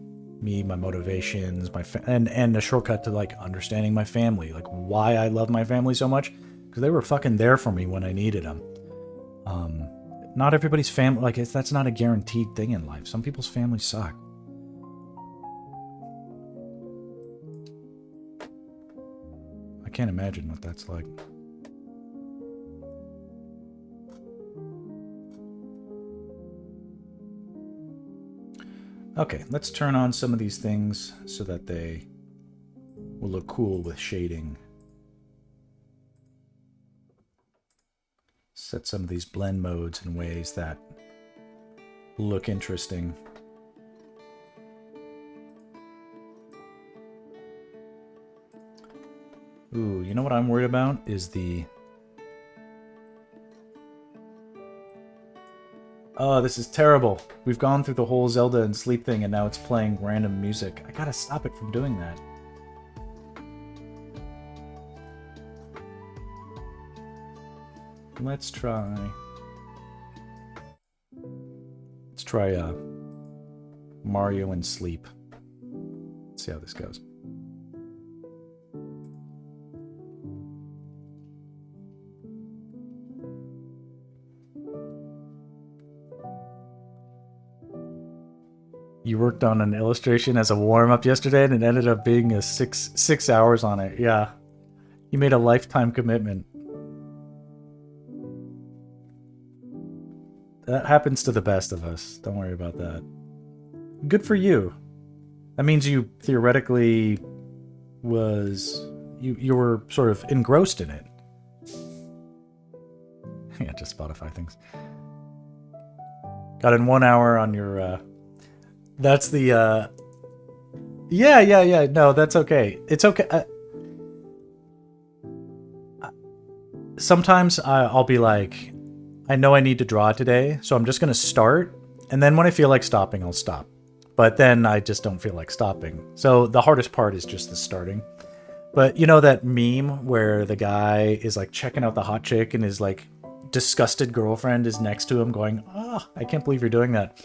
A: my motivations, and a shortcut to like understanding my family, like why I love my family so much, because they were fucking there for me when I needed them. Not everybody's family, like, that's not a guaranteed thing in life. Some people's families suck. I can't imagine what that's like. Okay, let's turn on some of these things so that they will look cool with shading. Set some of these blend modes in ways that look interesting. Ooh, you know what I'm worried about is the... Oh, this is terrible. We've gone through the whole Zelda and sleep thing and now it's playing random music. I gotta stop it from doing that. Let's try Mario and sleep. Let's see how this goes. You worked on an illustration as a warm-up yesterday and it ended up being a six hours on it. Yeah. You made a lifetime commitment. That happens to the best of us. Don't worry about that. Good for you. That means you theoretically you were sort of engrossed in it. Yeah, just Spotify things. Got in 1 hour on your that's the yeah. No, that's okay. It's okay. Sometimes I'll be like, I know I need to draw today, so I'm just going to start. And then when I feel like stopping, I'll stop. But then I just don't feel like stopping. So the hardest part is just the starting. But you know that meme where the guy is like checking out the hot chick and his like disgusted girlfriend is next to him going, "Oh, I can't believe you're doing that."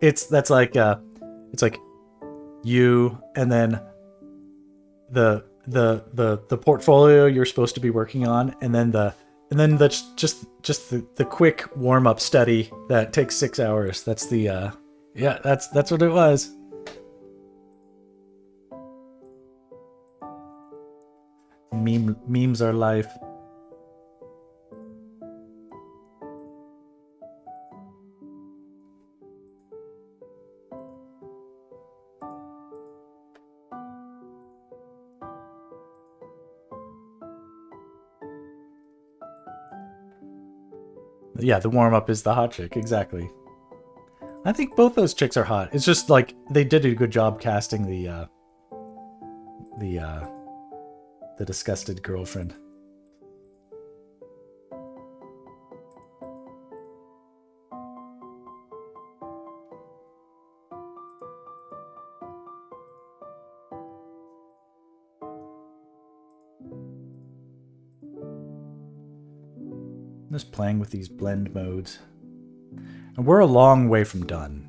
A: It's like you and then the portfolio you're supposed to be working on, and then that's just the quick warm-up study that takes 6 hours. That's the yeah, that's what it was. Memes are life. Yeah, the warm-up is the hot chick, exactly. I think both those chicks are hot. It's just like they did a good job casting the disgusted girlfriend. I'm just playing with these blend modes. And we're a long way from done.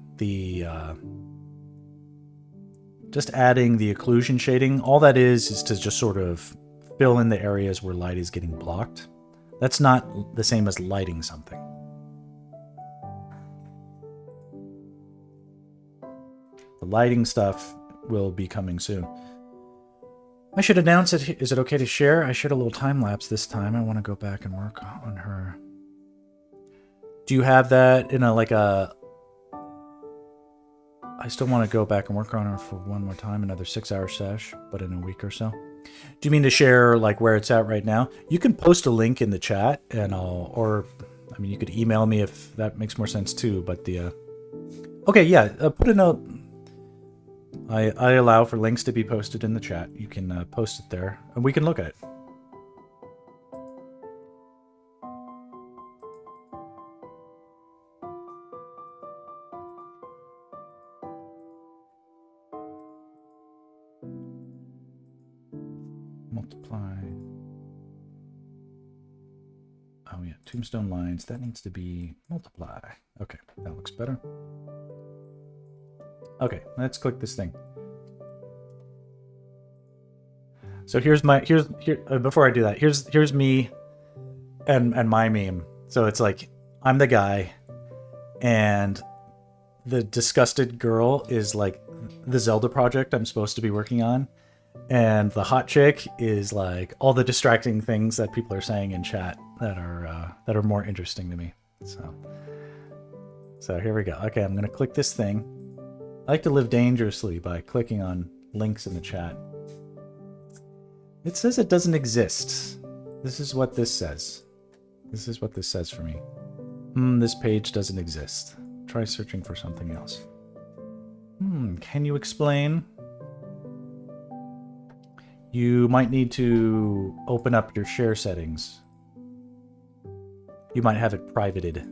A: Just adding the occlusion shading, all that is to just sort of fill in the areas where light is getting blocked. That's not the same as lighting something. The lighting stuff will be coming soon. I should announce it. Is it okay to share? I shared a little time lapse this time. I want to go back and work on her. Do you have that in I still want to go back and work on her for one more time, another 6-hour sesh, but in a week or so. Do you mean to share like where it's at right now? You can post a link in the chat, and you could email me if that makes more sense too. But okay, yeah, put a note. I allow for links to be posted in the chat. You can post it there, and we can look at it. Multiply. Oh yeah, tombstone lines. That needs to be multiply. Okay, that looks better. Okay, let's click this thing. So here's before I do that, here's me and my meme. So it's like I'm the guy, and the disgusted girl is like the Zelda project I'm supposed to be working on, and the hot chick is like all the distracting things that people are saying in chat that are more interesting to me. So here we go. Okay, I'm gonna click this thing. I like to live dangerously by clicking on links in the chat. It says it doesn't exist. This is what this says. This is what this says for me. This page doesn't exist. Try searching for something else. Can you explain? You might need to open up your share settings. You might have it privated.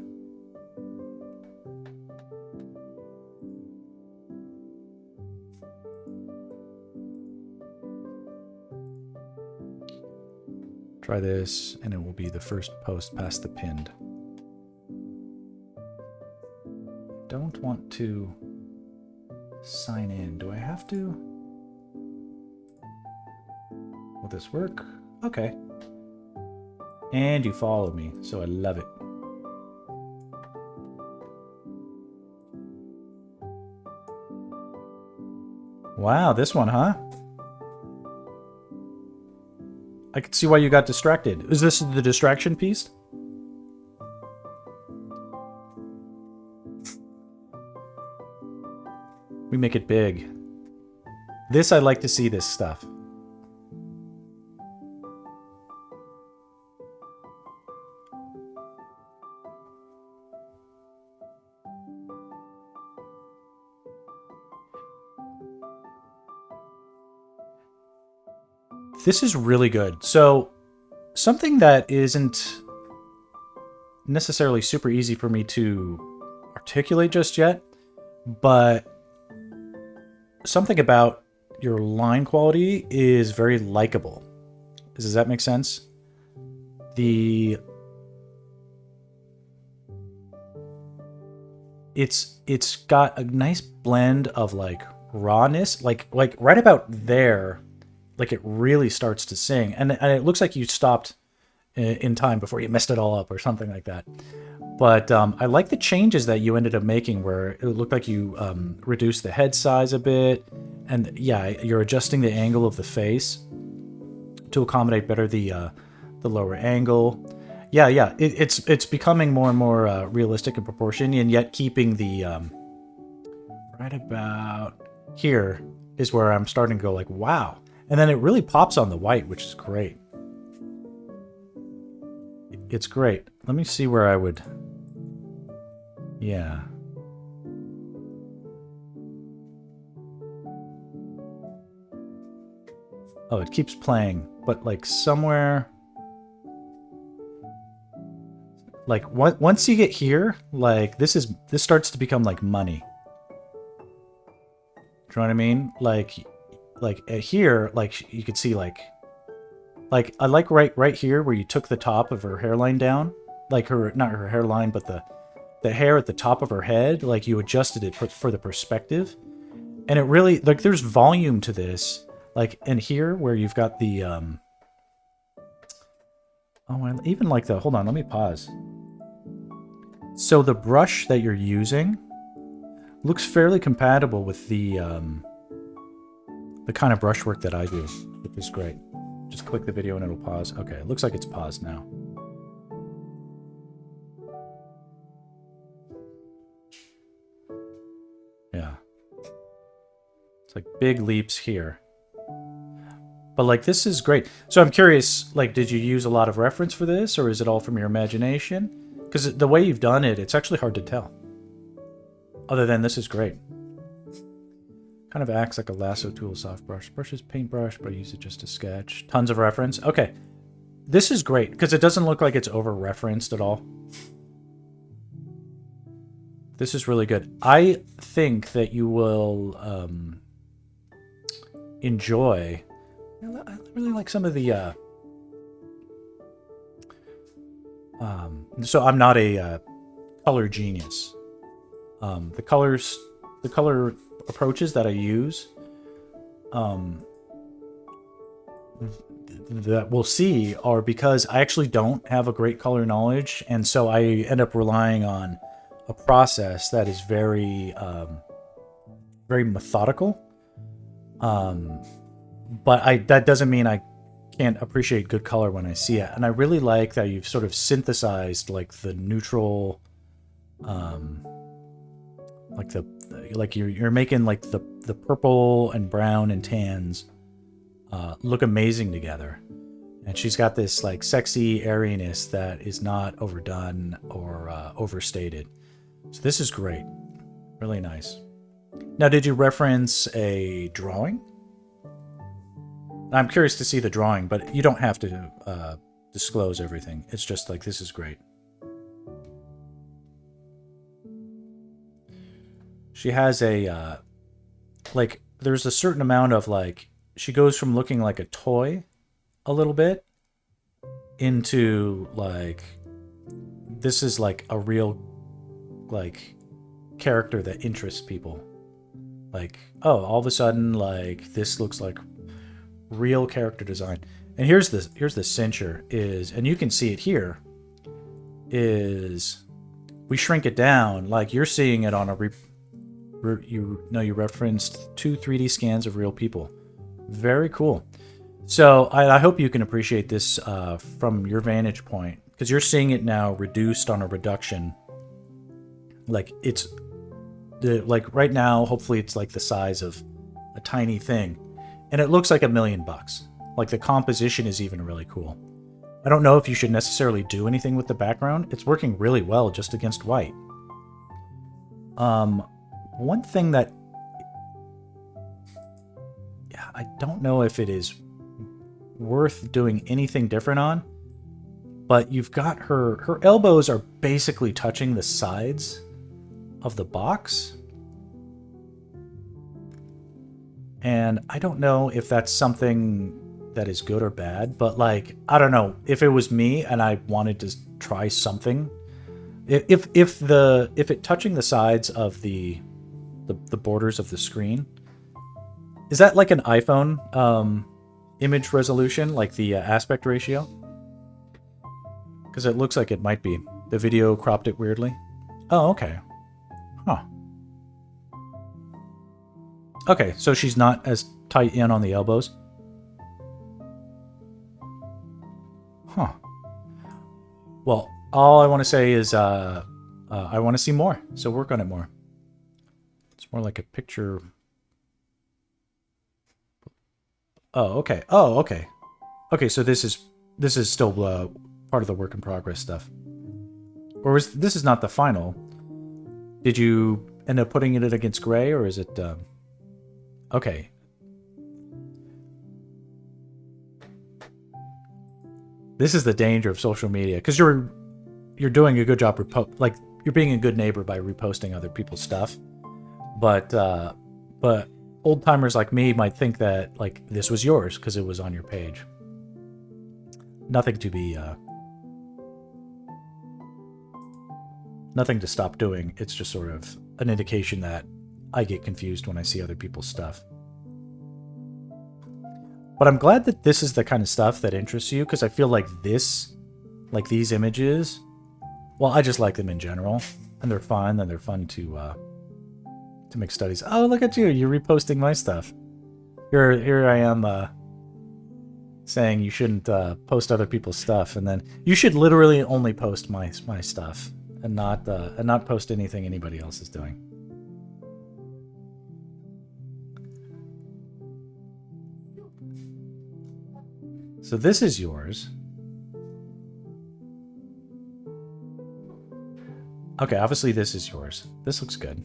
A: Try this, and it will be the first post past the pinned. Don't want to sign in. Do I have to? Will this work? Okay. And you follow me, so I love it. Wow, this one, huh? I can see why you got distracted. Is this the distraction piece? We make it big. This, I like to see this stuff. This is really good. So, something that isn't necessarily super easy for me to articulate just yet, but something about your line quality is very likable. Does that make sense? It's got a nice blend of like rawness, like right about there, like it really starts to sing, and it looks like you stopped in time before you messed it all up or something like that. But I like the changes that you ended up making, where it looked like you reduced the head size a bit, and yeah, you're adjusting the angle of the face to accommodate better the lower angle. Yeah, it's becoming more and more realistic in proportion, and yet keeping the right about here is where I'm starting to go like, wow. And then it really pops on the white, which is great. It's great. Let me see where I would... Yeah. Oh, it keeps playing, but like somewhere... Like once you get here, like this starts to become like money. Do you know what I mean? Like here, like you could see like I like right here where you took the top of her hairline down, like not her hairline, but the hair at the top of her head, like you adjusted it for the perspective, and it really, like, there's volume to this, like, and here where you've got the oh, I even like the, hold on, let me pause. So the brush that you're using looks fairly compatible with the kind of brushwork that I do, which is great. Just click the video and it'll pause. Okay, it looks like it's paused now. Yeah. It's like big leaps here. But like, this is great. So I'm curious, like, did you use a lot of reference for this, or is it all from your imagination? Because the way you've done it, it's actually hard to tell. Other than this is great. Kind of acts like a lasso tool, soft brush. Brushes paintbrush, but I use it just to sketch. Tons of reference. Okay. This is great, because it doesn't look like it's over-referenced at all. This is really good. I think that you will enjoy... I really like some of the... so I'm not a color genius. The color approaches that I use, that we'll see, are because I actually don't have a great color knowledge, and so I end up relying on a process that is very, very methodical. But that doesn't mean I can't appreciate good color when I see it. And I really like that you've sort of synthesized like the neutral, like you're making like the purple and brown and tans look amazing together. And she's got this like sexy airiness that is not overdone or overstated. So this is great. Really nice. Now, did you reference a drawing? I'm curious to see the drawing, but you don't have to disclose everything. It's just like, this is great. She has a, like, there's a certain amount of, like, she goes from looking like a toy a little bit into, like, this is, like, a real, like, character that interests people. Like, oh, all of a sudden, like, this looks like real character design. And here's the cincher is, and you can see it here, is we shrink it down, like you're seeing it on a you referenced 2 3D scans of real people. Very cool. So I hope you can appreciate this from your vantage point, because you're seeing it now reduced on a reduction. Like it's like right now, hopefully it's like the size of a tiny thing. And it looks like $1 million. Like the composition is even really cool. I don't know if you should necessarily do anything with the background. It's working really well just against white. One thing that, yeah, I don't know if it is worth doing anything different on, but you've got her elbows are basically touching the sides of the box. And I don't know if that's something that is good or bad, but like, I don't know, if it was me and I wanted to try something, if it touching the sides of the borders of the screen, is that like an iPhone image resolution, like the aspect ratio? Because it looks like it might be. The video cropped it weirdly. Oh, okay. Huh. Okay, so she's not as tight in on the elbows. Huh. Well, all I want to say is I want to see more, so work on it more. It's more like a picture. Oh, okay. Oh, okay. Okay, so this is still part of the work in progress stuff. Or this is not the final. Did you end up putting it against gray, or is it okay. This is the danger of social media, because you're doing a good job, like you're being a good neighbor by reposting other people's stuff, but old timers like me might think that like this was yours because it was on your page. Nothing to stop doing. It's just sort of an indication that I get confused when I see other people's stuff. But I'm glad that this is the kind of stuff that interests you, because I feel like these images, well, I just like them in general, and they're fun, and they're fun to make studies. Oh, look at you! You're reposting my stuff. Here I am saying you shouldn't post other people's stuff, and then you should literally only post my stuff and not post anything anybody else is doing. So this is yours. Okay, obviously this is yours. This looks good.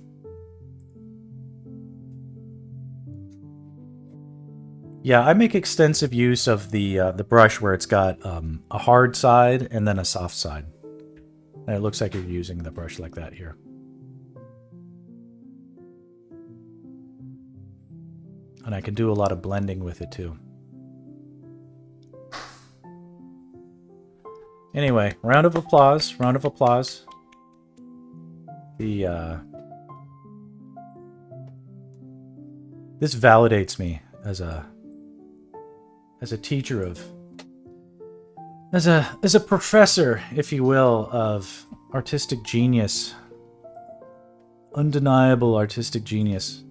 A: Yeah, I make extensive use of the brush where it's got a hard side and then a soft side. And it looks like you're using the brush like that here. And I can do a lot of blending with it too. Anyway, round of applause, round of applause. This validates me as a teacher of, as a professor, if you will, of artistic genius, undeniable artistic genius.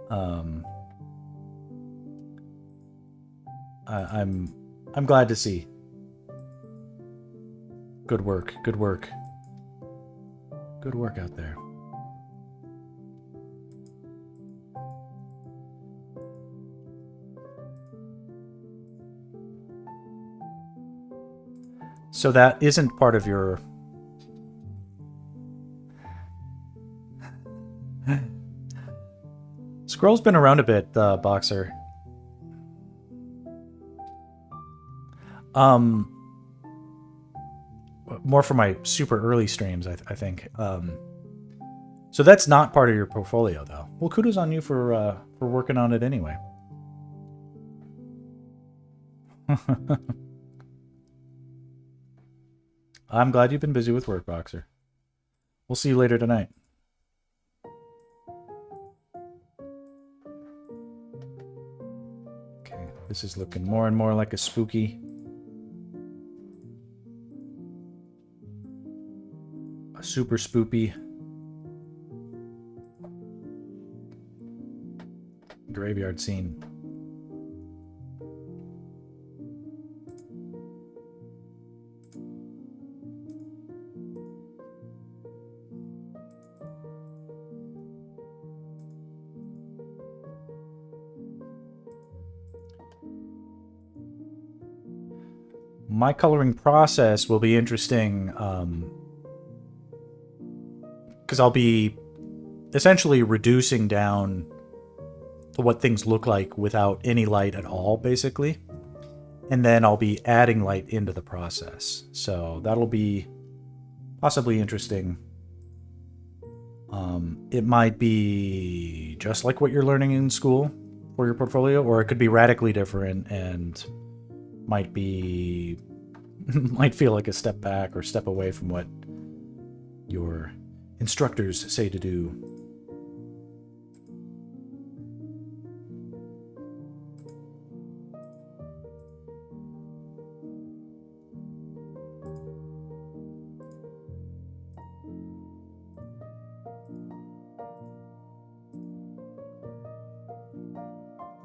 A: I'm glad to see. Good work, good work. Good work out there. So that isn't part of your... Scroll's been around a bit, Boxer. More for my super early streams, I think. So that's not part of your portfolio, though. Well, kudos on you for working on it anyway. I'm glad you've been busy with work, Boxer. We'll see you later tonight. Okay, this is looking more and more like a spooky... super spoopy graveyard scene. My coloring process will be interesting, because I'll be essentially reducing down to what things look like without any light at all, basically. and then I'll be adding light into the process. So that'll be possibly interesting. It might be just like what you're learning in school for your portfolio, or it could be radically different and might feel like a step back or step away from what your instructors say to do.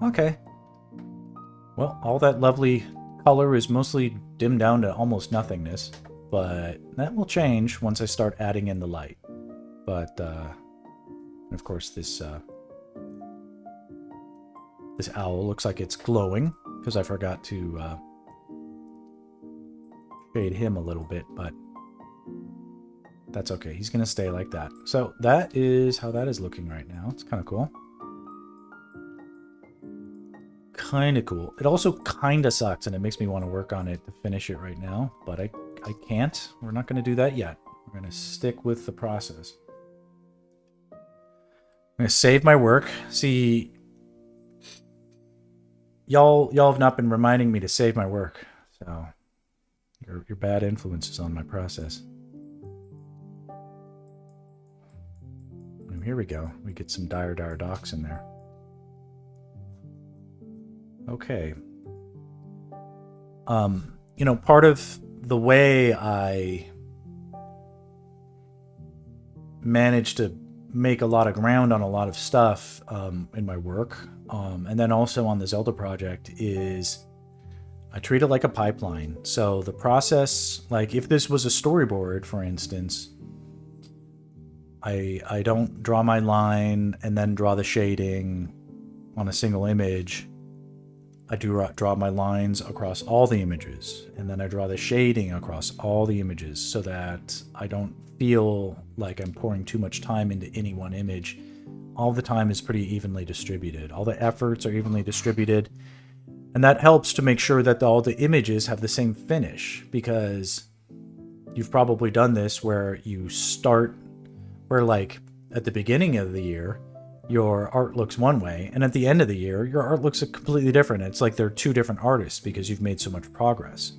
A: Okay. Well, all that lovely color is mostly dimmed down to almost nothingness, but that will change once I start adding in the light. But, of course, this owl looks like it's glowing, because I forgot to shade him a little bit, but that's okay. He's going to stay like that. So that is how that is looking right now. It's kind of cool. Kind of cool. It also kind of sucks, and it makes me want to work on it to finish it right now, but I can't. We're not going to do that yet. We're going to stick with the process. I'm going to save my work. See, y'all have not been reminding me to save my work, so your bad influences on my process. And here we go. We get some dire docs in there. Okay. You know, part of the way I managed to make a lot of ground on a lot of stuff in my work, and then also on the Zelda project, is I treat it like a pipeline. So the process, like if this was a storyboard, for instance, I don't draw my line and then draw the shading on a single image. I do draw my lines across all the images, and then I draw the shading across all the images so that I don't feel like I'm pouring too much time into any one image. All the time is pretty evenly distributed. All the efforts are evenly distributed, and that helps to make sure that all the images have the same finish, because you've probably done this where you start, where like at the beginning of the year, your art looks one way, and at the end of the year, your art looks completely different. It's like they're two different artists because you've made so much progress.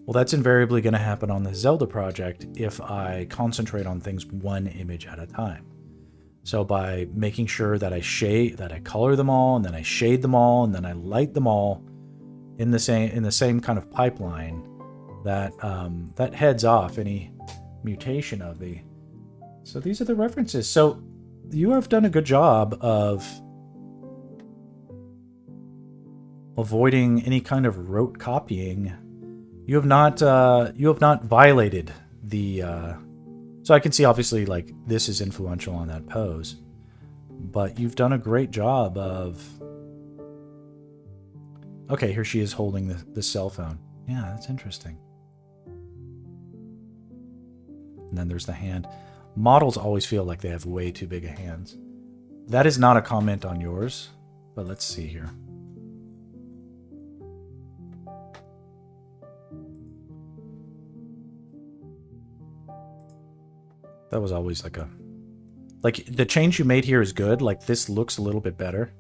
A: Well, that's invariably going to happen on the Zelda project if I concentrate on things one image at a time. So by making sure that I color them all, and then I shade them all, and then I light them all in the same kind of pipeline, that heads off any mutation of the. So these are the references. So you have done a good job of avoiding any kind of rote copying. You have not violated the. So I can see obviously like this is influential on that pose, but you've done a great job of. Okay, here she is holding the cell phone. Yeah, that's interesting. And then there's the hand. Models always feel like they have way too big of hands. That is not a comment on yours, but let's see here. That was always like the change you made here is good. Like this looks a little bit better.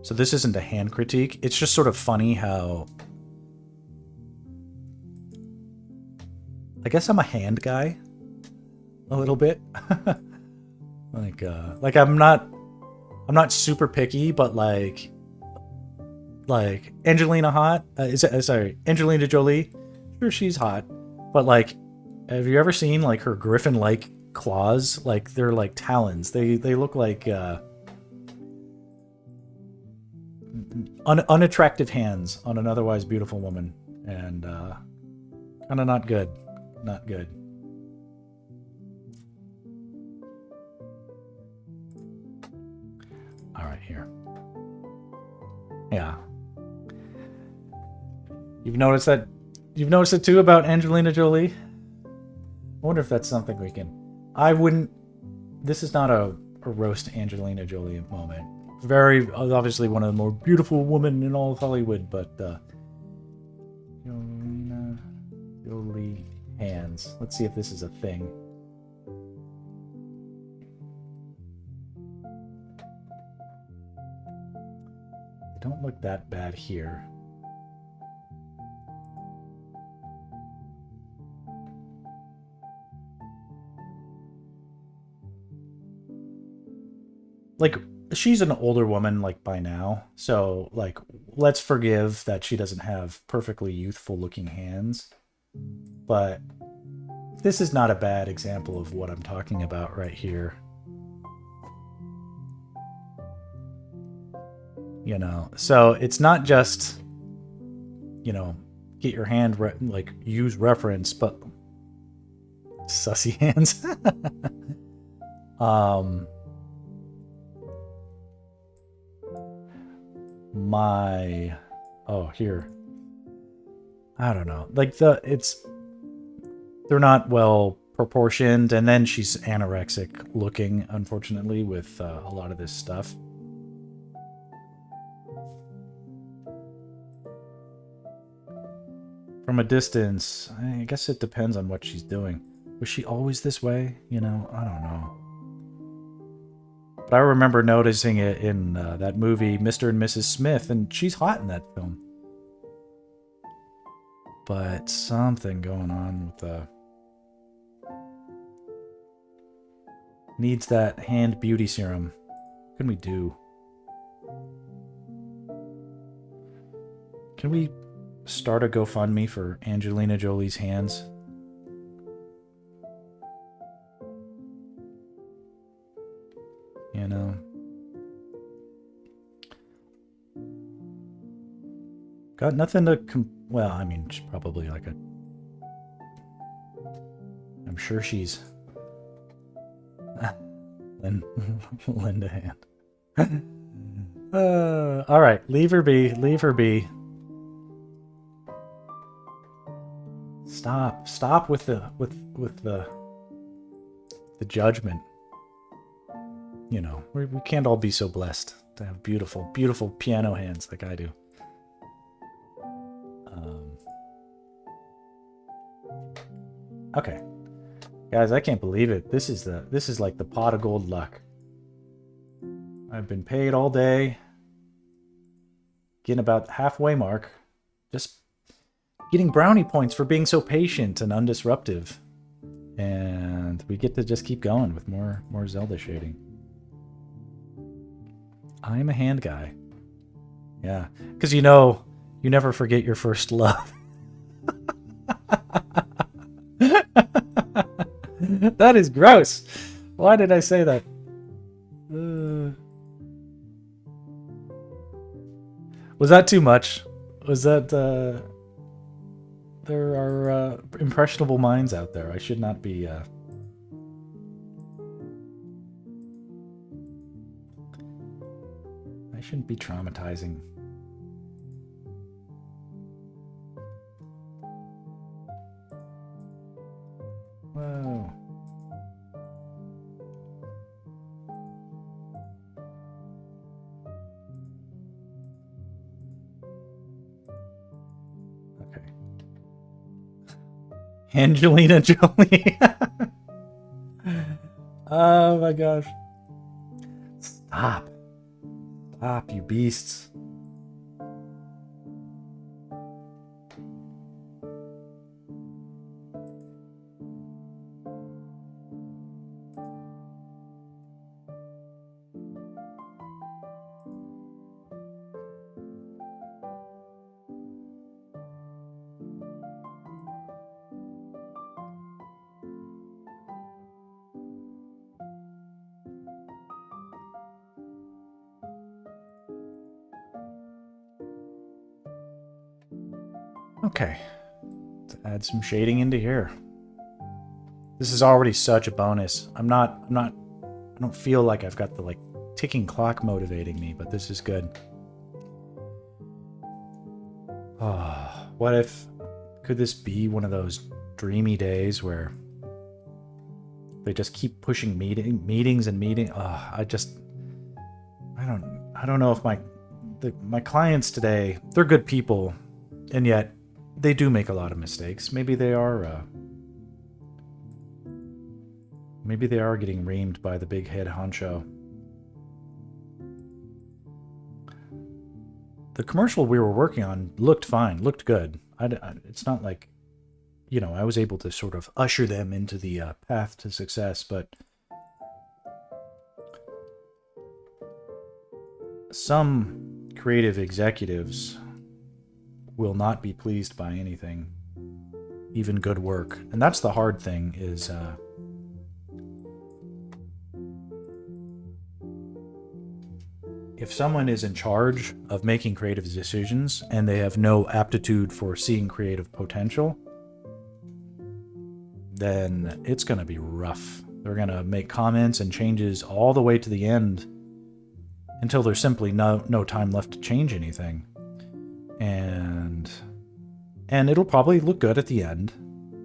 A: So this isn't a hand critique. It's just sort of funny how, I guess I'm a hand guy a little bit. like I'm not super picky, but like Angelina hot, Angelina Jolie, sure, she's hot, but like, have you ever seen like her griffin-like claws? Like they're like talons. They look like unattractive hands on an otherwise beautiful woman, and kind of not good. Not good. All right, here. Yeah. You've noticed it too about Angelina Jolie? I wonder if that's something we can. I wouldn't. This is not a roast Angelina Jolie moment, Very obviously one of the more beautiful women in all of Hollywood, but Yolena Jolie hands. Let's see if this is a thing. They don't look that bad here. Like, she's an older woman, like, by now. So, like, let's forgive that she doesn't have perfectly youthful-looking hands. But this is not a bad example of what I'm talking about right here. You know, so it's not just, you know, get your hand, like, use reference, but sussy hands. Here. I don't know. Like, they're not well proportioned, and then she's anorexic looking, unfortunately, with a lot of this stuff. From a distance, I guess it depends on what she's doing. Was she always this way? You know, I don't know. But I remember noticing it in that movie, Mr. and Mrs. Smith, and she's hot in that film. But something going on with needs that hand beauty serum. What can we do? Can we start a GoFundMe for Angelina Jolie's hands? You know? Got nothing to well, I mean, she's probably like a... I'm sure she's... Lend a hand. Alright, leave her be. Leave her be. Stop with the judgment. You know, we can't all be so blessed to have beautiful, beautiful piano hands like I do. Okay, guys, I can't believe it. This is like the pot of gold luck. I've been paid all day, getting about the halfway mark, just getting brownie points for being so patient and undisruptive, and we get to just keep going with more Zelda shading. I'm a hand guy. Yeah, because you know, you never forget your first love. That is gross. Why did I say that? Was that too much? Was that... There are impressionable minds out there. I should not be... I shouldn't be traumatizing. Whoa. Okay. Angelina Jolie. Oh my gosh. Stop. Stop, you beasts. Okay, let's add some shading into here. This is already such a bonus. I don't feel like I've got the like ticking clock motivating me, but this is good. Oh, could this be one of those dreamy days where they just keep pushing meetings and meetings? Oh, I I don't know if my clients today, they're good people, and yet they do make a lot of mistakes. Maybe they are getting reamed by the big head honcho. The commercial we were working on looked fine, looked good. It's not like, I was able to sort of usher them into the path to success, but some creative executives will not be pleased by anything, even good work. And that's the hard thing is, if someone is in charge of making creative decisions and they have no aptitude for seeing creative potential, then it's going to be rough. They're going to make comments and changes all the way to the end until there's simply no time left to change anything. And it'll probably look good at the end,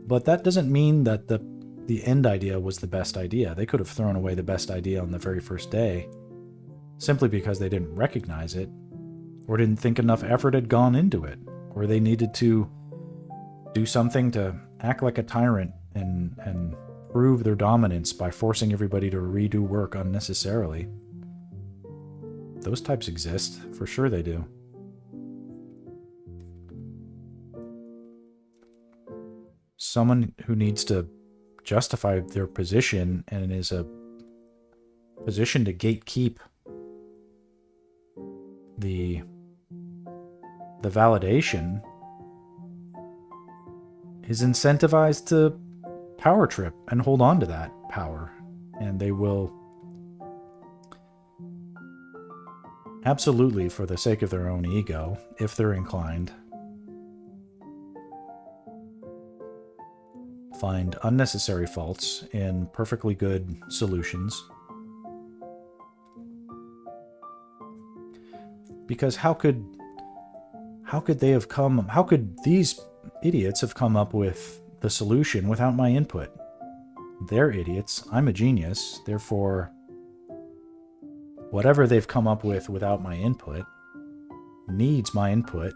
A: but that doesn't mean that the end idea was the best idea. They could have thrown away the best idea on the very first day, simply because they didn't recognize it, or didn't think enough effort had gone into it, or they needed to do something to act like a tyrant and prove their dominance by forcing everybody to redo work unnecessarily. Those types exist, for sure they do. Someone who needs to justify their position and is a position to gatekeep the validation is incentivized to power trip and hold on to that power, and they will absolutely, for the sake of their own ego, if they're inclined, find unnecessary faults in perfectly good solutions. Because how could these idiots have come up with the solution without my input? They're idiots. I'm a genius. Therefore, whatever they've come up with without my input needs my input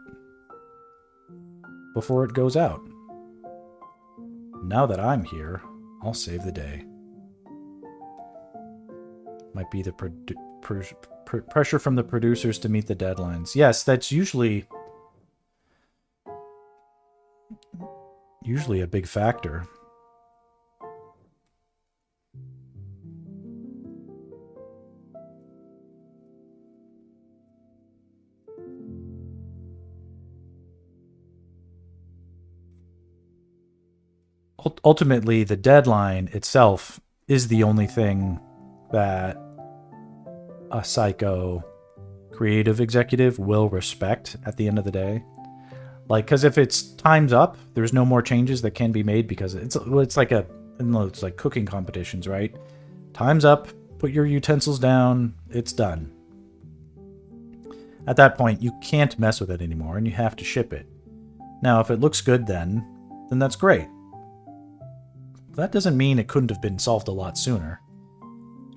A: before it goes out. Now that I'm here, I'll save the day. Might be the pressure from the producers to meet the deadlines. Yes, that's usually a big factor. Ultimately, the deadline itself is the only thing that a psycho creative executive will respect at the end of the day. Like, because if it's time's up, there's no more changes that can be made, because it's like it's like cooking competitions, right? Time's up, put your utensils down, it's done. At that point, you can't mess with it anymore, and you have to ship it. Now, if it looks good then that's great. That doesn't mean it couldn't have been solved a lot sooner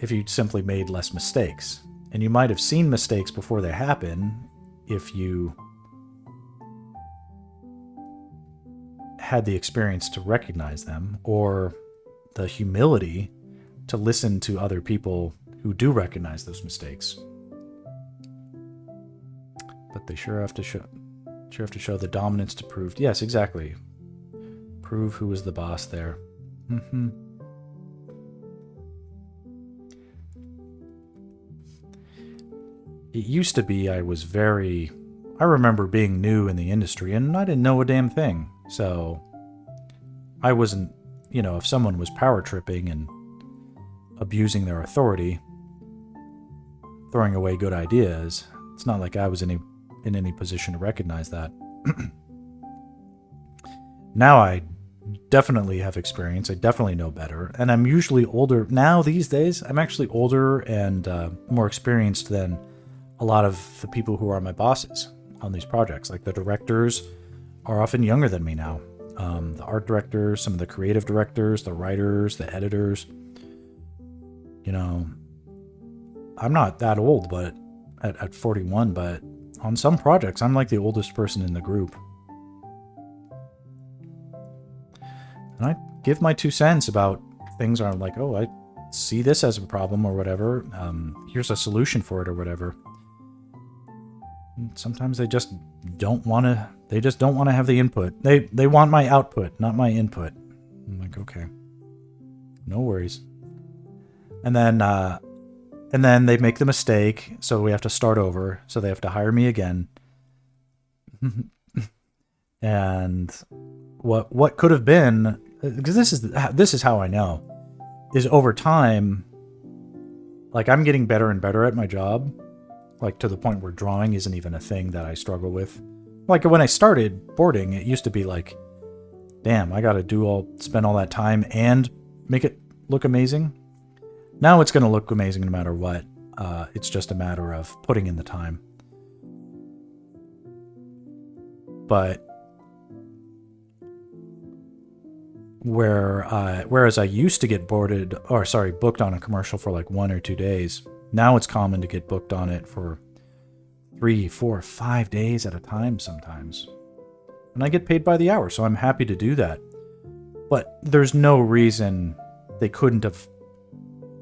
A: if you simply made less mistakes. And you might have seen mistakes before they happen if you had the experience to recognize them, or the humility to listen to other people who do recognize those mistakes. But they sure have to show the dominance to prove. Yes, exactly. Prove who was the boss there. Mm-hmm. It used to be I remember being new in the industry and I didn't know a damn thing. So I wasn't, if someone was power tripping and abusing their authority, throwing away good ideas, it's not like I was in any position to recognize that. Now I definitely have experience. I definitely know better. And I'm usually older. Now, these days, I'm actually older and more experienced than a lot of the people who are my bosses on these projects. Like, the directors are often younger than me now. The art directors, some of the creative directors, the writers, the editors. I'm not that old, but at 41, but on some projects, I'm like the oldest person in the group. And I give my 2 cents about things are like, oh, I see this as a problem or whatever. Here's a solution for it or whatever. And sometimes they just don't want to. They just don't want to have the input. They want my output, not my input. I'm like, okay, no worries. And then they make the mistake, so we have to start over. So they have to hire me again. And what could have been, because this is how I know, is over time, like I'm getting better and better at my job, like to the point where drawing isn't even a thing that I struggle with. Like when I started boarding, it used to be like, damn, I got to spend all that time and make it look amazing. Now it's going to look amazing no matter what. It's just a matter of putting in the time. But whereas I used to get booked on a commercial for like 1 or 2 days, now it's common to get booked on it for 3, 4, 5 days at a time sometimes. And I get paid by the hour, so I'm happy to do that. But there's no reason they couldn't have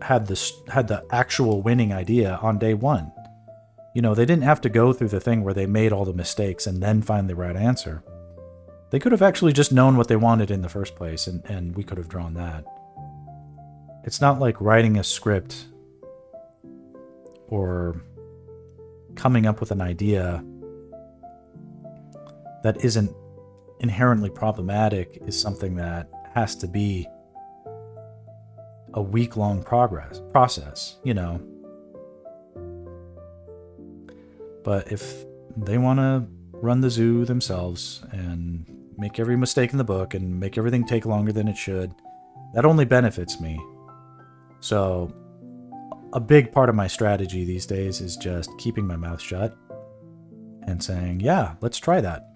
A: had the actual winning idea on day 1. You know, they didn't have to go through the thing where they made all the mistakes and then find the right answer. They could have actually just known what they wanted in the first place, and we could have drawn that. It's not like writing a script or coming up with an idea that isn't inherently problematic is something that has to be a week-long process, you know. But if they want to run the zoo themselves and make every mistake in the book and make everything take longer than it should, that only benefits me. So a big part of my strategy these days is just keeping my mouth shut and saying, yeah, let's try that.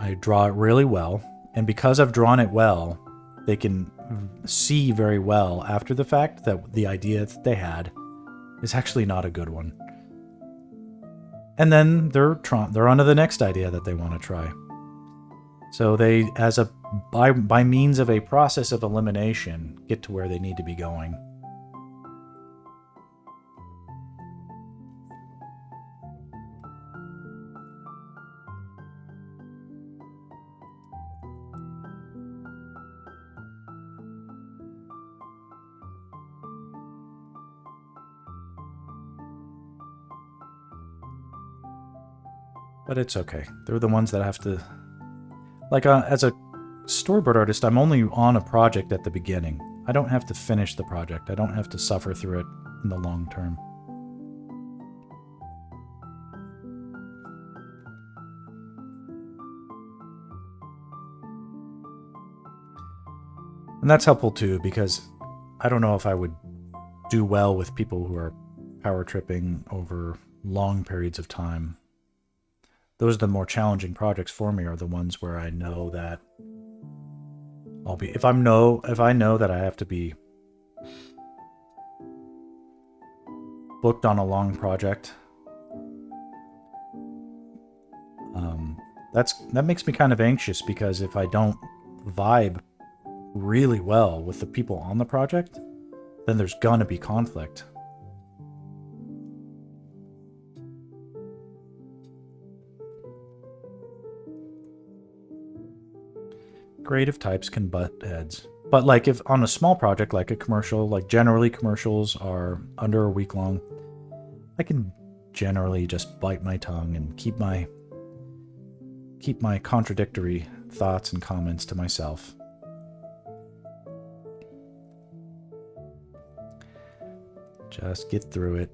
A: I draw it really well, and because I've drawn it well, they can see very well after the fact that the idea that they had is actually not a good one. And then they're on to the next idea that they want to try. So they, by means of a process of elimination, get to where they need to be going. But it's okay. They're the ones that have to... Like, as a storyboard artist, I'm only on a project at the beginning. I don't have to finish the project. I don't have to suffer through it in the long term. And that's helpful too, because I don't know if I would do well with people who are power tripping over long periods of time. Those are the more challenging projects for me, are the ones where I know that I'll be, if I know that I have to be booked on a long project, that makes me kind of anxious, because if I don't vibe really well with the people on the project, then there's gonna be conflict. Creative types can butt heads. But like if on a small project like a commercial, like generally commercials are under a week long, I can generally just bite my tongue and keep my contradictory thoughts and comments to myself. Just get through it.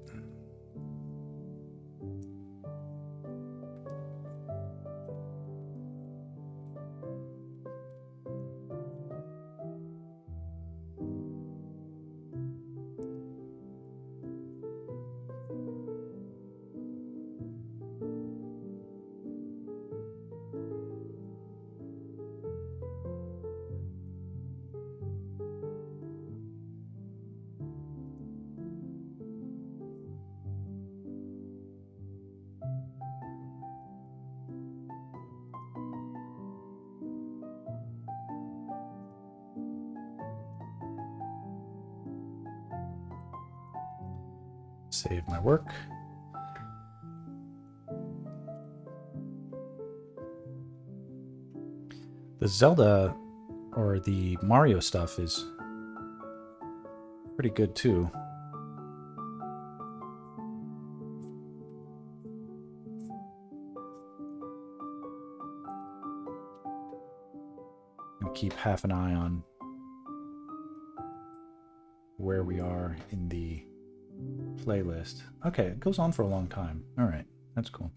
A: Save my work. The Zelda or the Mario stuff is pretty good too. And keep half an eye on where we are in the playlist. Okay, it goes on for a long time. All right, that's cool.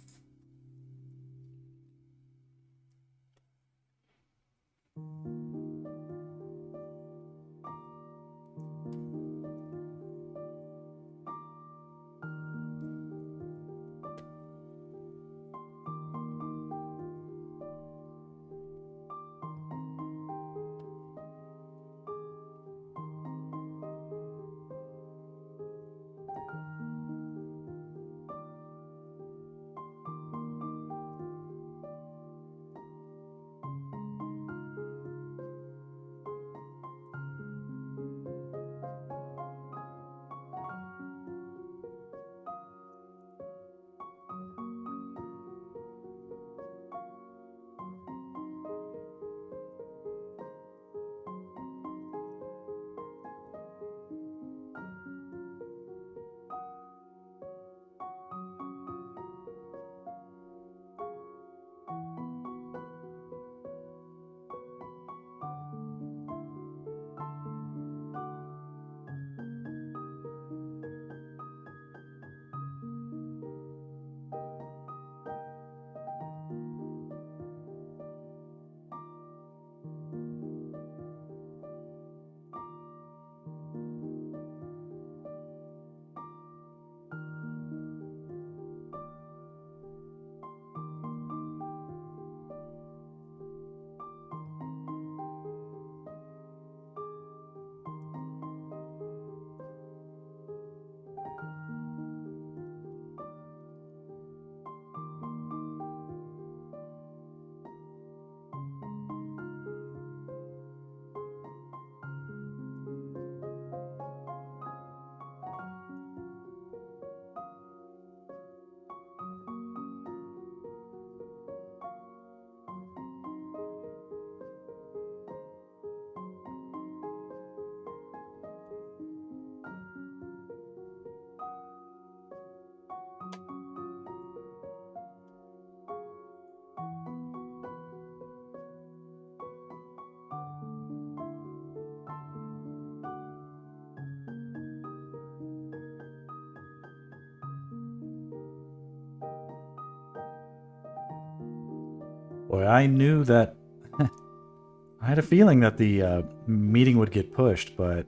A: Boy, I knew that. I had a feeling that the meeting would get pushed, but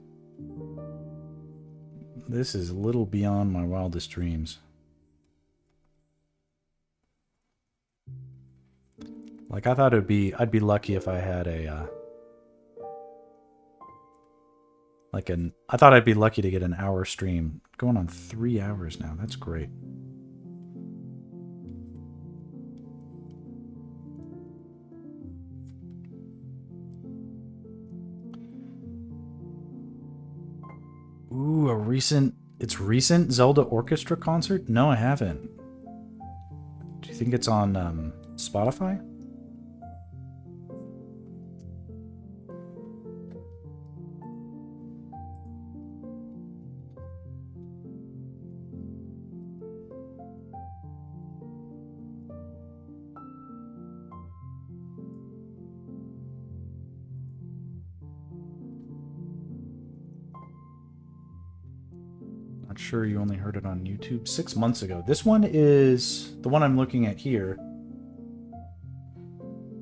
A: this is a little beyond my wildest dreams. Like, I thought I'd be lucky if I had a I thought I'd be lucky to get an hour stream. Going on 3 hours now. That's great. Ooh, it's recent Zelda orchestra concert? No, I haven't. Do you think it's on Spotify? Not sure you only heard it on YouTube 6 months ago. This one is the one I'm looking at here.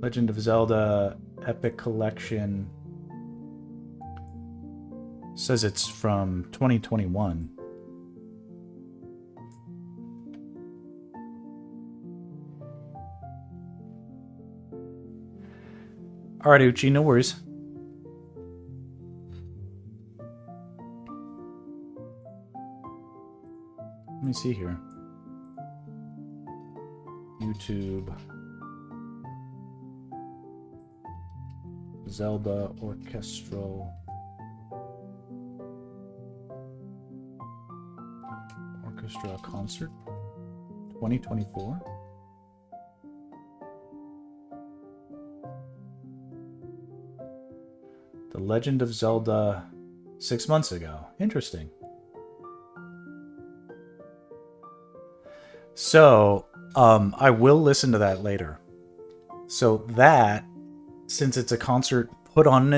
A: Legend of Zelda Epic Collection. Says it's from 2021. Alright, Uchi, no worries. Let me see here. YouTube. Zelda Orchestra Orchestra Concert 2024. The Legend of Zelda 6 months ago. Interesting. So, I will listen to that later. So that, since it's a concert put on by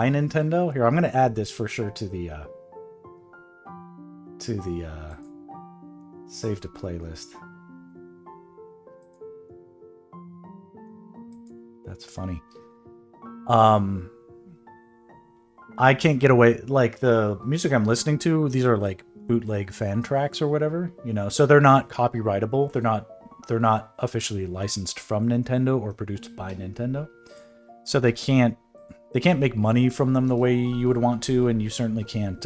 A: Nintendo, here I'm gonna add this for sure to the save to playlist. That's funny. I can't get away, like the music I'm listening to, these are like bootleg fan tracks or whatever, you know, so they're not copyrightable. They're not officially licensed from Nintendo or produced by Nintendo. So they can't make money from them the way you would want to, and you certainly can't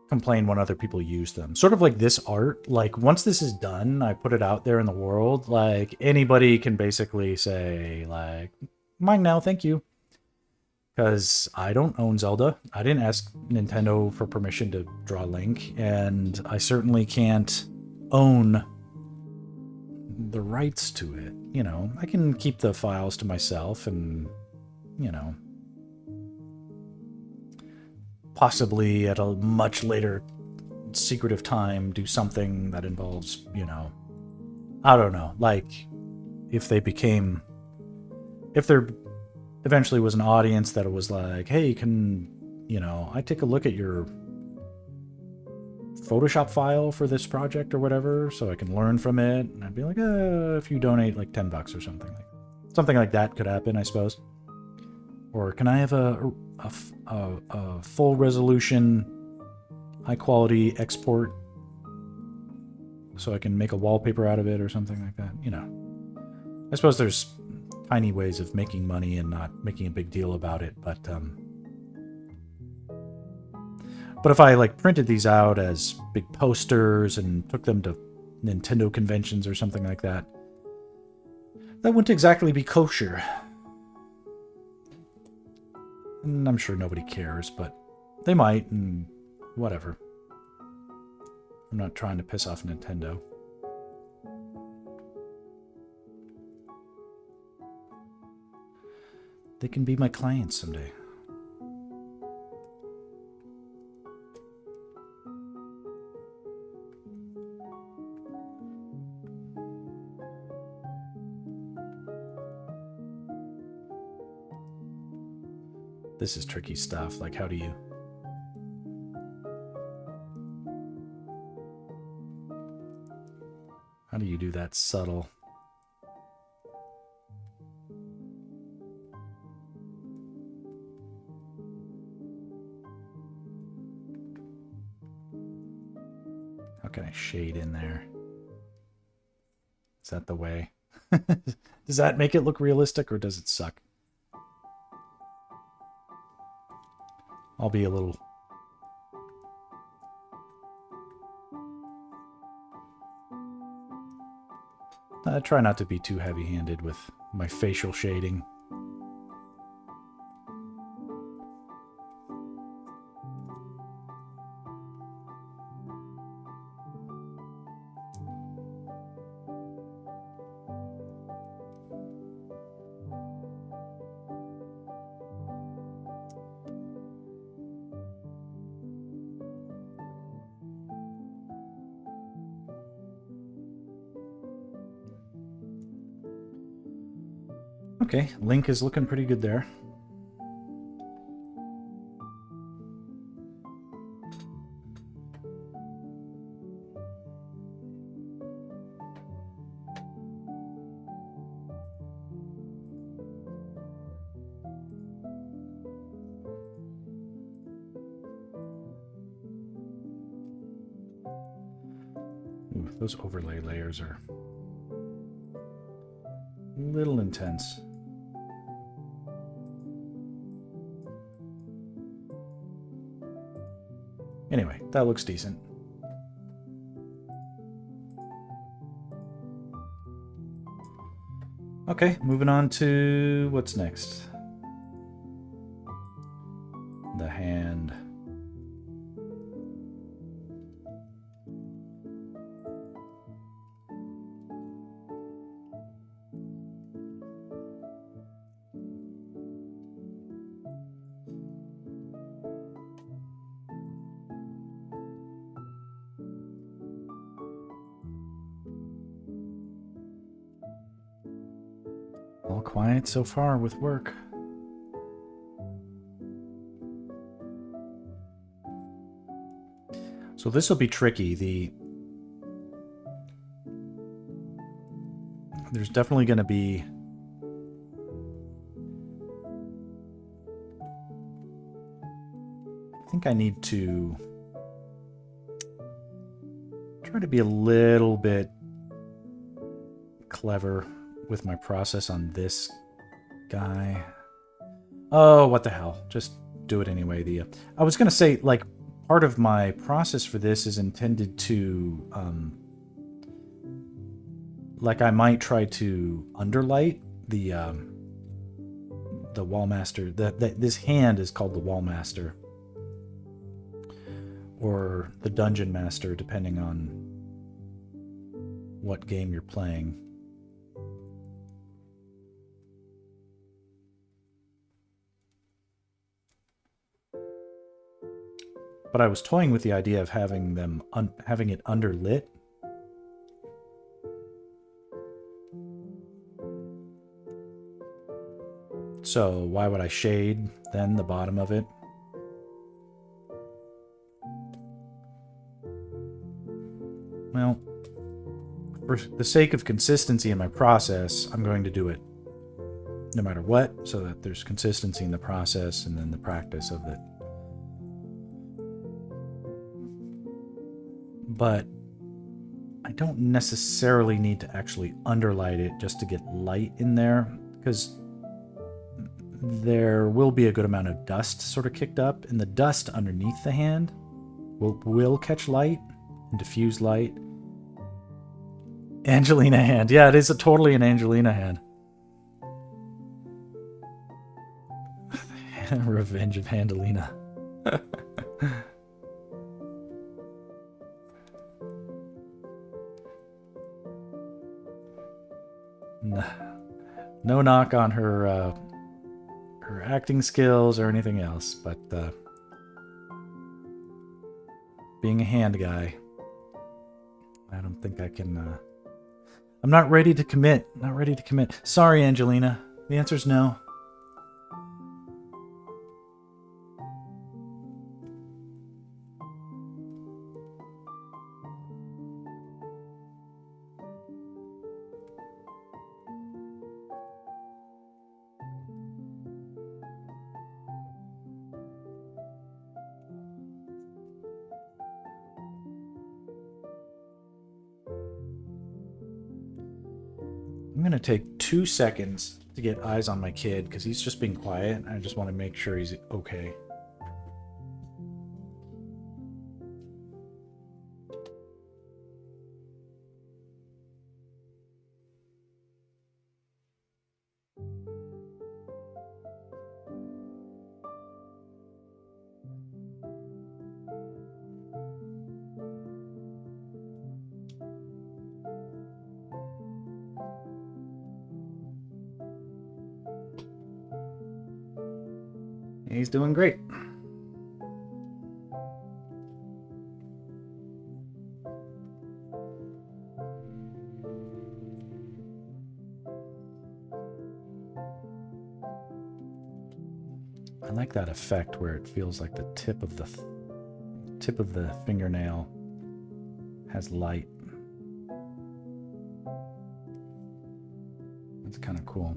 A: complain when other people use them. Sort of like this art, like once this is done, I put it out there in the world, like anybody can basically say like, mine now, thank you. Because I don't own Zelda. I didn't ask Nintendo for permission to draw Link, and I certainly can't own the rights to it. You know, I can keep the files to myself and, you know, possibly at a much later secretive time do something that involves, you know, I don't know, like if there eventually was an audience that was like, hey, can, you know, I take a look at your Photoshop file for this project or whatever so I can learn from it, and I'd be like, if you donate like $10 or something like that could happen, I suppose. Or can I have a full resolution, high quality export so I can make a wallpaper out of it or something like that, you know. I suppose there's tiny ways of making money and not making a big deal about it, but if I like printed these out as big posters and took them to Nintendo conventions or something like that, that wouldn't exactly be kosher. And I'm sure nobody cares, but they might, and whatever. I'm not trying to piss off Nintendo. They can be my clients someday. This is tricky stuff. Like, how do you do that subtle? How can I shade in there? Is that the way? Does that make it look realistic, or does it suck? I'll be a little... I try not to be too heavy-handed with my facial shading. Okay, Link is looking pretty good there. Ooh, those overlay layers are a little intense. Anyway, that looks decent. Okay, moving on to what's next. The hand. All quiet so far with work. So this will be tricky. There's definitely going to be I think I need to try to be a little bit clever with my process on this guy. Oh, what the hell. Just do it anyway. I was going to say, like, part of my process for this is intended to, like, I might try to underlight the wall master. This hand is called the wall master, or the dungeon master, depending on what game you're playing. But I was toying with the idea of having them having it underlit. So why would I shade then the bottom of it? Well, for the sake of consistency in my process, I'm going to do it no matter what, so that there's consistency in the process and then the practice of it. But I don't necessarily need to actually underlight it just to get light in there, because there will be a good amount of dust sort of kicked up, and the dust underneath the hand will catch light and diffuse light. Angelina hand. Yeah, it is totally an Angelina hand. Revenge of Angelina. No knock on her her acting skills or anything else, but being a hand guy, I don't think I can. I'm not ready to commit. Not ready to commit. Sorry, Angelina. The answer's no. I'm going to take 2 seconds to get eyes on my kid because he's just being quiet. I just want to make sure he's okay. He's doing great. I like that effect where it feels like the tip of the fingernail has light. That's kind of cool.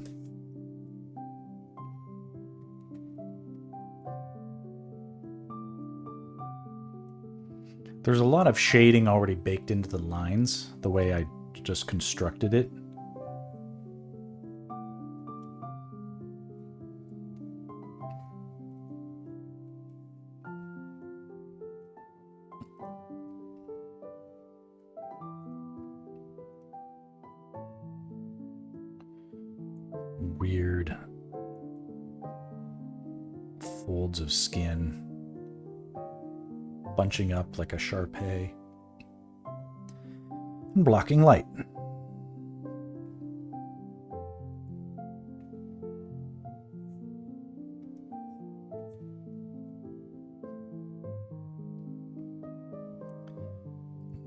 A: There's a lot of shading already baked into the lines, the way I just constructed it. Weird folds of skin bunching up like a Shar-Pei and blocking light.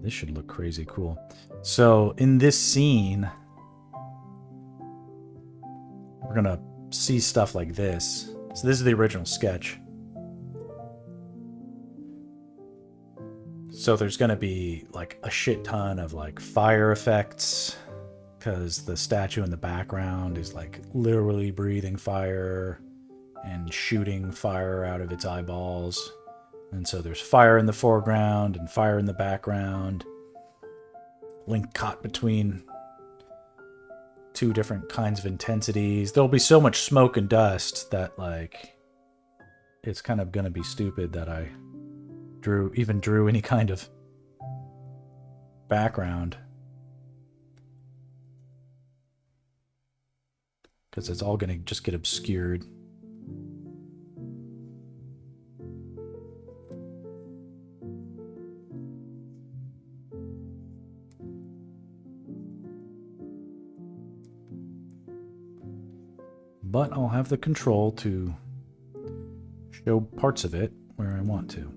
A: This should look crazy cool. So in this scene, we're gonna see stuff like this. So this is the original sketch. So there's gonna be like a shit ton of like fire effects, because the statue in the background is like literally breathing fire and shooting fire out of its eyeballs. And so there's fire in the foreground and fire in the background, link caught between two different kinds of intensities. There'll be so much smoke and dust that like it's kind of gonna be stupid that I drew any kind of background, because it's all gonna just get obscured. But I'll have the control to show parts of it where I want to.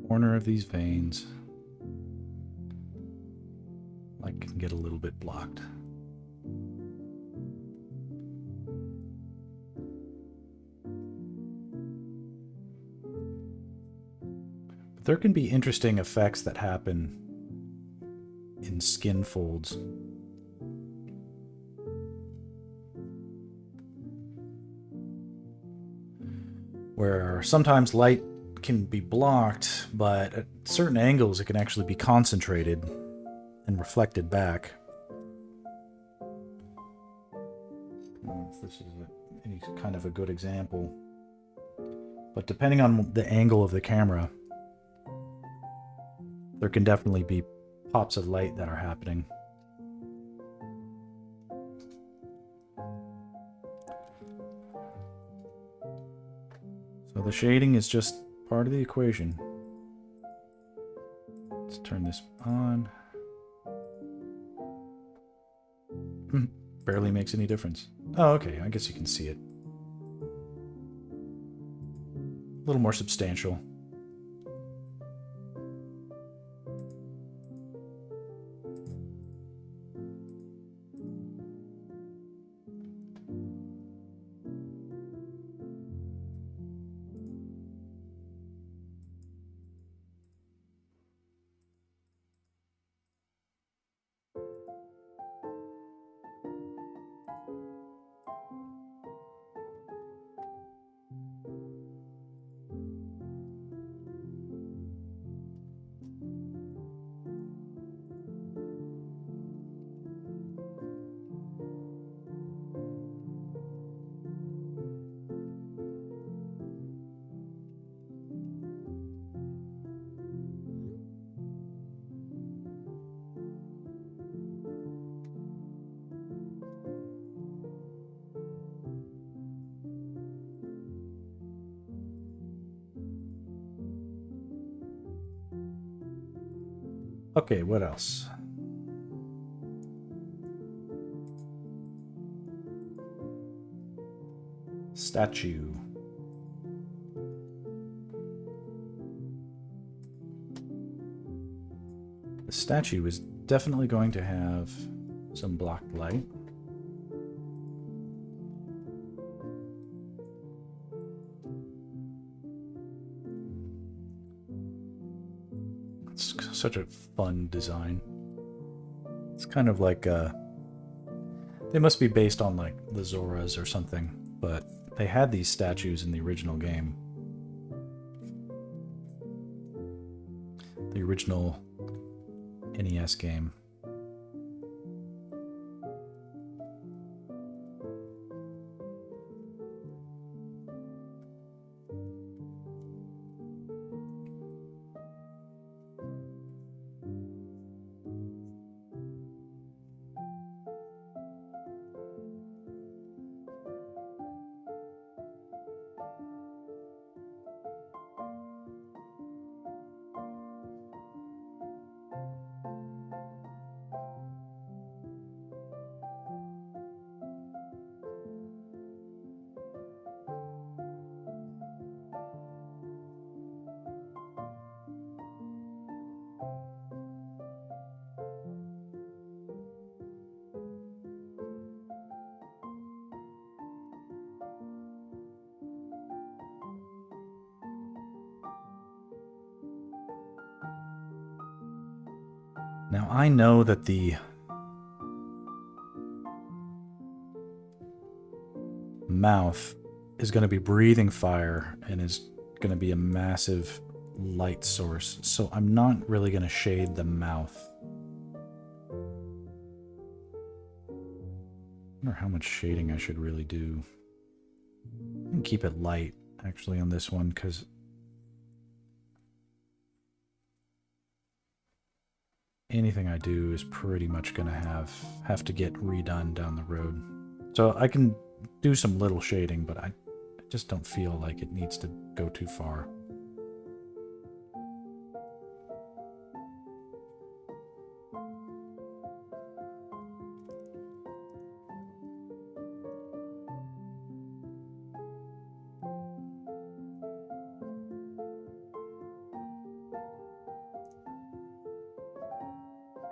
A: Corner of these veins, like, can get a little bit blocked. But there can be interesting effects that happen in skin folds. Where sometimes light can be blocked, but at certain angles it can actually be concentrated and reflected back. I don't know if this is any kind of a good example, but depending on the angle of the camera, there can definitely be pops of light that are happening. So the shading is just part of the equation. Let's turn this on. Barely makes any difference. Oh, okay, I guess you can see it. A little more substantial. Okay, what else? Statue. The statue is definitely going to have some blocked light. such a fun design. It's kind of like they must be based on like the Zoras or something, but they had these statues in the original game. The original NES game. Now I know that the mouth is going to be breathing fire and is going to be a massive light source, so I'm not really going to shade the mouth. I wonder how much shading I should really do. I can keep it light actually on this one because anything I do is pretty much going to have to get redone down the road. So I can do some little shading, but I just don't feel like it needs to go too far.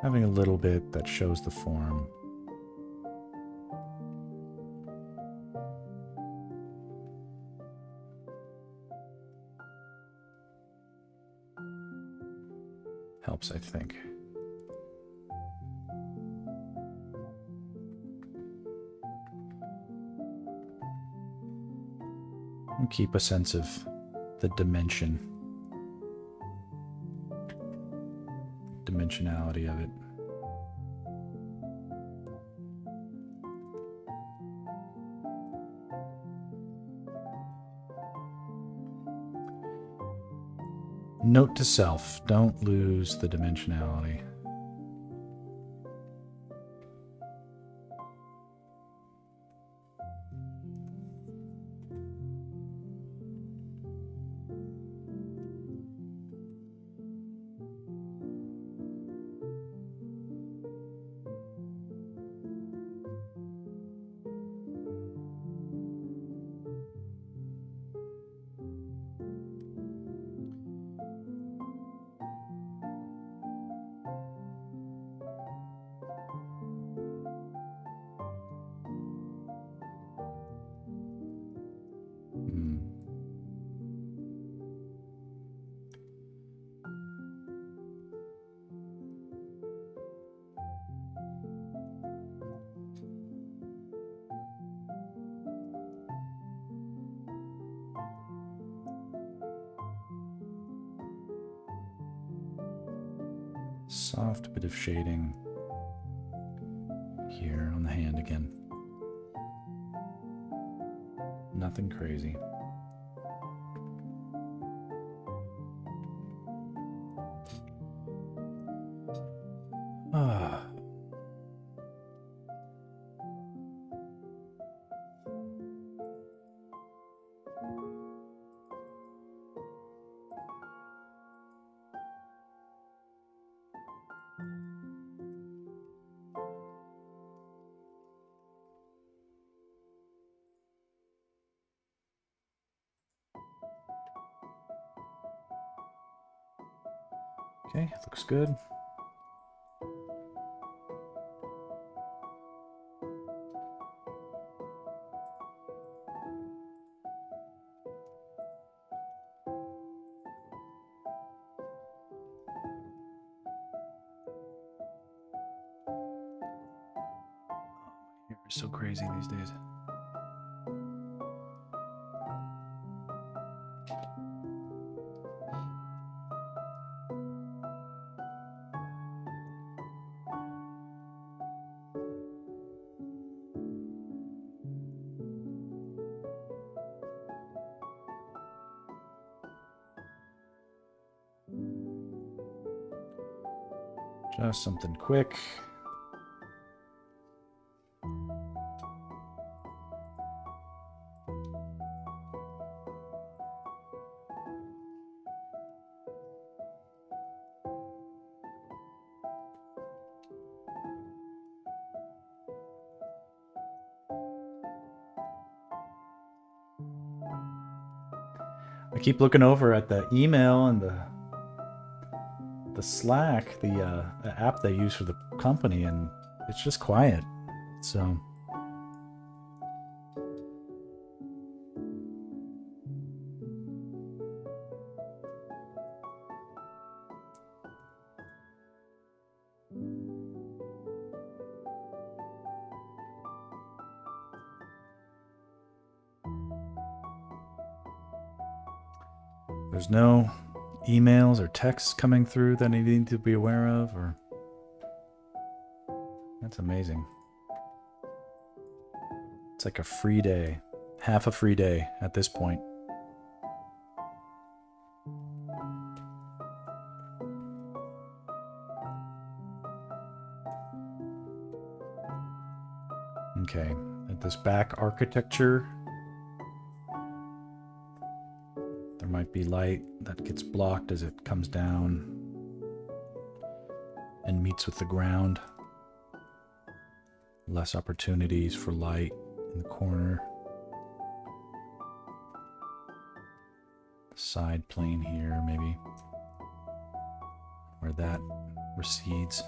A: Having a little bit that shows the form. Helps, I think. And keep a sense of the dimensionality of it. Note to self, don't lose the dimensionality. Soft bit of shading here on the hand again. Nothing crazy. Ah. Okay, looks good. so crazy these days. Just something quick. I keep looking over at the email and the Slack, the app they use for the company, and it's just quiet. So there's no emails or texts coming through that I need to be aware of, or that's amazing. It's like a free day, half a free day at this point. Okay, at this back architecture, there might be light that gets blocked as it comes down and meets with the ground. Less opportunities for light in the corner. Side plane here, maybe, where that recedes.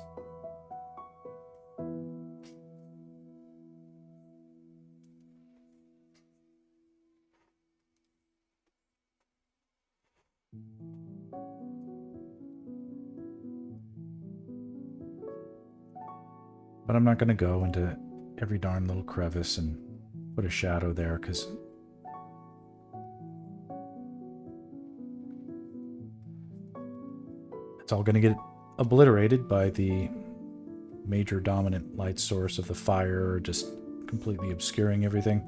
A: But I'm not going to go into every darn little crevice and put a shadow there, because it's all going to get obliterated by the major dominant light source of the fire, just completely obscuring everything.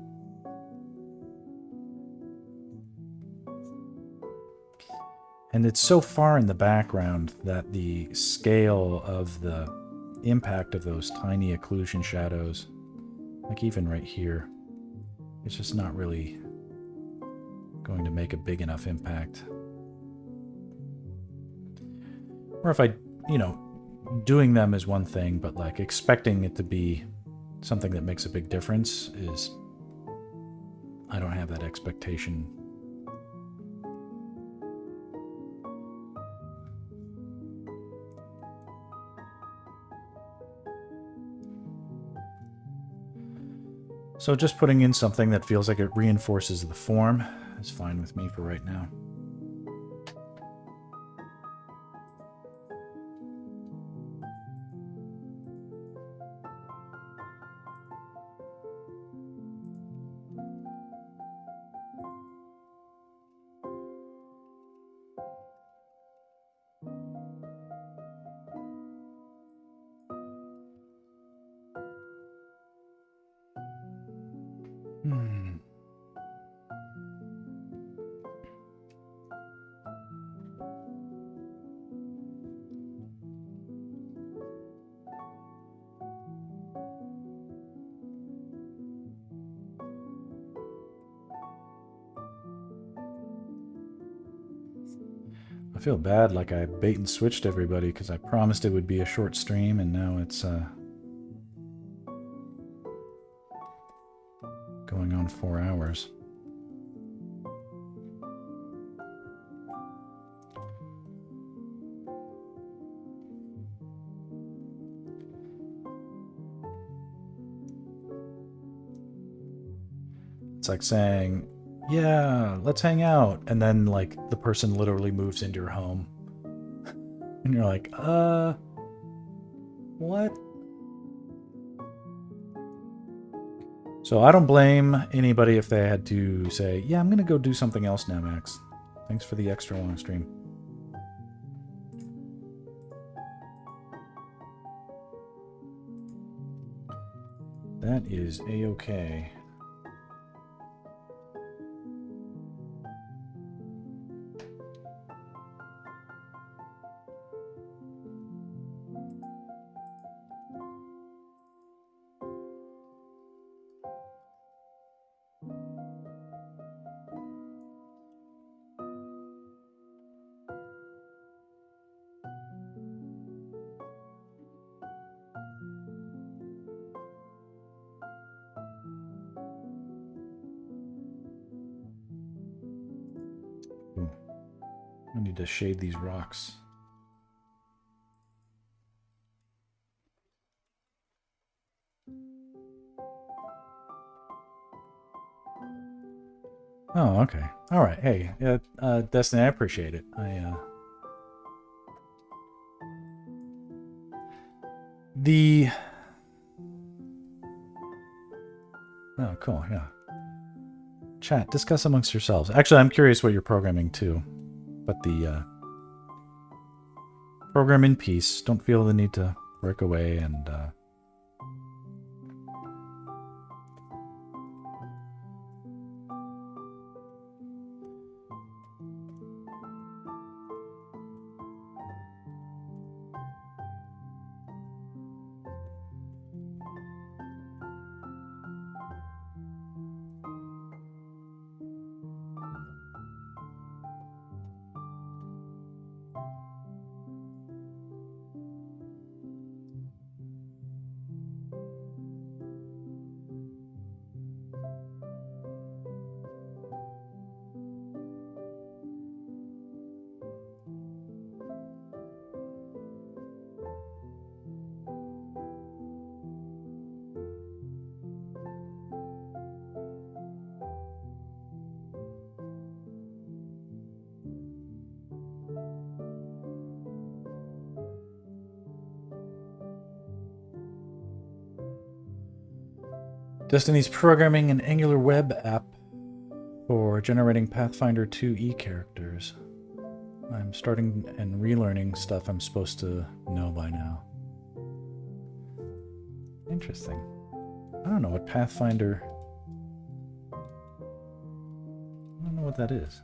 A: And it's so far in the background that the scale of the impact of those tiny occlusion shadows, like even right here, it's just not really going to make a big enough impact. Or if I, doing them is one thing, but like expecting it to be something that makes a big difference is, I don't have that expectation. So just putting in something that feels like it reinforces the form is fine with me for right now. I feel bad, like I bait and switched everybody because I promised it would be a short stream, and now it's going on 4 hours. It's like saying, yeah, let's hang out. And then, like, the person literally moves into your home. And you're like, what? So I don't blame anybody if they had to say, yeah, I'm going to go do something else now, Max. Thanks for the extra long stream. That is a-okay. I need to shade these rocks. Oh, okay. All right. Hey, Destiny, I appreciate it. Oh, cool. Yeah. Chat, discuss amongst yourselves. Actually, I'm curious what you're programming too. But the program in peace. Don't feel the need to work away and Destiny's programming an Angular web app for generating Pathfinder 2e characters. I'm starting and relearning stuff I'm supposed to know by now. Interesting. I don't know what Pathfinder... I don't know what that is.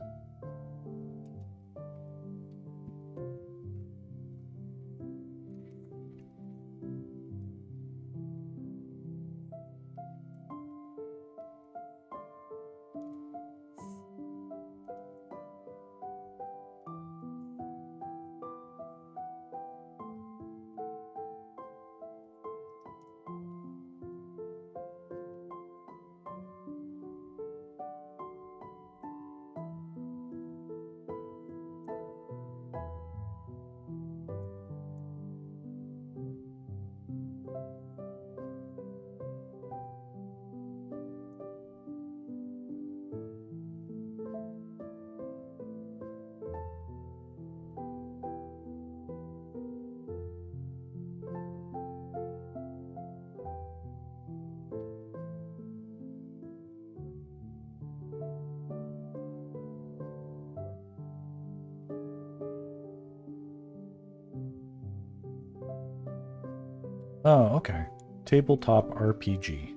A: Oh, okay. Tabletop RPG.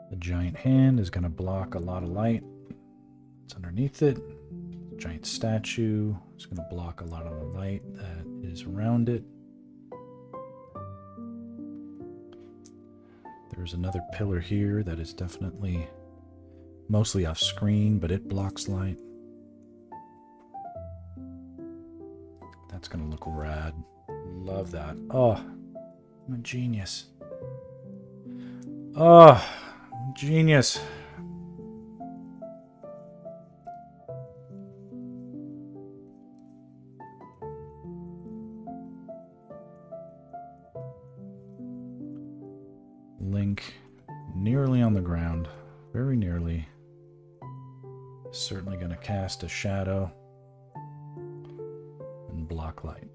A: The giant hand is going to block a lot of light. It's underneath it. The giant statue is going to block a lot of the light that is around it. There's another pillar here that is definitely mostly off screen, but it blocks light. That's gonna look rad. Love that. Oh, I'm a genius. Oh, genius. Link nearly on the ground. Very nearly. Certainly going to cast a shadow and block light.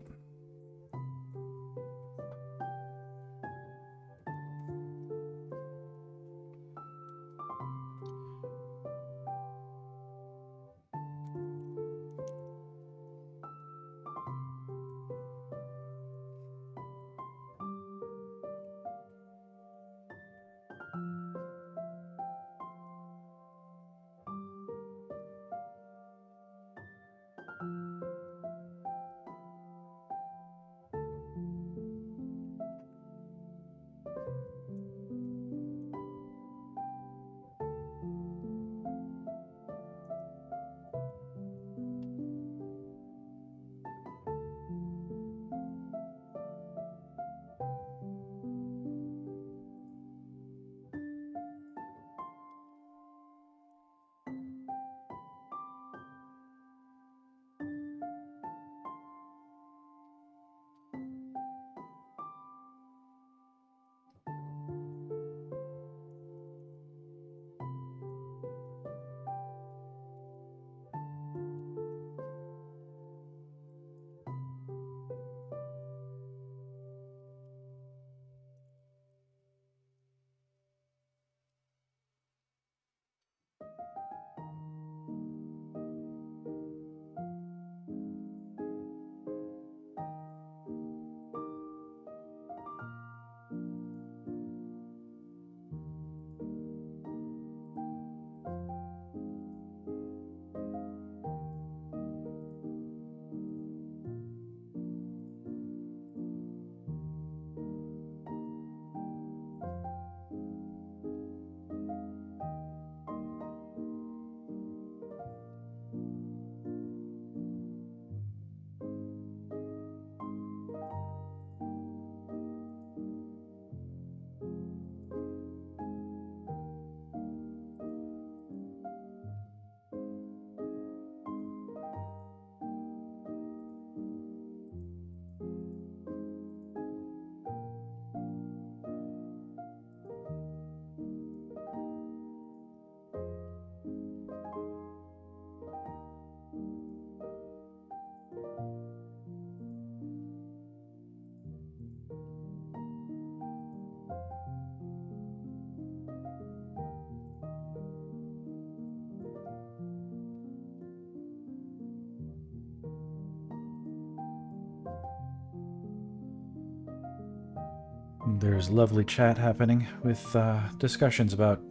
A: There's lovely chat happening with discussions about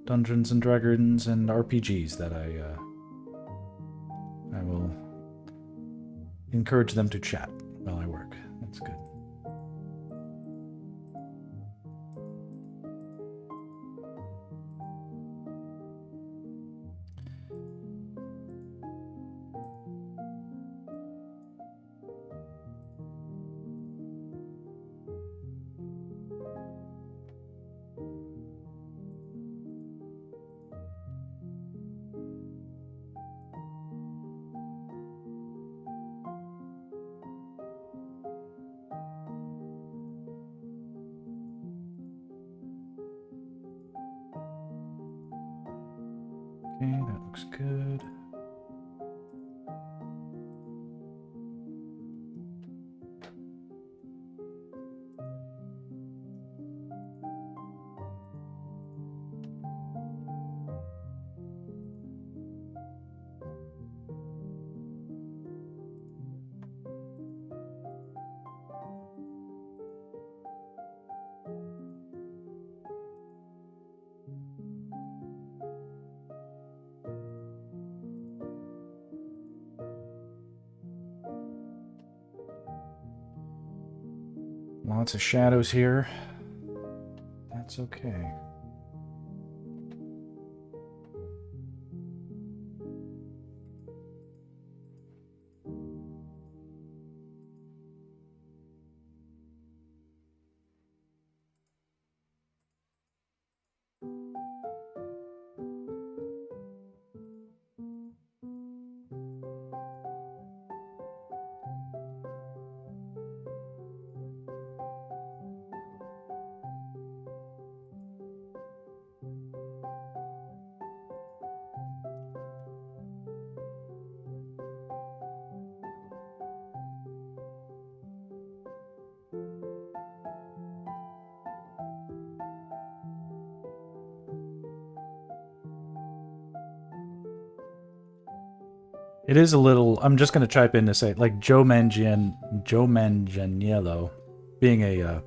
A: Dungeons and Dragons and RPGs that I will encourage them to chat while I work. That's good. Okay, that looks good. Lots of shadows here. That's okay. It is a little. I'm just going to chime in to say, like Joe Manganiello, being a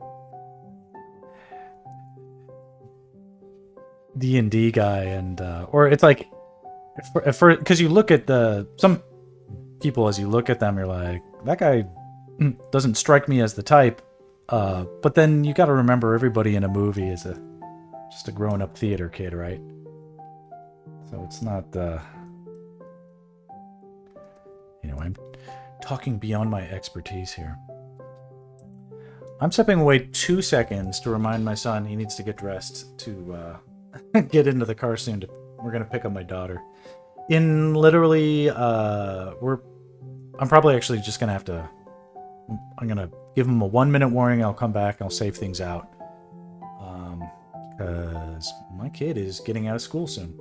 A: D&D guy, and or it's like, because you look at some people, as you look at them, you're like, that guy doesn't strike me as the type. But then you got to remember, everybody in a movie is just a grown-up theater kid, right? So it's not. I'm talking beyond my expertise here. I'm stepping away 2 seconds to remind my son he needs to get dressed to get into the car soon. We're gonna pick up my daughter. In literally, I'm probably actually just gonna have to. I'm gonna give him a 1-minute warning. I'll come back. I'll save things out. Because my kid is getting out of school soon.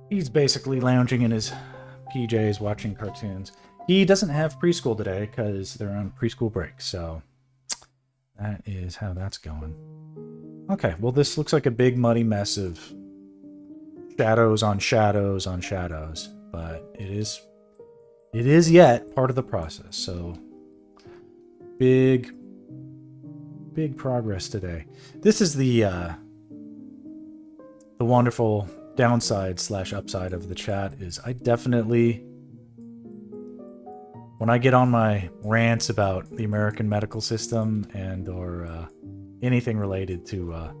A: He's basically lounging in his PJs watching cartoons. He doesn't have preschool today because they're on preschool break, so that is how that's going. Okay, well, this looks like a big muddy mess of shadows on shadows on shadows, but it is yet part of the process, so big progress today. This is the wonderful downside / upside of the chat is I definitely, when I get on my rants about the American medical system and or anything related to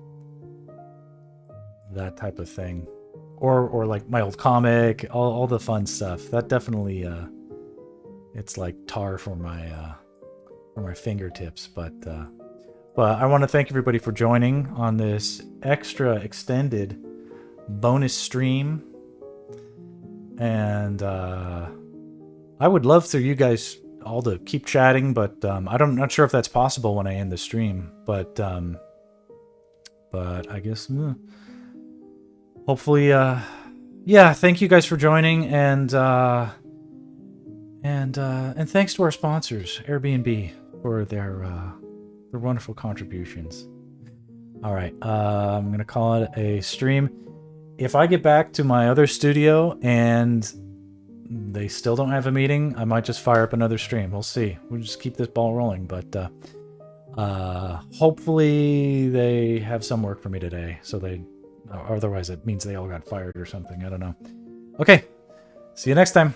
A: that type of thing, or like my old comic, all the fun stuff, that definitely it's like tar for my fingertips. But I want to thank everybody for joining on this extra extended bonus stream, and I would love for you guys all to keep chatting, but I'm not sure if that's possible when I end the stream, but I guess hopefully yeah, thank you guys for joining, and thanks to our sponsors, Airbnb, for their wonderful contributions. All right, I'm gonna call it a stream. If I get back to my other studio and they still don't have a meeting, I might just fire up another stream. We'll see. We'll just keep this ball rolling. But hopefully they have some work for me today. So otherwise it means they all got fired or something. I don't know. Okay. See you next time.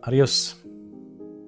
A: Adios.